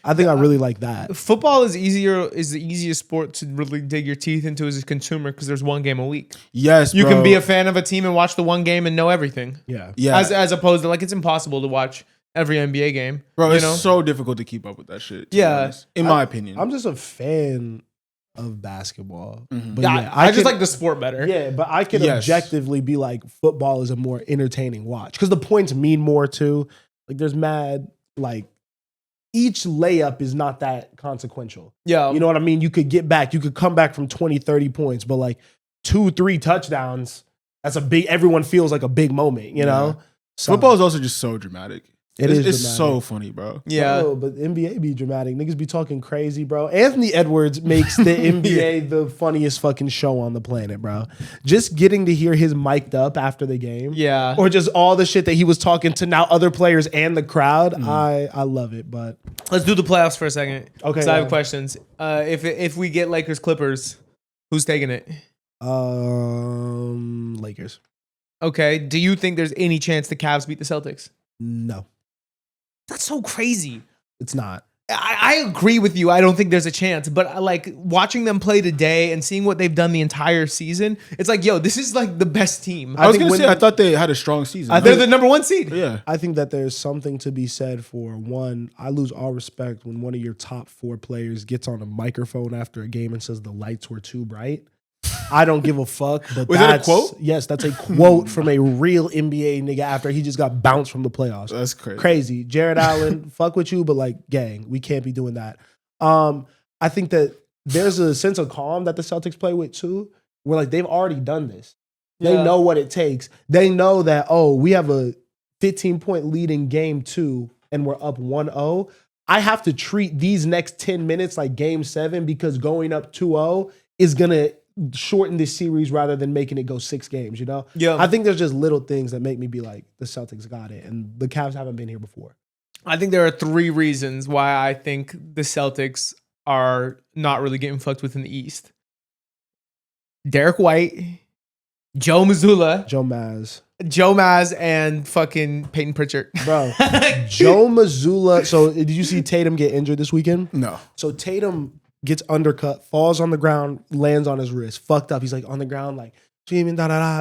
I think I really like that. Football is the easiest sport to really dig your teeth into as a consumer because there's one game a week. Yes, you can be a fan of a team and watch the one game and know everything. Yeah. As opposed to like it's impossible to watch every NBA game. Bro, it's so difficult to keep up with that shit. Yeah, in my opinion, I'm just a fan of basketball. But yeah, I just like the sport better. Yeah, but I can objectively be like football is a more entertaining watch because the points mean more too. Like there's mad like. Each layup is not that consequential. Yeah. You know what I mean? You could get back. You could come back from 20, 30 points, but like 2-3 touchdowns, that's a big, everyone feels like a big moment, you know? So, football is also just so dramatic. It's dramatic. so funny, bro. Yeah. Bro, but NBA be dramatic. Niggas be talking crazy, bro. Anthony Edwards makes the NBA the funniest fucking show on the planet, bro. Just getting to hear his mic'd up after the game. Yeah. Or just all the shit that he was talking to now other players and the crowd. I love it, but. Let's do the playoffs for a second. Okay. So I have questions. If we get Lakers Clippers, who's taking it? Lakers. Okay. Do you think there's any chance the Cavs beat the Celtics? No. That's so crazy. It's not. I agree with you. I don't think there's a chance, but like watching them play today and seeing what they've done the entire season, it's like, yo, this is like the best team. I was going to say, I thought they had a strong season. They're the number one seed. Yeah. I think that there's something to be said for one, I lose all respect when one of your top 4 players gets on a microphone after a game and says the lights were too bright. I don't give a fuck. But Was that a quote? Yes, that's a quote from a real NBA nigga after he just got bounced from the playoffs. That's crazy. Crazy. Jared Allen, fuck with you, but like, gang, we can't be doing that. I think that there's a sense of calm that the Celtics play with too, where like they've already done this. They know what it takes. They know that, we have a 15-point lead in game 2 and we're up 1-0. I have to treat these next 10 minutes like game 7 because going up 2-0 is going to shorten this series rather than making it go 6 games, you know? Yeah. I think there's just little things that make me be like, the Celtics got it, and the Cavs haven't been here before. I think there are 3 reasons why I think the Celtics are not really getting fucked with in the East. Derek White, Joe Mazzulla, Joe Maz, and fucking Peyton Pritchard. Bro, Joe Mazzulla. So did you see Tatum get injured this weekend? No. So Tatum gets undercut, falls on the ground, lands on his wrist, fucked up. He's like on the ground, like,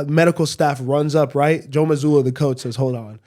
medical staff runs up, right? Joe Mazzulla, the coach, says, hold on.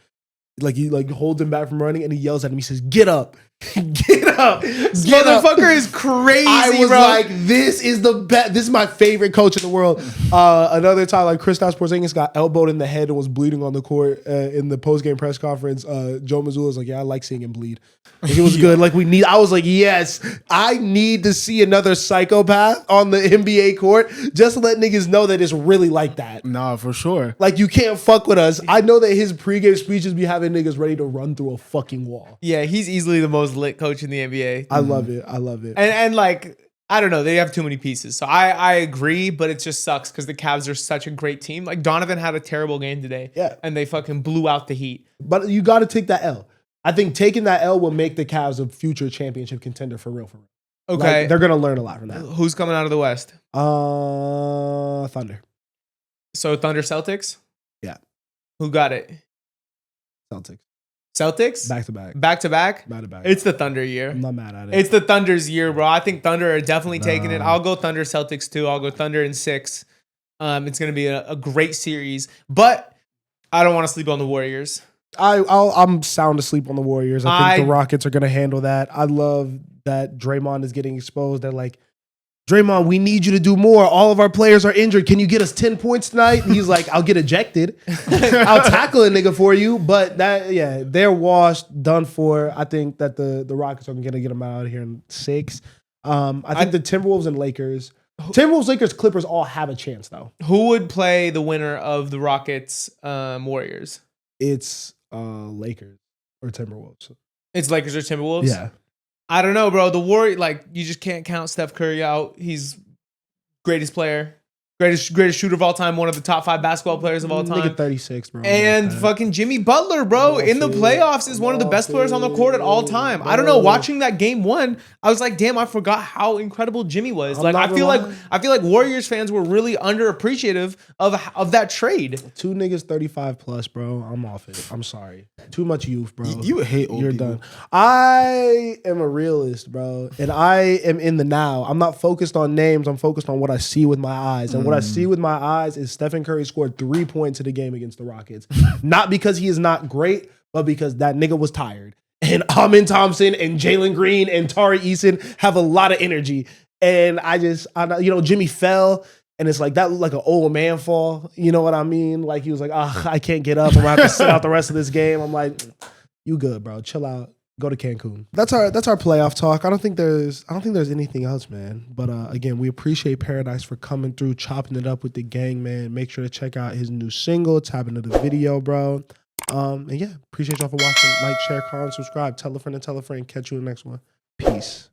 Like he like holds him back from running and he yells at him. He says, get up. Get up. This motherfucker is crazy, I was bro. like, this is the best. This is my favorite coach in the world. Another time, like Kristaps Porzingis got elbowed in the head and was bleeding on the court in the post-game press conference. Joe Mazzulla was like, yeah, I like seeing him bleed. Like, it was good. Like I was like, yes, I need to see another psychopath on the NBA court just to let niggas know that it's really like that. Nah, for sure. Like, you can't fuck with us. I know that his pregame speeches be having niggas ready to run through a fucking wall. Yeah, he's easily the most lit coach in the NBA. I love it. I love it. And like, I don't know, they have too many pieces. So I agree, but it just sucks because the Cavs are such a great team. Like, Donovan had a terrible game today. Yeah. And they fucking blew out the Heat. But you got to take that L. I think taking that L will make the Cavs a future championship contender for real. Okay. Like, they're going to learn a lot from that. Who's coming out of the West? Thunder. So Thunder Celtics? Yeah. Who got it? Celtics. Celtics? Back to back. Back to back? Back to back. It's the Thunder year. I'm not mad at it. It's the Thunder's year, bro. I think Thunder are definitely taking it. I'll go Thunder Celtics too. I'll go Thunder in 6. It's going to be a great series. But I don't want to sleep on the Warriors. I'm sound asleep on the Warriors. I think the Rockets are going to handle that. I love that Draymond is getting exposed. They're like, Draymond, we need you to do more. All of our players are injured. Can you get us 10 points tonight? And he's like, I'll get ejected. I'll tackle a nigga for you. But they're washed, done for. I think that the Rockets are going to get them out of here in 6. I think the Timberwolves and Lakers. Timberwolves, Lakers, Clippers all have a chance, though. Who would play the winner of the Rockets Warriors? It's Lakers or Timberwolves. It's Lakers or Timberwolves? Yeah. I don't know, bro. The Warriors, like, you just can't count Steph Curry out. He's greatest player, greatest shooter of all time, one of the top 5 basketball players of all time. Nigga 36, bro. And fucking Jimmy Butler, bro, in the playoffs is one of the best players on the court at all time. I don't know. Watching that game 1, I was like, damn, I forgot how incredible Jimmy was. Like, I feel like Warriors fans were really underappreciative of that trade. 2 niggas 35 plus, bro. I'm off it. I'm sorry. Too much youth, bro. You hate old You're people. done. I am a realist, bro. And I am in the now. I'm not focused on names. I'm focused on what I see with my eyes. And what I see with my eyes is Stephen Curry scored 3 points in the game against the Rockets. Not because he is not great, but because that nigga was tired. And Amin Thompson and Jalen Green and Tari Eason have a lot of energy. And Jimmy fell. And it's like, that looked like an old man fall. You know what I mean? Like, he was like, I can't get up. I'm going to have to sit out the rest of this game. I'm like, you good, bro. Chill out. Go to Cancun. That's our playoff talk. I don't think there's anything else, man. But again, we appreciate Paradise for coming through, chopping it up with the gang, man. Make sure to check out his new single, tap into the video, bro. And yeah, appreciate y'all for watching. Like, share, comment, subscribe. Tell a friend and tell a friend. Catch you in the next one. Peace.